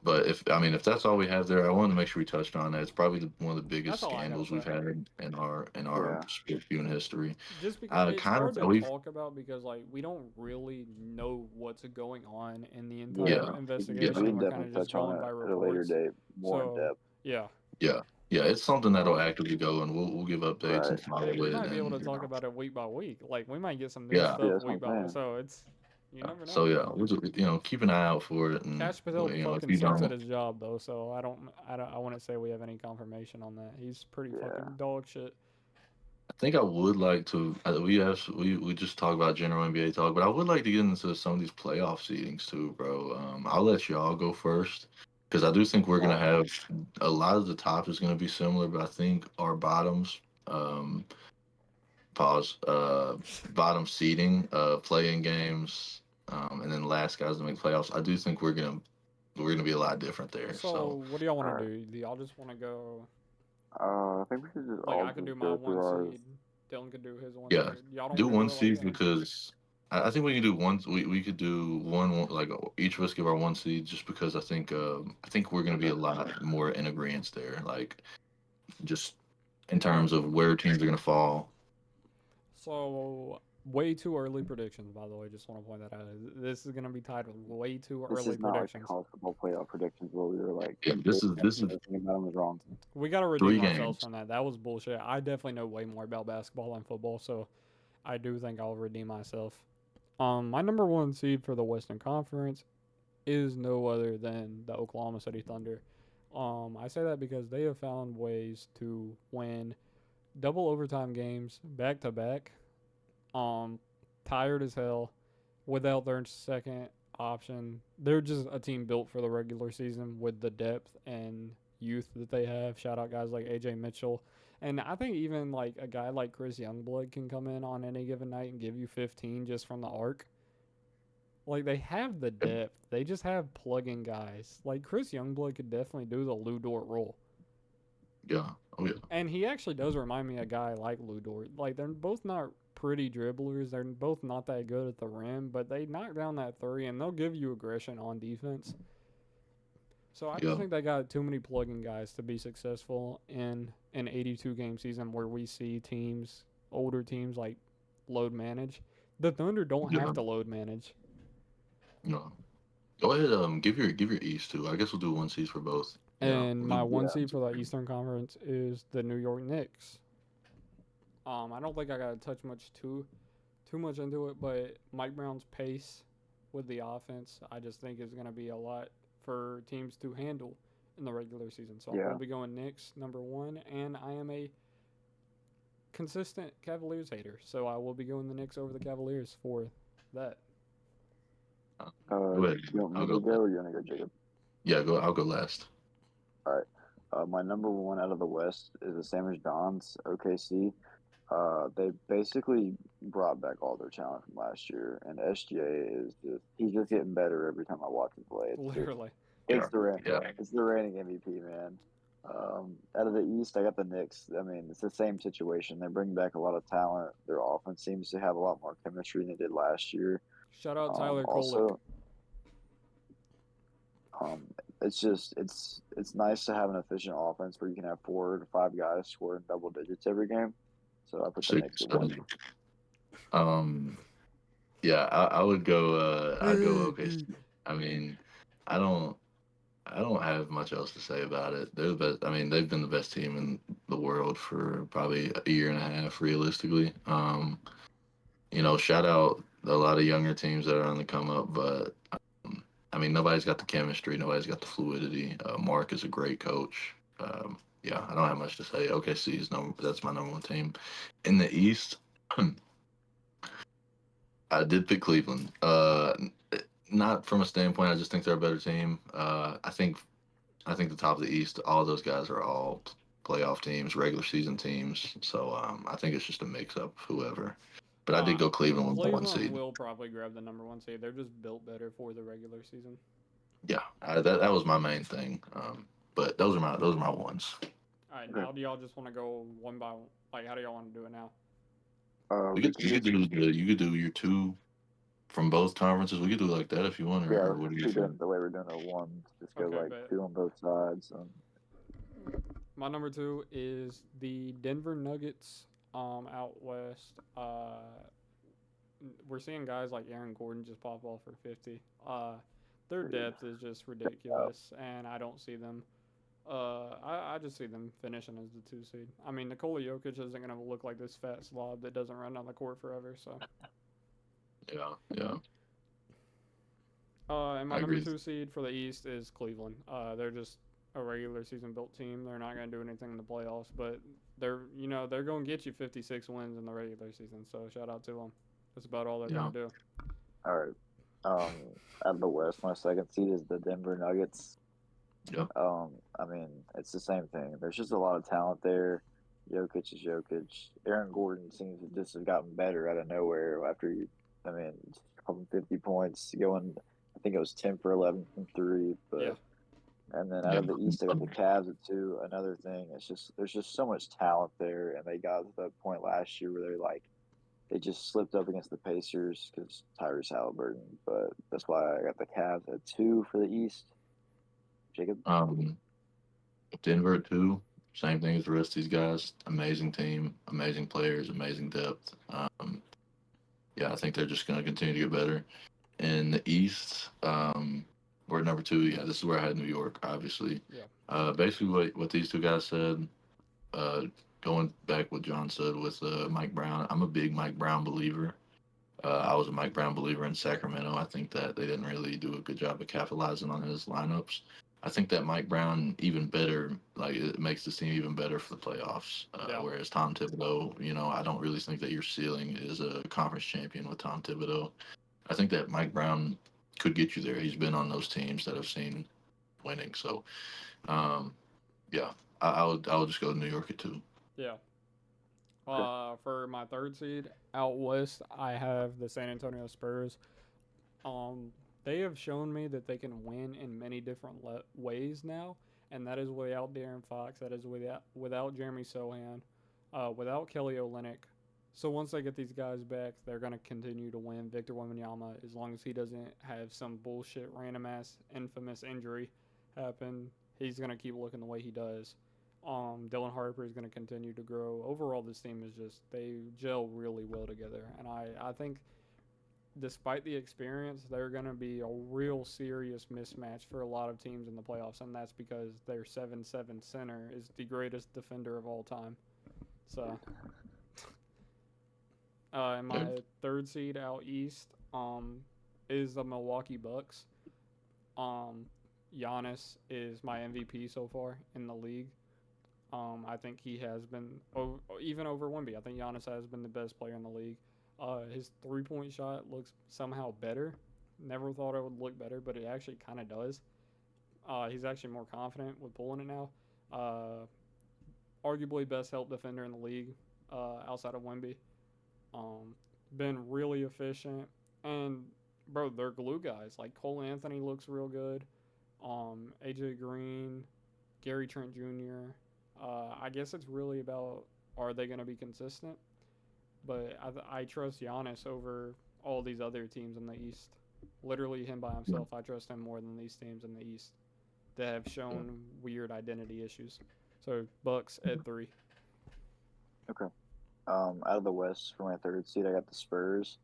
but if that's all we have there, I wanted to make sure we touched on that. It's probably one of the biggest That's all I gotta scandals we've say. had in our Yeah. sports viewing history. Just because it's Kind hard of to we've talk about because like we don't really know what's going on in the Yeah. entire yeah We investigation. can We're kind definitely of just touch on going it by at a later reports. date more in So depth. yeah, yeah it's something that'll Um, actively go and we'll give updates right. and follow hey, we it might be able to and talk about it week by week. Like we might get some new yeah. Yeah, stuff that's what week I'm by week. saying. So it's you never know. So yeah, we'll just, keep an eye out for it and Cash Patel if fucking you sucks don't, at his job though, so I wouldn't say we have any confirmation on that. He's pretty Yeah. fucking dog shit. I think I would like to. We just talk about general NBA talk, but I would like to get into some of these playoff seedings too, bro. I'll let y'all go first because I do think we're All gonna right. have a lot of the top is gonna be similar, but I think our bottoms, pause, bottom seeding, playing games, and then last guys to make playoffs. I do think we're gonna be a lot different there. So So what do y'all All want to right. do? Do y'all just want to go I think we should just like all I could do just my go through one ours. seed, Dylan could do his one yeah, seed. Y'all don't do want to one do it like seed that? because I think we can do one. We could do one like each of us give our one seed just because I think we're gonna be Okay. a lot more in agreement there. Like just in All right. terms of where teams are gonna fall. So way too early predictions, by the way. Just want to point that out. This is gonna be titled "Way Too This Early is not like the Predictions." college football playoff predictions where we were like Yeah, this is everything about them was wrong. We gotta 3 redeem ourselves games. from that. That was bullshit. I definitely know way more about basketball and football, so I do think I'll redeem myself. My number one seed for the Western Conference is no other than the Oklahoma City Thunder. I say that because they have found ways to win double overtime games back to back. Tired as hell without their second option. They're just a team built for the regular season with the depth and youth that they have. Shout out guys like AJ Mitchell. And I think even like a guy like Chris Youngblood can come in on any given night and give you 15 just from the arc. Like they have the depth. They just have plug-in guys. Like Chris Youngblood could definitely do the Lou Dort role. Yeah. Oh yeah. And he actually does remind me of a guy like Lou Dort. Like they're both not pretty dribblers. They're both not that good at the rim, but they knock down that three and they'll give you aggression on defense. So I just Yeah. think they got too many plug-in guys to be successful in an 82 game season where we see teams, older teams like load manage. The Thunder don't Yeah. have to load manage. No. Go ahead. Give your East too. I guess we'll do one seed for both. Yeah. And my We, one Yeah. seed for the Eastern Conference is the New York Knicks. I don't think I gotta touch too much into it, but Mike Brown's pace with the offense, I just think is gonna be a lot for teams to handle in the regular season. So I Yeah. will be going Knicks number one, and I am a consistent Cavaliers hater, so I will be going the Knicks over the Cavaliers for that. go ahead. You want I'll me to go. go or you want to go, Jacob? Yeah. Go. I'll go last. All right. My number one out of the West is the same as John's, OKC. They basically brought back all their talent from last year, and SGA he's just getting better every time I watch him play. Literally. Yeah. Yeah. It's the reigning MVP, man. Out of the East, I got the Knicks. I mean, it's the same situation. They bring back a lot of talent. Their offense seems to have a lot more chemistry than it did last year. Shout out Tyler Kolek. Also, um, it's nice to have an efficient offense where you can have 4 to 5 guys scoring double digits every game. So I put the Knicks 6, at one. 7. Um, yeah, I would go. I'd go OKC. I mean, I don't. I don't have much else to say about it. They're the best. I mean, they've been the best team in the world for probably a year and a half, realistically. Shout out a lot of younger teams that are on the come up, but I mean, nobody's got the chemistry, nobody's got the fluidity. Mark is a great coach. Yeah, I don't have much to say. OKC is that's my number one team. In the East, I did pick Cleveland. Not from a standpoint, I just think they're a better team. I think the top of the East, all those guys are all playoff teams, regular season teams. So I think it's just a mix up of whoever. But I did go Cleveland with the one Cleveland seed. will probably grab the number 1 seed. They're just built better for the regular season. Yeah, that was my main thing. But those are my ones. All right, Okay. now do y'all just want to go one by one? Like, how do y'all want to do it now? We We could can you do, could do you could do your two from both conferences. We could do it like that if you want, yeah, or what do you keep think? doing the way we're doing it one. Just go Okay, like but 2 on both sides. my number 2 is the Denver Nuggets. Out west. We're seeing guys like Aaron Gordon just pop off for 50. Their depth is just ridiculous, and I don't see them. I just see them finishing as the 2 seed. I mean, Nikola Jokic isn't going to look like this fat slob that doesn't run on the court forever. So, Yeah. and my I number agree. 2 seed for the East is Cleveland. They're just a regular season built team. They're not going to do anything in the playoffs, but they're going to get you 56 wins in the regular season. So shout out to them. That's about all they're Yeah. going to do. All right. Out of the West, my second seed is the Denver Nuggets. Yeah. I mean, it's the same thing. There's just a lot of talent there. Jokic is Jokic. Aaron Gordon seems to just have gotten better out of nowhere after I mean, couple 50 points, going. I think it was 10 for 11 from three. Yeah. But and then out Yeah. of the East, I got the Cavs at 2. Another thing, it's just there's just so much talent there, and they got to that point last year where they just slipped up against the Pacers because Tyrese Halliburton. But that's why I got the Cavs at 2 for the East. Jacob. Denver too. Same thing as the rest of these guys. Amazing team, amazing players, amazing depth. Yeah, I think they're just going to continue to get better. In the East, we're at number 2. Yeah, this is where I had New York, obviously. Yeah. Basically, what these two guys said, uh, going back what John said with Mike Brown, I'm a big Mike Brown believer. I was a Mike Brown believer in Sacramento. I think that they didn't really do a good job of capitalizing on his lineups. I think that Mike Brown even better, like it makes the team even better for the playoffs. Yeah. Whereas Tom Thibodeau, I don't really think that your ceiling is a conference champion with Tom Thibodeau. I think that Mike Brown could get you there. He's been on those teams that have seen winning. So, yeah, I would just go to New York at 2. Yeah. For my 3rd seed out west, I have the San Antonio Spurs. They have shown me that they can win in many different ways now, and that is without Darren Fox. That is without Jeremy Sohan, without Kelly Olynyk. So once they get these guys back, they're going to continue to win. Victor Wembanyama, as long as he doesn't have some bullshit, random ass, infamous injury happen, he's going to keep looking the way he does. Dylan Harper is going to continue to grow. Overall, this team is just, they gel really well together. And I think despite the experience, they're going to be a real serious mismatch for a lot of teams in the playoffs. And that's because their 7'7" center is the greatest defender of all time. So, and my 3rd seed out east is the Milwaukee Bucks. Giannis is my MVP so far in the league. I think he has been, even over Wemby, I think Giannis has been the best player in the league. His 3-point shot looks somehow better. Never thought it would look better, but it actually kind of does. He's actually more confident with pulling it now. Arguably best help defender in the league outside of Wemby. Been really efficient. And, bro, they're glue guys. Like, Cole Anthony looks real good. AJ Green, Gary Trent Jr., I guess it's really about, are they going to be consistent? But I trust Giannis over all these other teams in the East. Literally him by himself, I trust him more than these teams in the East that have shown weird identity issues. So Bucks at 3. Okay. Out of the West for my third seed, I got the Spurs.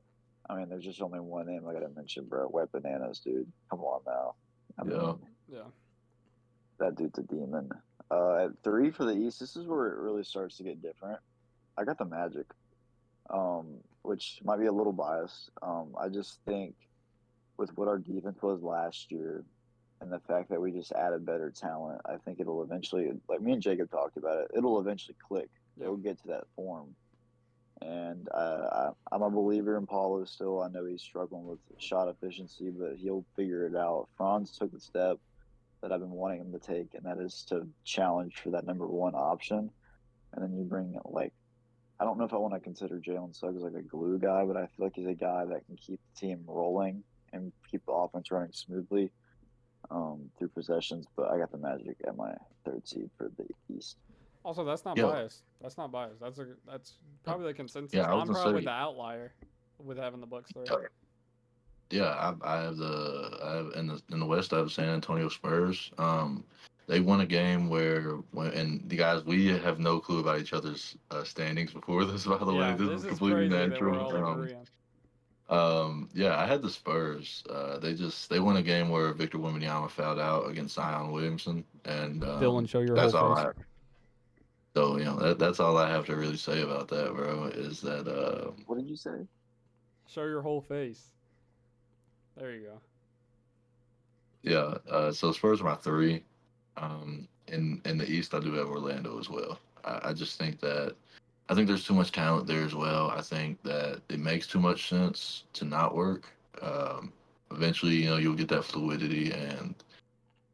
I mean, there's just only one name I gotta mention, bro. Wet Bananas, dude. Come on now. I Yeah. mean, Yeah. that dude's a demon. At 3 for the East, this is where it really starts to get different. I got the Magic, which might be a little biased. I just think with what our defense was last year and the fact that we just added better talent, I think it'll eventually, like me and Jacob talked about it, it'll eventually click. Yeah. It'll get to that form. And I'm a believer in Paulo still. I know he's struggling with shot efficiency, but he'll figure it out. Franz took the step that I've been wanting him to take, and that is to challenge for that number one option. And then you bring like I don't know if I want to consider Jalen Suggs like a glue guy, but I feel like he's a guy that can keep the team rolling and keep the offense running smoothly through possessions. But I got the Magic at my third seed for the East. Also, that's not Yeah. biased. That's not biased. That's probably the consensus. Yeah, I was I'm gonna probably say. the outlier with having the Bucks three. Yeah, I have in the West. I have San Antonio Spurs. They won a game and the guys, we have no clue about each other's standings before this. By the way, Yeah, this this is is completely crazy that we're natural. all agreeing. Yeah, I had the Spurs. They won a game where Victor Wembanyama fouled out against Zion Williamson, and Dylan, show your that's whole all face. I. So that's all I have to really say about that, bro. Is that What did you say? Show your whole face. There you go. yeah. So Spurs are my three. In the East, I do have Orlando as well. I just think that I think there's too much talent there as well. I think that it makes too much sense to not work. Um, Eventually, you'll get that fluidity, and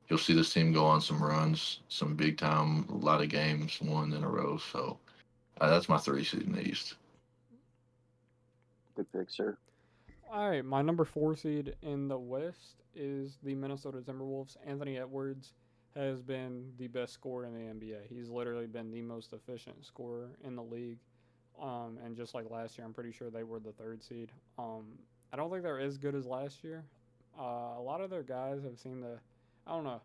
you'll see this team go on some runs, some big time, a lot of games won in a row. So that's my three seed in the East. Good pick, sir. All right, my number 4 seed in the West is the Minnesota Timberwolves. Anthony Edwards has been the best scorer in the NBA. He's literally been the most efficient scorer in the league. And just like last year, I'm pretty sure they were the 3rd seed. I don't think they're as good as last year. A lot of their guys have seemed to, I don't know.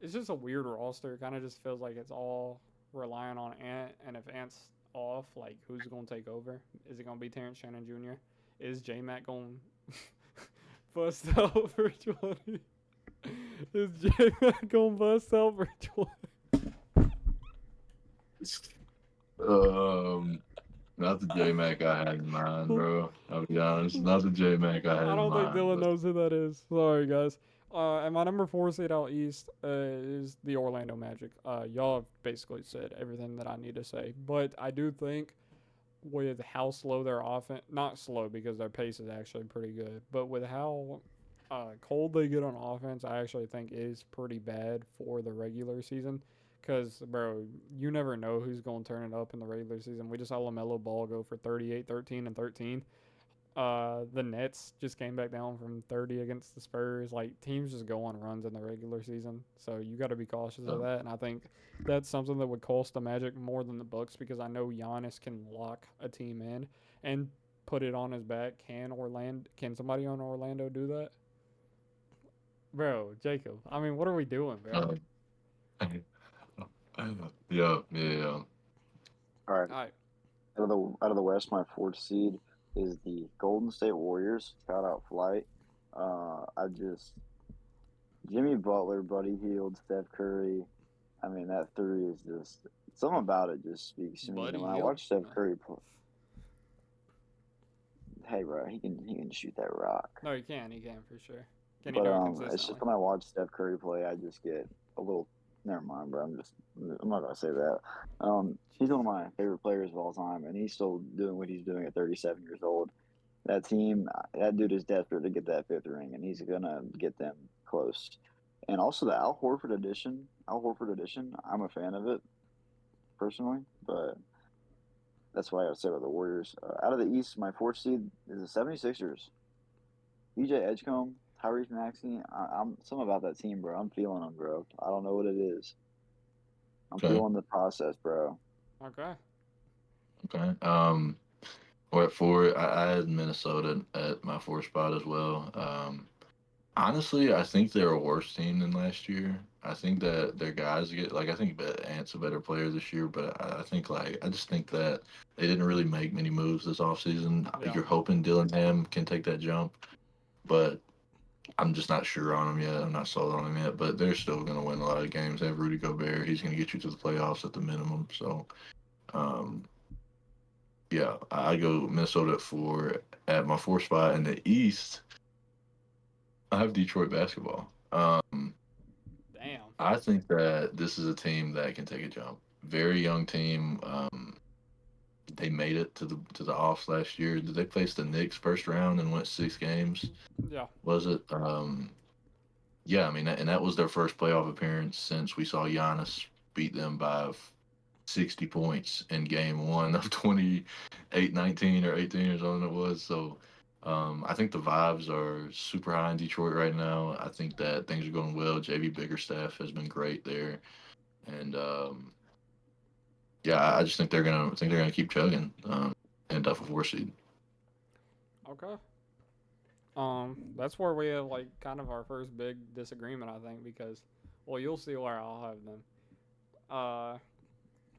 It's just a weird roster. It kind of just feels like it's all relying on Ant, and if Ant's off, like who's going to take over? Is it going to be Terrence Shannon Jr.? Is J Mac going to bust out for 20? Is J Mac going to bust out for 20? Not the J Mac I had in mind, bro. I'll be honest, not the J Mac I had I in don't think mind. Dylan But knows who that is. Sorry, guys. And my number 4 seed out east is the Orlando Magic. Y'all have basically said everything that I need to say, but I do think with how slow their offense, not slow because their pace is actually pretty good, but with how cold they get on offense, I actually think is pretty bad for the regular season. Because, bro, you never know who's going to turn it up in the regular season. We just saw LaMelo Ball go for 38, 13, and 13. The Nets just came back down from 30 against the Spurs. Like teams just go on runs in the regular season, so you got to be cautious of that. And I think that's something that would cost the Magic more than the Bucks because I know Giannis can lock a team in and put it on his back. Can somebody on Orlando do that? Bro, Jacob. I mean, what are we doing, bro? uh, yeah. All right. All right. Out of the West, my fourth seed is the Golden State Warriors. Shout out Flight. I just Jimmy Butler, Buddy Hield, Steph Curry. I mean, that three is just something about it just speaks to me. Buddy And when I Hield? watch Steph Curry play, hey, bro, he can shoot that rock. No, he can. He can for sure. Can he But do it it's just consistently? when I watch Steph Curry play, I just get a little. Never mind, bro. I'm not gonna say that. He's one of my favorite players of all time, and he's still doing what he's doing at 37 years old. That team, that dude is desperate to get that fifth ring, and he's gonna get them close. And also the Al Horford edition. I'm a fan of it personally, but that's why I would say about the Warriors. Out of the East, my fourth seed is the 76ers. BJ Edgecombe, Tyrese Maxey. I'm something about that team, bro. I'm feeling them, bro. I don't know what it is. I'm Okay. feeling the process, bro. Okay. Okay. We're at four. I had Minnesota at my fourth spot as well. Honestly, I think they're a worse team than last year. I think that their guys get like I think Ant's a better player this year, but I think I just think that they didn't really make many moves this offseason. Yeah. You're hoping Dillingham can take that jump, but I'm just not sure on him yet. I'm not sold on him yet, but they're still going to win a lot of games. They have Rudy Gobert. He's going to get you to the playoffs at the minimum. So, um, yeah, I go Minnesota at 4. At my 4 spot in the East, I have Detroit basketball. Damn. I think that this is a team that can take a jump. Very young team. They made it to the offs last year. Did they face the Knicks first round and went 6 games? Yeah. Was it? Yeah, I mean, and that was their first playoff appearance since we saw Giannis beat them by 60 points in game one of 28-19 or 18 or something it was. So I think the vibes are super high in Detroit right now. I think that things are going well. JV Biggerstaff has been great there. And yeah, I just think they're gonna keep chugging and tough a 4 seed. Okay. That's where we have like kind of our first big disagreement, I think, because, well, you'll see where I'll have them. Uh,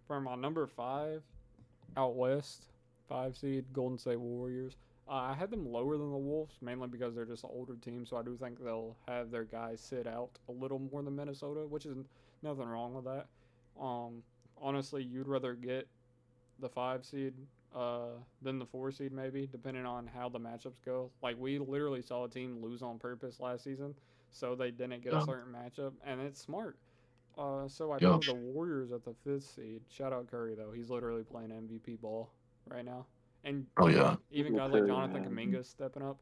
for my number 5 out west, 5 seed Golden State Warriors. I had them lower than the Wolves mainly because they're just an older team, so I do think they'll have their guys sit out a little more than Minnesota, which is nothing wrong with that. Um, honestly, you'd rather get the 5 seed than the 4 seed, maybe, depending on how the matchups go. Like, we literally saw a team lose on purpose last season, so they didn't get a Yeah, certain matchup, and it's smart. So I do yeah. have the Warriors at the 5th seed. Shout out Curry though; he's literally playing MVP ball right now, and Oh yeah. even Well, guys like Curry, Jonathan man. Kuminga stepping up.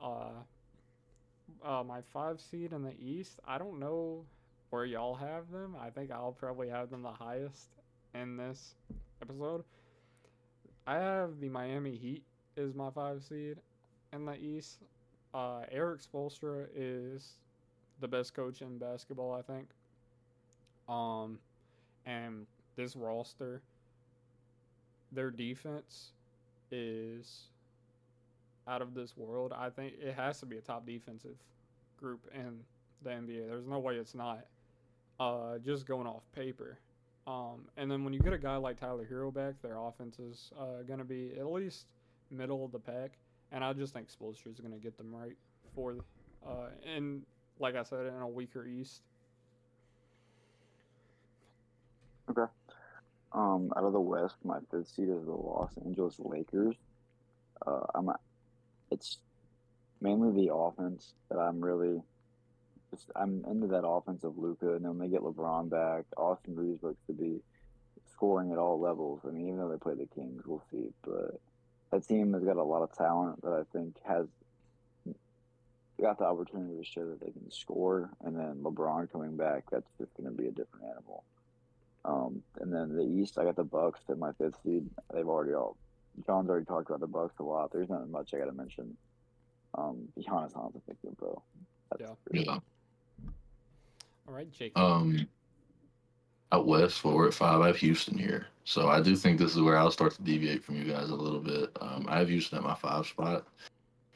Uh, my 5 seed in the East. I don't know where y'all have them. I think I'll probably have them the highest in this episode. I have the Miami Heat is my 5 seed in the East. Eric Spoelstra is the best coach in basketball, I think. Um, and this roster, their defense is out of this world. I think it has to be a top defensive group in the NBA. There's no way it's not. Just going off paper. And then when you get a guy like Tyler Hero back, their offense is going to be at least middle of the pack. And I just think Spoelstra is going to get them right for, and like I said, in a weaker East. Okay. Out of the West, my 5th seed is the Los Angeles Lakers. I'm. It's mainly the offense that I'm into that offense of Luca, and then when they get LeBron back, Austin Reeves looks to be scoring at all levels. I mean, even though they play the Kings, we'll see. But that team has got a lot of talent that I think has got the opportunity to show that they can score. And then LeBron coming back, that's just going to be a different animal. And then the East, I got the Bucks at my 5th seed. John's already talked about the Bucks a lot. There's not much I got to mention. Giannis Antetokounmpo. That's Yeah. for sure. Yeah. All right, Jacob. Um, Out west, 4 at 5. I have Houston here, so I do think this is where I'll start to deviate from you guys a little bit. I have Houston at my 5 spot.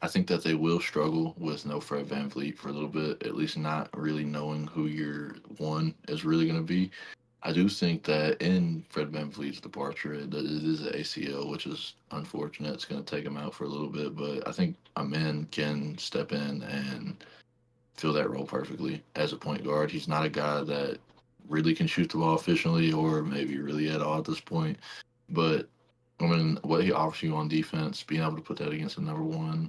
I think that they will struggle with no Fred VanVleet for a little bit, at least not really knowing who your one is really going to be. I do think that in Fred VanVleet's departure, it is an ACL, which is unfortunate. It's going to take him out for a little bit, but I think Amen can step in and fill that role perfectly as a point guard. He's not a guy that really can shoot the ball efficiently or maybe really at all at this point, but I mean, what he offers you on defense, being able to put that against the number one,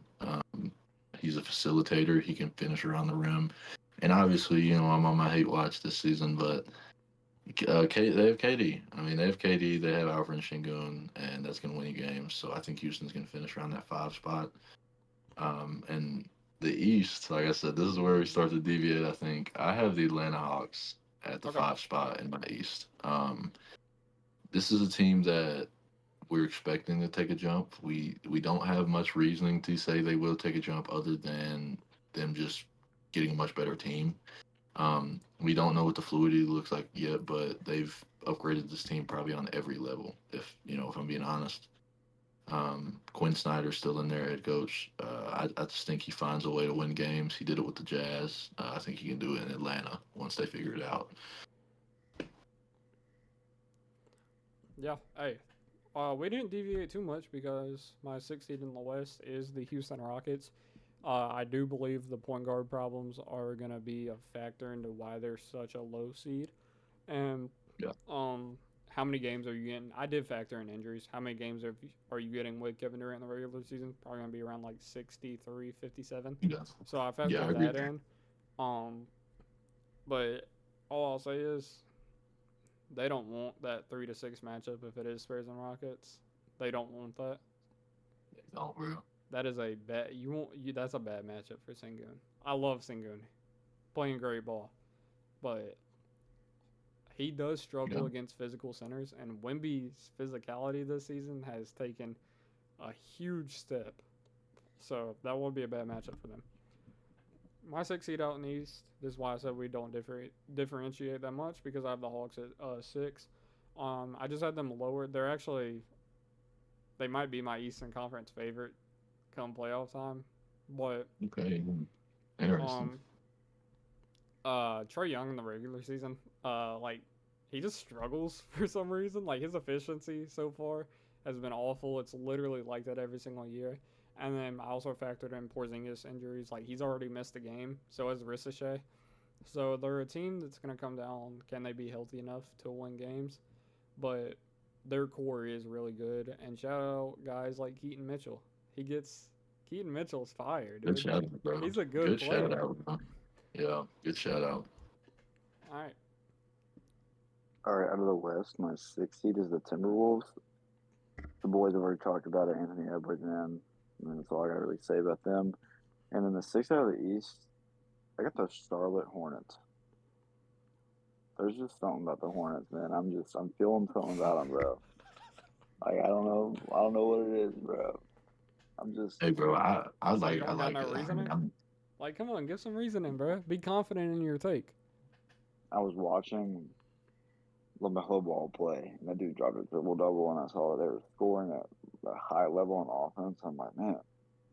he's a facilitator. He can finish around the rim. And obviously, I'm on my hate watch this season, but they have KD. I mean, they have KD. They have Alfred Şengün, and that's going to win you games. So I think Houston's going to finish around that 5 spot. And the East, like I said, this is where we start to deviate. I think I have the Atlanta Hawks at the Okay. 5 spot in my East. This is a team that we're expecting to take a jump. We don't have much reasoning to say they will take a jump other than them just getting a much better team. We don't know what the fluidity looks like yet, but they've upgraded this team probably on every level. If I'm being honest, Quinn Snyder's still in there, head coach. I just think he finds a way to win games. He did it with the Jazz. I think he can do it in Atlanta once they figure it out. Yeah. Hey, we didn't deviate too much because my sixth seed in the West is the Houston Rockets. I do believe the point guard problems are going to be a factor into why they're such a low seed. And Yeah, how many games are you getting? I did factor in injuries. How many games are you getting with Kevin Durant in the regular season? Probably going to be around like 63, 57. yeah, So I yeah. I factored agree. that in. Um, but all I'll say is they don't want that 3-6 matchup if it is Spurs and Rockets. They don't want that. Oh, real. That is a bad. You won't. That's a bad matchup for Sengun. I love Sengun, playing great ball, but he does Yeah, struggle against physical centers. And Wemby's physicality this season has taken a huge step. So that would be a bad matchup for them. My six seed out in the East. This is why I said we don't differentiate that much because I have the Hawks at 6. I just had them lower. They might be my Eastern Conference favorite come playoff time, but okay. Interesting. um, Trey Young in the regular season, like he just struggles for some reason. Like his efficiency so far has been awful. It's literally like that every single year. And then I also factored in Porzingis injuries. Like he's already missed a game. So has Ricochet. So they're a team that's going to come down. Can they be healthy enough to win games? But their core is really good. And shout out guys like Keaton Mitchell. Keaton Mitchell's fire, Good dude. shout out, bro. He's a good Good shout player. out, bro. Yeah, good shout out. All right. All right, out of the West, my sixth seed is the Timberwolves. The boys have already talked about it. Anthony Edwards, man. And that's all I got to really say about them. And then the sixth out of the East, I got the Charlotte Hornets. There's just something about the Hornets, man. I'm feeling something about them, bro. Like I don't know what it is, bro. I'm just, Hey, bro, So you I don't got like no it. I mean, reasoning? I'm Like, come on, give some reasoning, bro. Be confident in your take. I was watching LaMelo Ball play, and that dude dropped a triple double, and I saw they were scoring at a high level on offense. I'm like, man,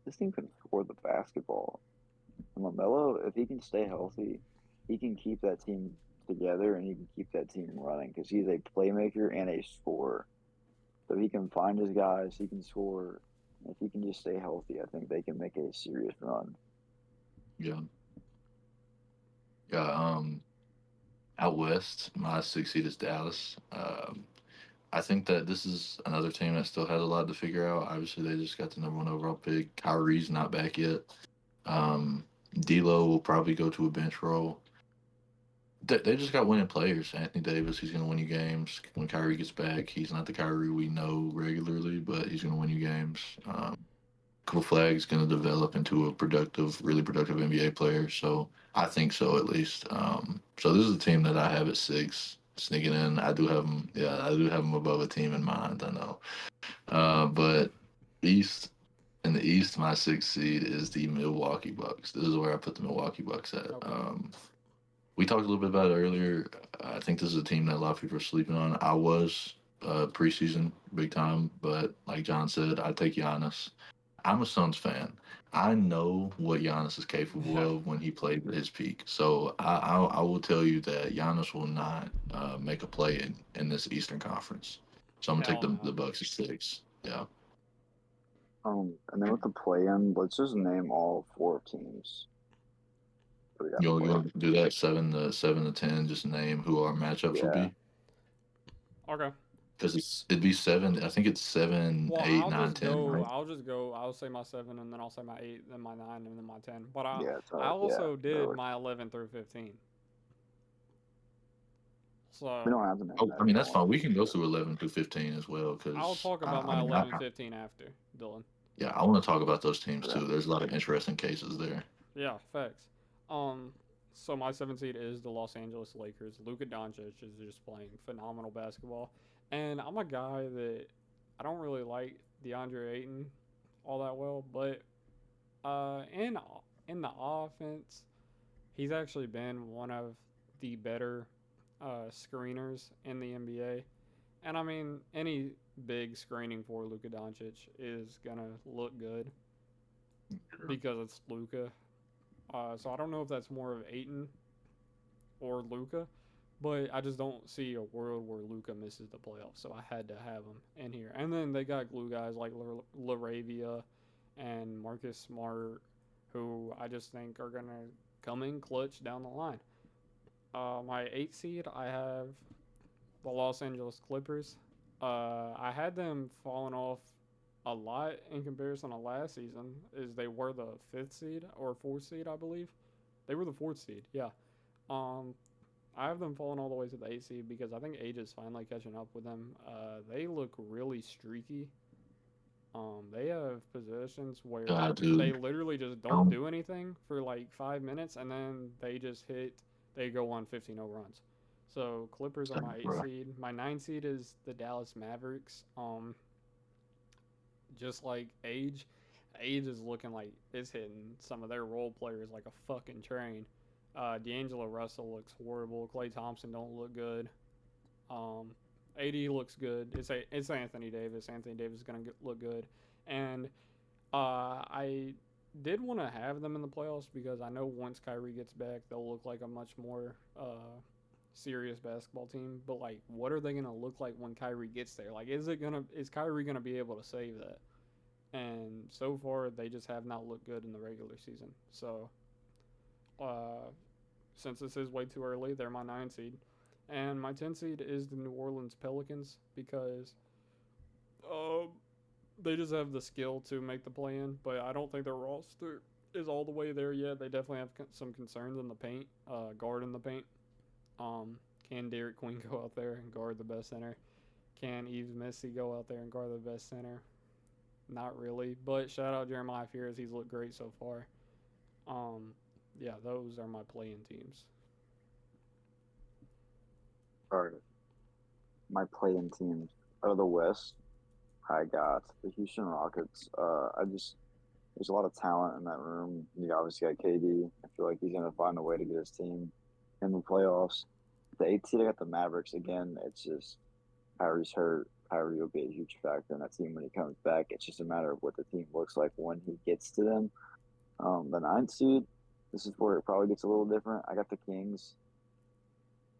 this team can score the basketball. And LaMelo, if he can stay healthy, he can keep that team together and he can keep that team running because he's a playmaker and a scorer. So he can find his guys, he can score. If he can just stay healthy, I think they can make a serious run. yeah, yeah. Out west, my six seed is Dallas. I think that this is another team that still has a lot to figure out. Obviously, they just got the number one overall pick. Kyrie's not back yet. D'Lo will probably go to a bench role. They just got winning players. Anthony Davis, he's going to win you games. When Kyrie gets back, he's not the Kyrie we know regularly, but he's going to win you games. Cool Flag is going to develop into a productive, really productive NBA player. So I think so, at least. So this is a team that I have at 6, sneaking in. I do have them. Yeah, I do have them above a team in mind. I know. But East in the East, my sixth seed is the Milwaukee Bucks. This is where I put the Milwaukee Bucks at. Okay. We talked a little bit about it earlier. I think this is a team that a lot of people are sleeping on. I was preseason big time, but like John said, I take Giannis. I'm a Suns fan. I know what Giannis is capable Yeah. of when he plays at his peak. So I will tell you that Giannis will not make a play in this Eastern Conference. So I'm gonna take Hell the no. Bucks at 6. Yeah. And then with the play-in, let's just name all 4 teams that we got in the You'll play-in. do that 7 to 10. Just name who our matchups will Yeah, be Okay. because it'd be 7. I think it's 7, Well, 8, 9, 10. Right? I'll say my 7, and then I'll say my 8, then my 9, and then my 10. But yeah, I yeah. also did Really. my 11 through 15. We So don't have to name Oh, that I if mean you that's don't want fine. to. We can go through 11 through 15 as well I'll because talk about I my mean 11, 15 after, Dylan. yeah, I want to talk about those teams Yeah. too. There's a lot of interesting cases there. Yeah, facts. Um, so my 7 seed is the Los Angeles Lakers. Luka Doncic is just playing phenomenal basketball, and I'm a guy that I don't really like DeAndre Ayton all that well, but in the offense, he's actually been one of the better screeners in the NBA. And I mean, any big screening for Luka Doncic is gonna look good Sure. because it's Luka. So I don't know if that's more of Aiton or Luka, but I just don't see a world where Luka misses the playoffs. So I had to have him in here. And then they got glue guys like Laravia and Marcus Smart, who I just think are gonna come in clutch down the line. My 8 seed, I have the Los Angeles Clippers. I had them falling off a lot in comparison to last season, is they were the 5th seed or 4th seed, I believe. They were the 4th seed, yeah. Um, I have them falling all the way to the 8 seed because I think age is finally catching up with them. They look really streaky. They have positions where God, they dude. literally just don't Um, do anything for like 5 minutes and then they just they go on 15-0 runs. So Clippers are my eight bro. seed. My 9 seed is the Dallas Mavericks. Just like age is looking like it's hitting some of their role players like a fucking train. D'Angelo Russell looks horrible. Clay Thompson don't look good. Um, AD looks good. It's Anthony Davis. Anthony Davis is gonna look good, and I did want to have them in the playoffs because I know once Kyrie gets back, they'll look like a much more serious basketball team. But like, what are they gonna look like when Kyrie gets there? Like, is Kyrie gonna be able to save that? And so far, they just have not looked good in the regular season. So, uh, since this is way too early, they're my 9 seed. And my 10 seed is the New Orleans Pelicans because uh, they just have the skill to make the play in, but I don't think their roster is all the way there yet. They definitely have some concerns in the paint, guard in the paint. Um, can Derek Queen go out there and guard the best center? Can Yves Missy go out there and guard the best center? Not really, but shout out Jeremiah Fears. He's looked great so far. Um, yeah, those are my play-in teams. All right. My play-in teams out of the West, I got the Houston Rockets. There's a lot of talent in that room. You obviously got KD. I feel like he's gonna find a way to get his team in the playoffs. The 8 seed, I got the Mavericks again. It's just Kyrie's hurt. Kyrie will be a huge factor in that team when he comes back. It's just a matter of what the team looks like when he gets to them. The 9 seed, this is where it probably gets a little different. I got the Kings.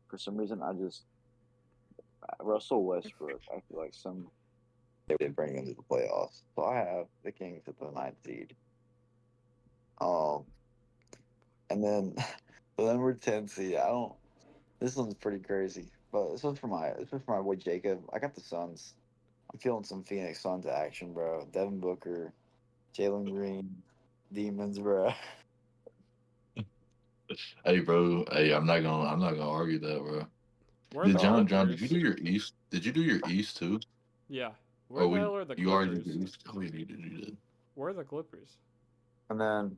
For some reason, I just Russell Westbrook. I feel like they did bring him to the playoffs. So I have the Kings at the 9th seed. Um, and then the number 10 seed. I don't. This one's pretty crazy, but this one's for my boy Jacob. I got the Suns. I'm feeling some Phoenix Suns action, bro. Devin Booker, Jalen Green, Demons, bro. Hey, bro. Hey, I'm not gonna argue that, bro. Where are Did the Dog. John, did you do Clippers? your East? Did you do your East too? Yeah. Where Or the hell are the you already did Clippers? your East? Oh, you did. Where are the Clippers? And then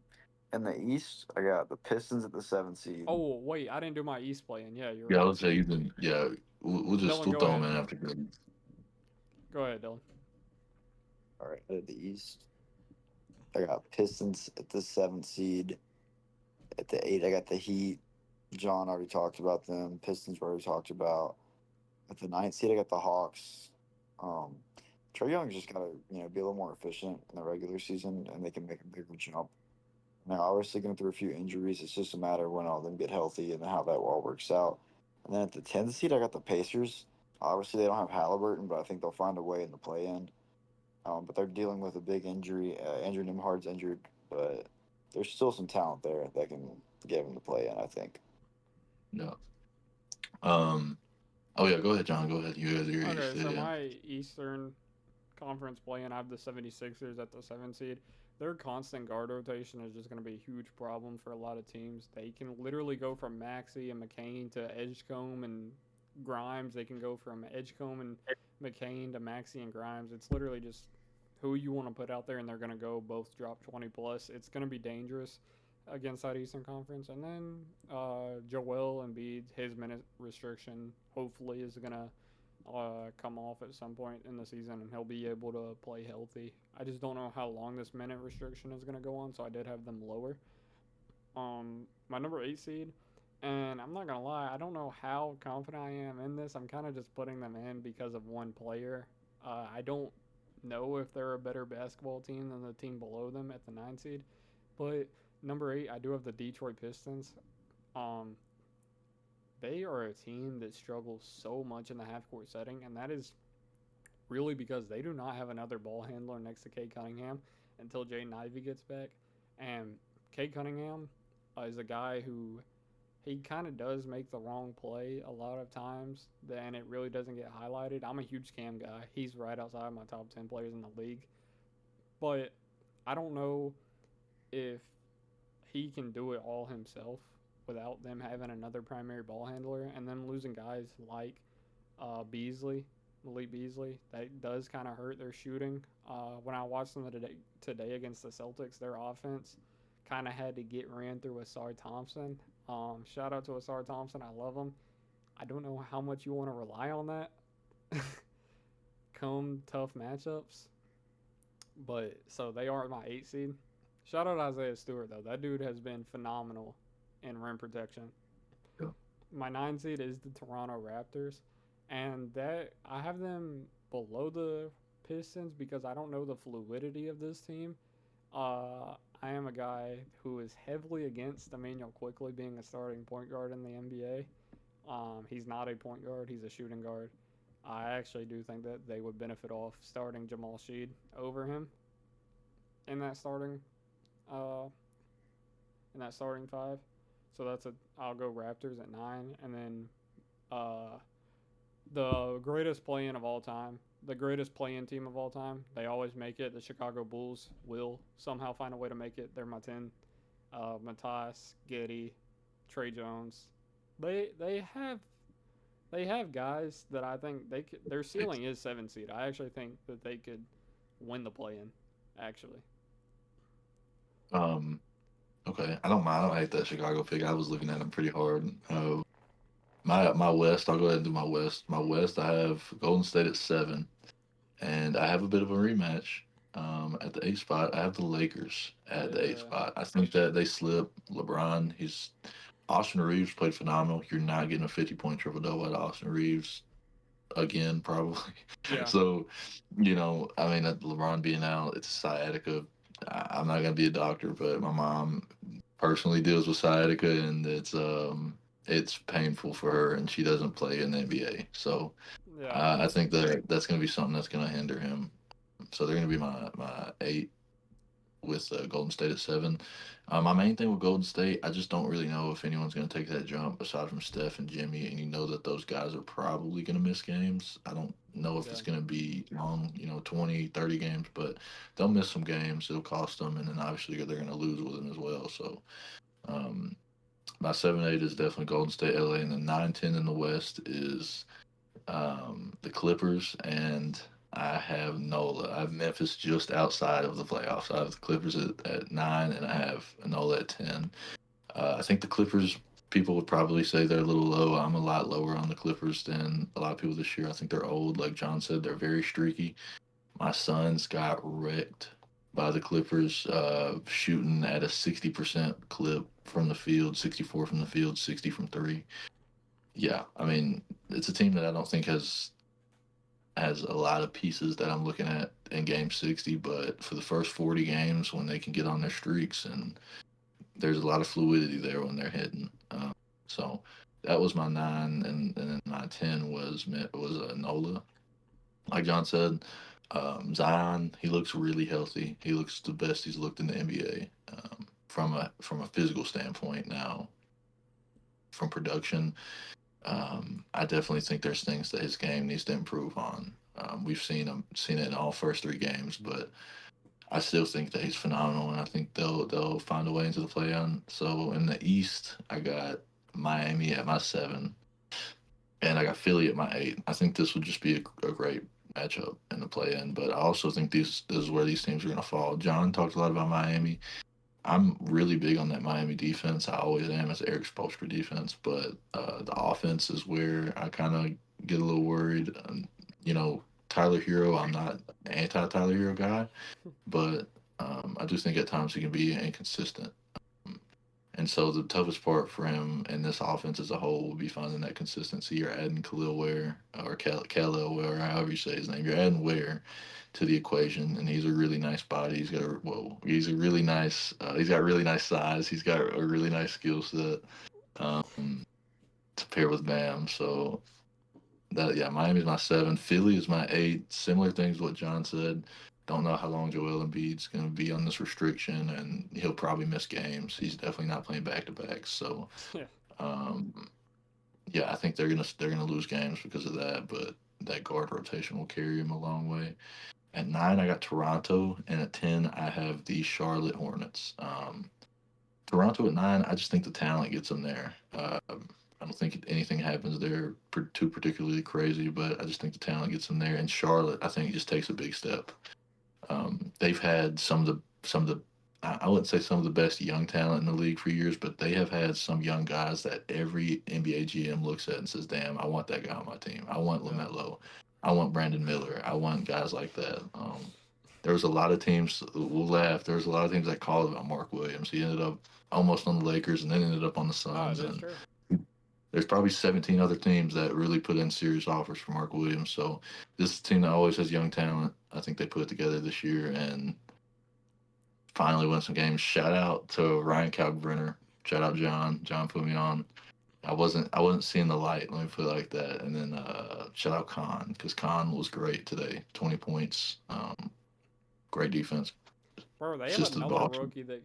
in the East, I got the Pistons at the 7th seed. Oh wait, I didn't do my East play-in. Yeah, you're Yeah, I right. would say you did. Yeah, Dylan, we'll go throw him ahead. in after good. Go ahead, Dylan. All right, at the East, I got Pistons at the 7th seed. At the 8, I got the Heat. John already talked about them. Pistons we already talked about. At the 9th seed, I got the Hawks. Um, Trey Young's just got to be a little more efficient in the regular season, and they can make a bigger jump. Now, obviously, going through a few injuries, it's just a matter of when all of them get healthy and how that all works out. And then at the 10th seed, I got the Pacers. Obviously, they don't have Halliburton, but I think they'll find a way in the play-in. But they're dealing with a big injury. Andrew Nimhard's injured, but there's still some talent there that can get him to play in, I think. Yeah. Um. Oh yeah. Go ahead, John. Go ahead. You guys are your East. Okay, so Yeah. my Eastern Conference play-in, I have the 76ers at the 7th seed. Their constant guard rotation is just going to be a huge problem for a lot of teams. They can literally go from Maxey and McCain to Edgecombe and Grimes. They can go from Edgecombe and McCain to Maxey and Grimes. It's literally just who you want to put out there, and they're going to go both drop 20 plus. It's going to be dangerous against that Eastern Conference. And then Joel Embiid, his minute restriction hopefully is going to come off at some point in the season and he'll be able to play healthy. I just don't know how long this minute restriction is going to go on, so I did have them lower. My number 8 seed, and I'm not going to lie, I don't know how confident I am in this. I'm kind of just putting them in because of one player. I don't know if they're a better basketball team than the team below them at the 9 seed, but number 8, I do have the Detroit Pistons. Um, they are a team that struggles so much in the half court setting, and that is really because they do not have another ball handler next to Cade Cunningham until Jaden Ivey gets back. And Cade Cunningham is a guy who he kind of does make the wrong play a lot of times, then it really doesn't get highlighted. I'm a huge Cam guy. He's right outside my top 10 players in the league. But I don't know if he can do it all himself without them having another primary ball handler and them losing guys like Beasley, Malik Beasley. That does kind of hurt their shooting. When I watched them today against the Celtics, their offense kind of had to get ran through Asar Thompson. Shout out to Asar Thompson. I love him. I don't know how much you want to rely on that come tough matchups. But so they are my 8 seed. Shout out Isaiah Stewart though. That dude has been phenomenal in rim protection. Yeah. My 9 seed is the Toronto Raptors, and that I have them below the Pistons because I don't know the fluidity of this team. I am a guy who is heavily against Emmanuel Quickly being a starting point guard in the NBA. He's not a point guard; he's a shooting guard. I actually do think that they would benefit off starting Jamal Sheed over him in that uh, starting five. So that's a I'll go Raptors at 9, and then uh, the greatest play-in of all time, the greatest play-in team of all time. They always make it. The Chicago Bulls will somehow find a way to make it. They're my 10. Matas, Giddy, Trey Jones. They they have guys that I think their ceiling is 7 seed. I actually think that they could win the play-in. Actually, Um, okay, I don't mind. I don't hate that Chicago pick. I was looking at them pretty hard. My West. I'll go ahead and do my West. My West. I have Golden State at 7, and I have a bit of a rematch. At the 8th spot, I have the Lakers at the eighth yeah, spot. I think that they slip LeBron. He's Austin Reeves played phenomenal. You're not getting a 50-point triple double at Austin Reeves again, probably. yeah, So, I mean, LeBron being out, it's sciatica. I'm not gonna be a doctor, but my mom personally deals with sciatica, and it's painful for her, and she doesn't play in the NBA. So yeah, I think that that's gonna be something that's gonna hinder him. So they're gonna be my 8 with Golden State at 7. My main thing with Golden State, I just don't really know if anyone's going to take that jump aside from Steph and Jimmy. And you know that those guys are probably going to miss games. I don't know if yeah, it's going to be long, 20, 30 games, but they'll miss some games. It'll cost them. And then obviously they're going to lose with them as well. So um, my 7 8 is definitely Golden State, LA. And then 9 10 in the West is the Clippers, and I have NOLA. I have Memphis just outside of the playoffs. I have the Clippers at 9, and I have NOLA at 10. I think the Clippers, people would probably say they're a little low. I'm a lot lower on the Clippers than a lot of people this year. I think they're old. Like John said, they're very streaky. My Suns got wrecked by the Clippers, shooting at a 60% clip from the field, 64 from the field, 60 from three. Yeah, I mean, it's a team that I don't think has a lot of pieces that I'm looking at in game 60, but for the first 40 games when they can get on their streaks, and there's a lot of fluidity there when they're hitting. So that was my 9, and then my 10 was Nola. Like John said, Zion, he looks really healthy. He looks the best he's looked in the NBA, from a physical standpoint. Now, from production, I definitely think there's things that his game needs to improve on. We've seen it in all first 3 games, but I still think that he's phenomenal, and I think they'll find a way into the play-in. So in the East, I got Miami at my 7, and I got Philly at my 8. I think this would just be a great matchup in the play-in, but I also think this is where these teams are going to fall. John talked a lot about Miami. I'm really big on that Miami defense. I always am. It's Eric Spoelstra defense, but the offense is where I kind of get a little worried. Tyler Hero, I'm not anti Tyler Hero guy, but I do think at times he can be inconsistent. And And so the toughest part for him and this offense as a whole will be finding that consistency. You're adding Khalil Ware or Khalil Ware, however you say his name. You're adding Ware to the equation, and he's a really nice body. He's a really nice. He's got really nice size. He's got a really nice skill set um, to pair with Bam. So that yeah, Miami's my 7. Philly is my 8. Similar things to what John said. Don't know how long Joel Embiid's going to be on this restriction, and he'll probably miss games. He's definitely not playing back to backs. So, Yeah. um, yeah, I think they're gonna lose games because of that. But that guard rotation will carry him a long way. At 9, I got Toronto, and at 10, I have the Charlotte Hornets. Toronto at 9, I just think the talent gets them there. I don't think anything happens there too particularly crazy, but I just think the talent gets them there. And Charlotte, I think, just takes a big step. They've had some of the I wouldn't say some of the best young talent in the league for years, but they have had some young guys that every NBA GM looks at and says, "Damn, I want that guy on my team. I want Yeah. Lamelo. I want Brandon Miller. I want guys like that." There was a lot of teams. We'll laugh. There was a lot of teams that called about Mark Williams. He ended up almost on the Lakers and then ended up on the Oh, Suns. that's And true. there's probably 17 other teams that really put in serious offers for Mark Williams. So this team that always has young talent, I think they put it together this year and finally win some games. Shout out to Ryan Kalkbrenner. Shout out John. John put me on. I wasn't seeing the light. Let me put it like that. And then shout out Khan because Khan was great today. 20 points. Great defense. Bro, they have Assisted another ball. rookie that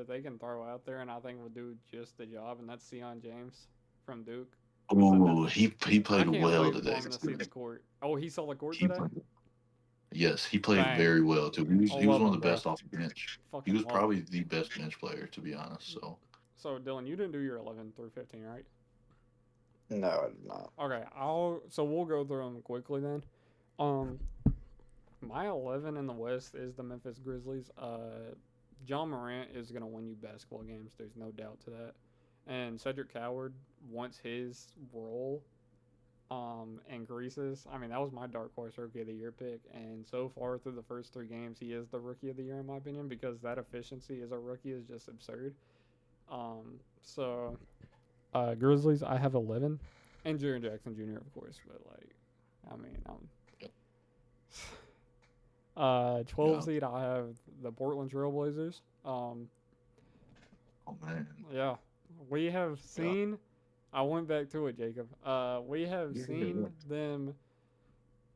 they can throw out there, and I think will do just the job, and that's Sion James from Duke. Ooh, he I played can't well wait for today. him to see the court. Oh, he saw the court He today? played. Yes, he played Bang. very well too. I He was love one him, of the bro. best off the bench. He Fucking was love him. probably the best bench player, to be honest. So So, Dylan, you didn't do your 11 through 15, right? No, I did not. Okay, so we'll go through them quickly then. Um, my 11 in the West is the Memphis Grizzlies. John Morant is gonna win you basketball games. There's no doubt to that. And Cedric Coward, once his role increases, I mean that was my dark horse rookie of the year pick, and so far through the first 3 games, he is the rookie of the year in my opinion because that efficiency as a rookie is just absurd. So Grizzlies, I have 11, and Jaren Jackson Jr. of course, but like, I mean, 12 yeah. seed, I have the Portland Trailblazers. Oh man. Yeah, we have Yeah. seen. I went back to it, Jacob. We have Yeah. seen them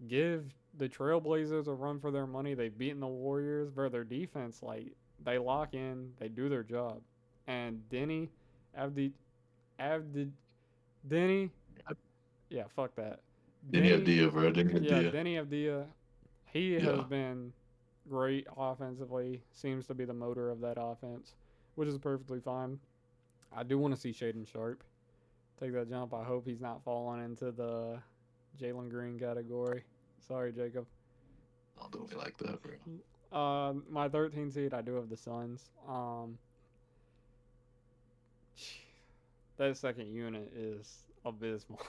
give the Trailblazers a run for their money. They've beaten the Warriors, but their defense, like, they lock in, they do their job. And Avdi, Denny, yeah, fuck that. Didn't have Dia, bro. Didn't have Yeah, Dia. Denny Avdia, he has Yeah. been great offensively. Seems to be the motor of that offense, which is perfectly fine. I do want to see Shaden Sharp take that jump. I hope he's not falling into the Jalen Green category. Sorry, Jacob. Don't do me like that, bro. My 13 seed, I do have the Suns. That second unit is abysmal.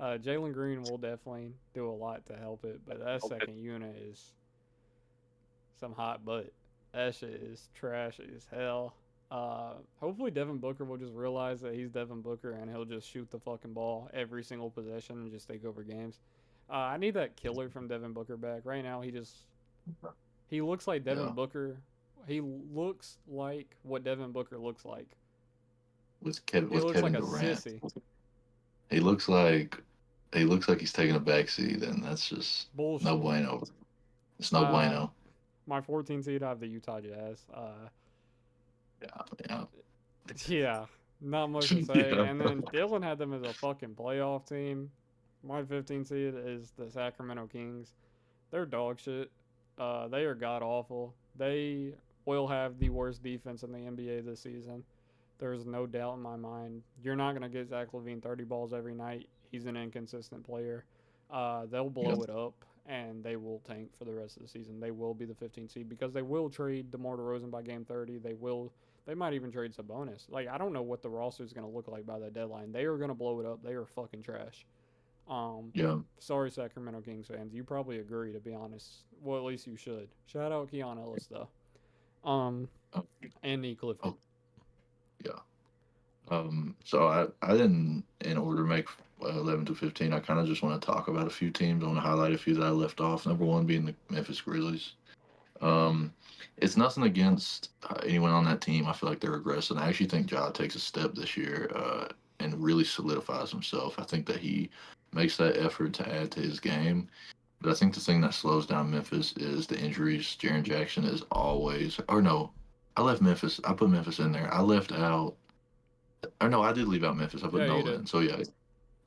Jalen Green will definitely do a lot to help it, but that second unit is some hot butt. That shit is trash as hell. Hopefully Devin Booker will just realize that he's Devin Booker and he'll just shoot the fucking ball every single possession and just take over games. I need that killer from Devin Booker back. Right now, he looks like Devin Yeah. Booker. He looks like what Devin Booker looks like. With He Kevin looks like a Durant, sissy. he looks like he's taking a backseat, and that's just no Bullshit. bueno. It's no Uh, bueno. My 14 seed, I have the Utah Jazz. Yeah. Yeah, not much to say. Yeah. And then Dylan had them as a fucking playoff team. My 15 seed is the Sacramento Kings. They're dog shit. They are god awful. They will have the worst defense in the NBA this season. There's no doubt in my mind. You're not going to get Zach LaVine 30 balls every night. He's an inconsistent player. They'll blow it up, and they will tank for the rest of the season. They will be the 15th seed because they will trade DeMar DeRozan by game 30. They might even trade Sabonis. Like, I don't know what the roster is going to look like by that deadline. They are going to blow it up. They are fucking trash. Yeah. Sorry, Sacramento Kings fans. You probably agree, to be honest. Well, at least you should. Shout out Keon Ellis, though. And Nick Clifford. Oh. Yeah. So I didn't in order make 11 to 15. I kind of just want to talk about a few teams. I want to highlight a few that I left off. Number one being the Memphis Grizzlies. Um, it's nothing against anyone on that team. I feel like they're aggressive. I actually think Ja takes a step this year and really solidifies himself. I think that he makes that effort to add to his game. But I think the thing that slows down Memphis is the injuries. Jaren Jackson is always, or no, I left Memphis. I put Memphis in there. I left out, or no, I did leave out Memphis. I put Yeah, you Nola did. in. So yeah,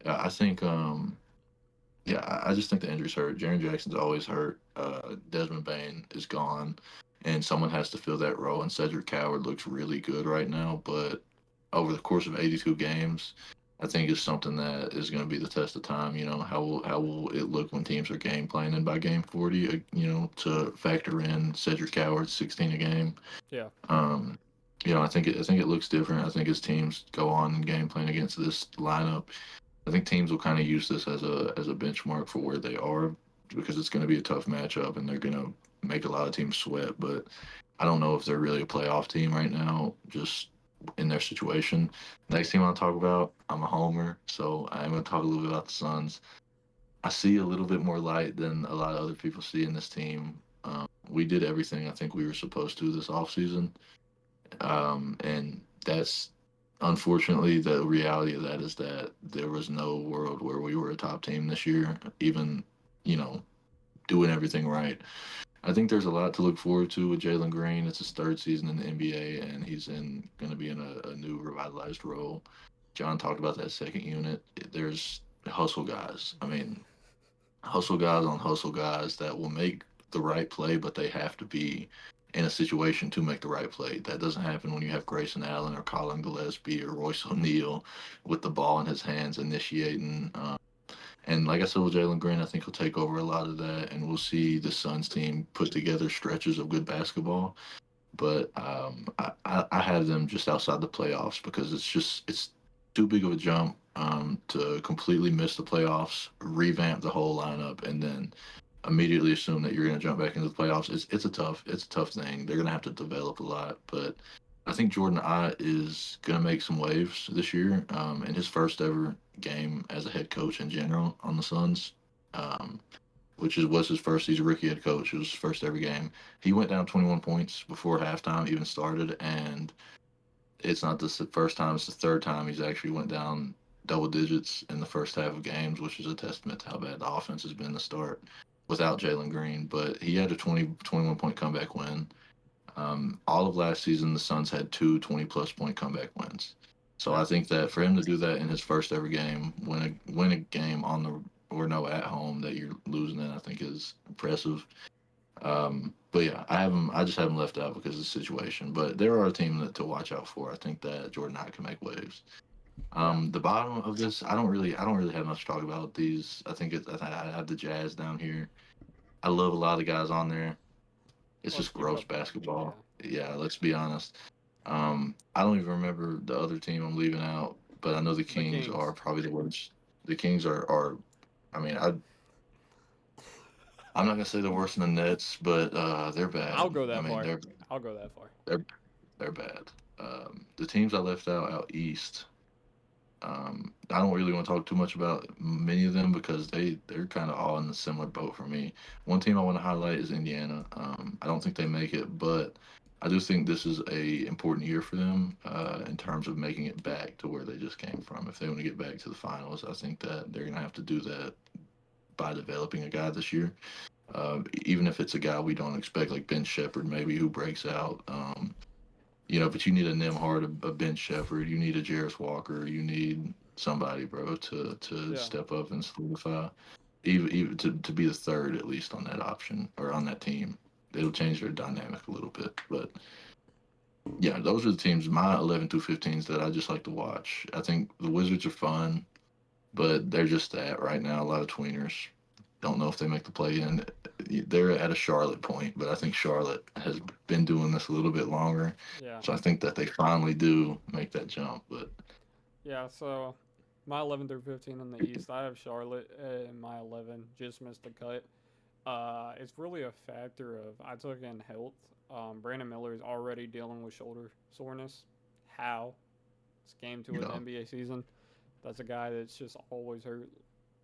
I think yeah, I just think the injuries hurt. Jaren Jackson's always hurt. Desmond Bain is gone, and someone has to fill that role. And Cedric Coward looks really good right now, but over the course of 82 games, I think it's something that is going to be the test of time. You know, how will it look when teams are game planning? And by game 40, to factor in Cedric Coward 16 a game. Yeah. Um, I think it looks different. I think as teams go on and game plan against this lineup, I think teams will kind of use this as a benchmark for where they are because it's going to be a tough matchup and they're going to make a lot of teams sweat. But I don't know if they're really a playoff team right now, just in their situation. Next team I'll talk about, I'm a homer, so I'm going to talk a little bit about the Suns. I see a little bit more light than a lot of other people see in this team. We did everything I think we were supposed to this offseason. And that's unfortunately the reality of that is that there was no world where we were a top team this year, even, you know, doing everything right. I think there's a lot to look forward to with Jalen Green. It's his third season in the NBA, and he's going to be in a new revitalized role. John talked about that second unit. There's hustle guys. I mean, hustle guys on hustle guys that will make the right play, but they have to be in a situation to make the right play. That doesn't happen when you have Grayson Allen or Colin Gillespie or Royce O'Neal with the ball in his hands initiating. And like I said with Jalen Green, I think he'll take over a lot of that, and we'll see the Suns team put together stretches of good basketball. But I have them just outside the playoffs because it's too big of a jump to completely miss the playoffs, revamp the whole lineup, and then immediately assume that you're going to jump back into the playoffs. It's a tough thing. They're going to have to develop a lot, but I think Jordan Ott is going to make some waves this year in his first ever game as a head coach in general on the Suns. Um, which was his first. He's a rookie head coach. It was his first ever game. He went down 21 points before halftime even started, and it's not the first time. It's the third time he's actually went down double digits in the first half of games, which is a testament to how bad the offense has been to start without Jalen Green. But he had a 21 point comeback win. All of last season, the Suns had two 20-plus point comeback wins. So Yeah. I think that for him to do that in his first ever game, win a game on the or no at home that you're losing in, I think is impressive. But yeah, I just have him left out because of the situation. But there are a team to watch out for. I think that Jordan High can make waves. Yeah. The bottom of this, I don't really have much to talk about these. I have the Jazz down here. I love a lot of the guys on there. It's Let's just keep it gross a buck. Yeah. basketball. Yeah, let's be honest. I don't even remember the other team I'm leaving out, but I know the The Kings Kings. are probably the worst. The Kings are I mean, I'm not gonna say they're worse than the Nets, but they're I'll bad. go I that mean, far. they're I'll go that far. they're they're bad. The teams I left out east, I don't really want to talk too much about many of them because they're kind of all in the similar boat for me. One team I want to highlight is Indiana. I don't think they make it, but I do think this is a important year for them in terms of making it back to where they just came from. If they want to get back to the finals, I think that they're gonna have to do that by developing a guy this year. Even if it's a guy we don't expect, like Ben Shepherd, maybe who breaks out. But you need a Nimhard, a Ben Shepherd, you need a Jarris Walker, you need somebody, bro, to Yeah. step up and solidify, even to be the third at least on that option or on that team. It'll change their dynamic a little bit, but yeah, those are the teams, my 11 through 15s that I just like to watch. I think the Wizards are fun, but they're just that right now. A lot of tweeners. Don't know if they make the play in. They're at a Charlotte point, but I think Charlotte has been doing this a little bit longer. Yeah. So I think that they finally do make that jump. But Yeah. So my 11 through 15 in the East, I have Charlotte, and my 11 just missed the cut. It's really a factor of I took in health. Brandon Miller is already dealing with shoulder soreness. How? game 2 of the NBA season. That's a guy that's just always hurt.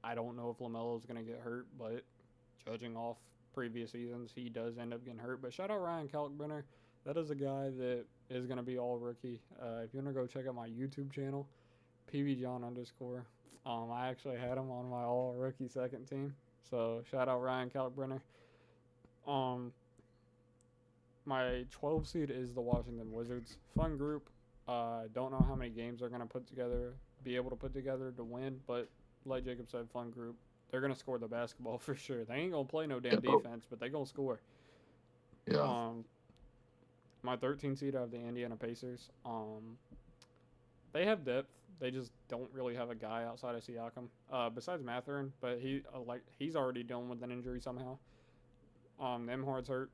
I don't know if LaMelo's going to get hurt, but judging off previous seasons, he does end up getting hurt. But shout out Ryan Kalkbrenner. That is a guy that is going to be all rookie. If you want to go check out my YouTube channel, PVJohn _ I actually had him on my all rookie second team. So shout out Ryan Kalkbrenner. My 12 seed is the Washington Wizards. Fun group. Don't know how many games they're gonna be able to put together to win, but like Jacob said, fun group. They're gonna score the basketball for sure. They ain't gonna play no damn defense, but they gonna score. Yeah. My 13 seed, I have the Indiana Pacers. They have depth. They just don't really have a guy outside of Siakam, besides Mathurin. But he's already dealing with an injury somehow. Nembhard's hurt.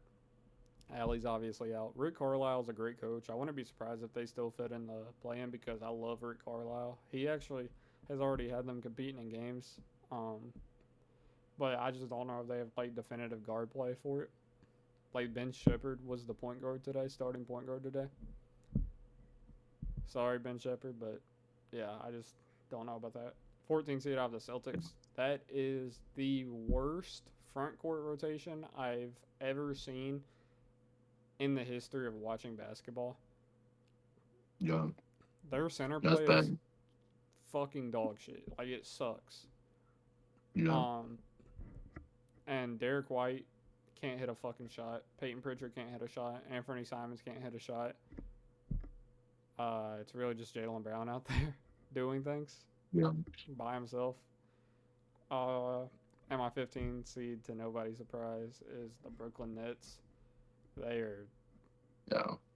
Alley's obviously out. Rick Carlisle's a great coach. I wouldn't be surprised if they still fit in the play-in because I love Rick Carlisle. He actually has already had them competing in games. But I just don't know if they have like definitive guard play for it. Like Ben Shepherd was the point guard today, starting point guard today. Sorry, Ben Shepherd, but yeah, I just don't know about that. 14 seed out of the Celtics. That is the worst front court rotation I've ever seen in the history of watching basketball. Yeah. Their center play is fucking dog shit. Like, it sucks. Yeah. And Derek White can't hit a fucking shot. Peyton Pritchard can't hit a shot. Anthony Simons can't hit a shot. It's really just Jaylen Brown out there doing things by himself. And my 15 seed, to nobody's surprise, is the Brooklyn Nets. They are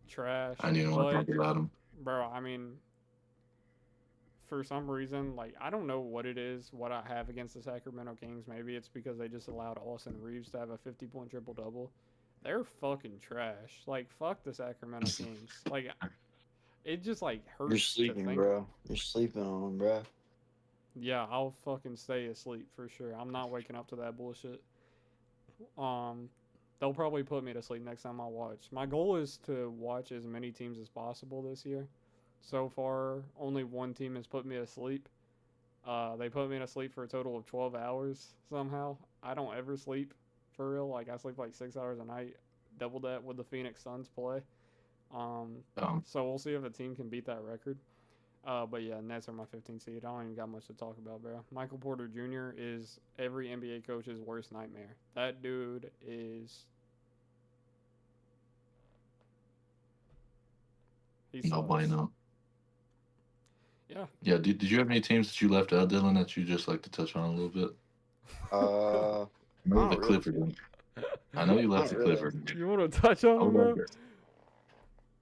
trash. I didn't want to talk about them. Bro, I mean, for some reason, like, I don't know what it is, what I have against the Sacramento Kings. Maybe it's because they just allowed Austin Reeves to have a 50-point triple-double. They're fucking trash. Like, fuck the Sacramento Kings. Like, it just, like, hurts. You're sleeping, bro. You're sleeping on them, bro. Yeah, I'll fucking stay asleep for sure. I'm not waking up to that bullshit. They'll probably put me to sleep next time I watch. My goal is to watch as many teams as possible this year. So far, only one team has put me to sleep. They put me to sleep for a total of 12 hours somehow. I don't ever sleep for real. Like, I sleep like 6 hours a night. Double that with the Phoenix Suns play. So we'll see if a team can beat that record. But yeah, Nets are my 15 seed. I don't even got much to talk about, bro. Michael Porter Jr. is every NBA coach's worst nightmare. That dude is... Nobody know. Yeah. Yeah. Did you have any teams that you left out, Dylan, that you just like to touch on a little bit? Not the really. Clippers. I know you left the Clippers. You want to touch on them, bro?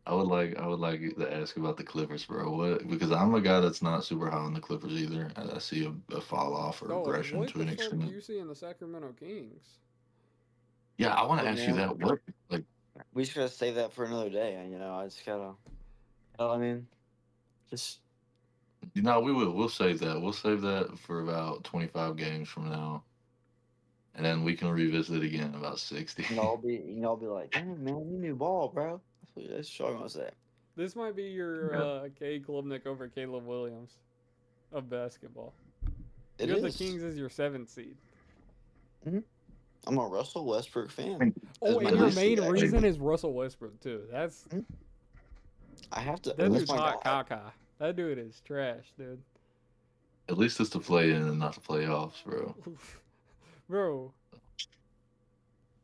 I would like to ask about the Clippers, bro. Because I'm a guy that's not super high on the Clippers either. I see a fall off or regression to an extent. What the fuck do you see in the Sacramento Kings? Yeah, I want to ask you that. What, like, we just gotta save that for another day. You know, I just gotta. I mean, just. we will. We'll save that. We'll save that for about 25 games from now, and then we can revisit it again about 60. I'll be like, damn man, you new ball, bro. That's what I'm gonna say. This might be your K. Klubnik over Caleb Williams of basketball. You got the Kings as your 7th seed. Mm-hmm. I'm a Russell Westbrook fan. Oh, and your main reason is Russell Westbrook too. That's. I have to. That dude's hot caca. That dude is trash, dude. At least it's to play in and not the playoffs, bro. Bro.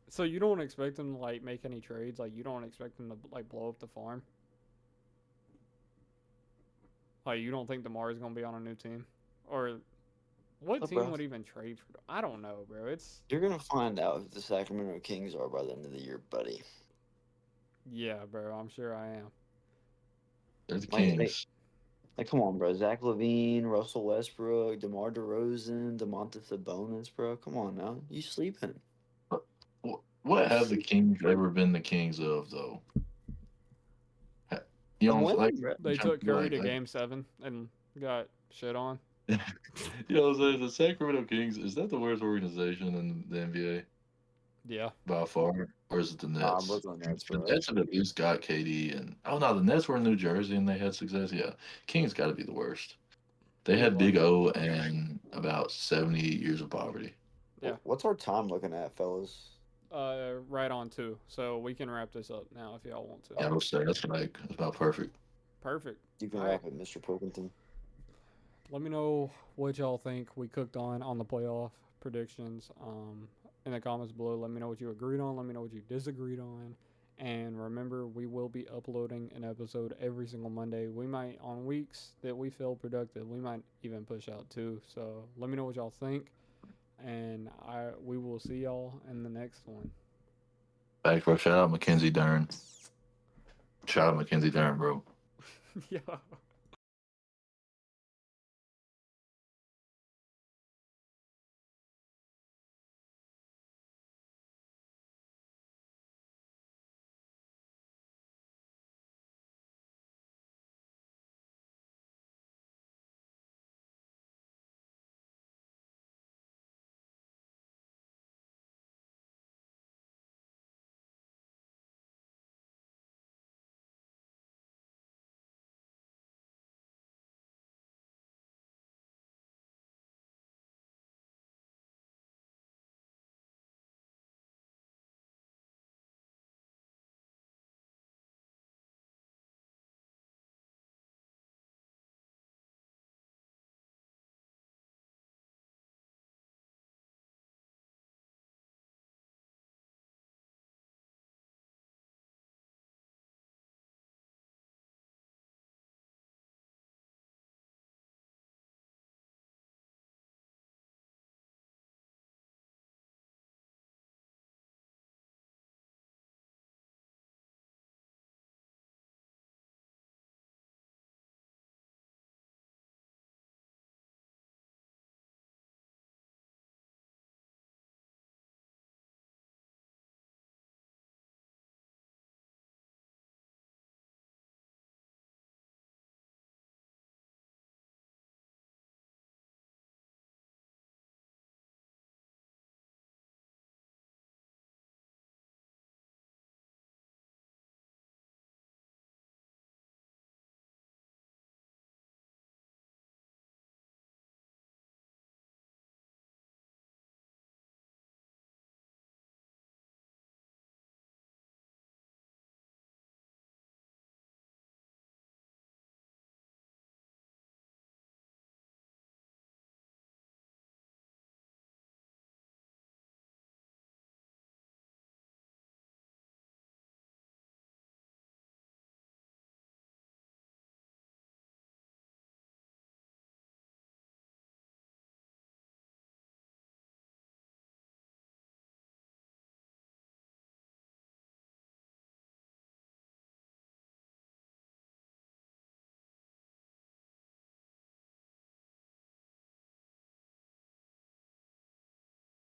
So you don't expect him to like make any trades? Like you don't expect him to like blow up the farm? Like you don't think DeMar is gonna be on a new team? Or what team would even trade for? I don't know, bro. You're gonna find out if the Sacramento Kings are by the end of the year, buddy. Yeah, bro. I'm sure I am. They're the Kings. Like, come on, bro. Zach LaVine, Russell Westbrook, DeMar DeRozan, DeMontis Sabonis, bro. Come on now. You sleeping? What have the Kings ever been the Kings of, though? You know, like they took Curry to Game 7 and got shit on. You know what I'm saying? The Sacramento Kings, is that the worst organization in the NBA? Yeah. by far, or is it the Nah, Nets? Brooklyn Nets, The bro. Nets have at least got KD, and no, the Nets were in New Jersey and they had success. Yeah, Kings got to be the worst. They Yeah, had like Big O and about 78 years of poverty. yeah. What's our time looking at, fellas? Right on too. So we can wrap this up now if y'all want to. Yeah, I would say that's about perfect. Perfect. You can All right. wrap it, Mr. Pilkington. Let me know what y'all think we cooked on the playoff predictions. In the comments below, let me know what you agreed on. Let me know what you disagreed on. And remember, we will be uploading an episode every single Monday. We might, on weeks that we feel productive, we might even push out two. So let me know what y'all think, and we will see y'all in the next one. Back, bro. Shout out Mackenzie Dern. Shout out Mackenzie Dern, bro. Yeah.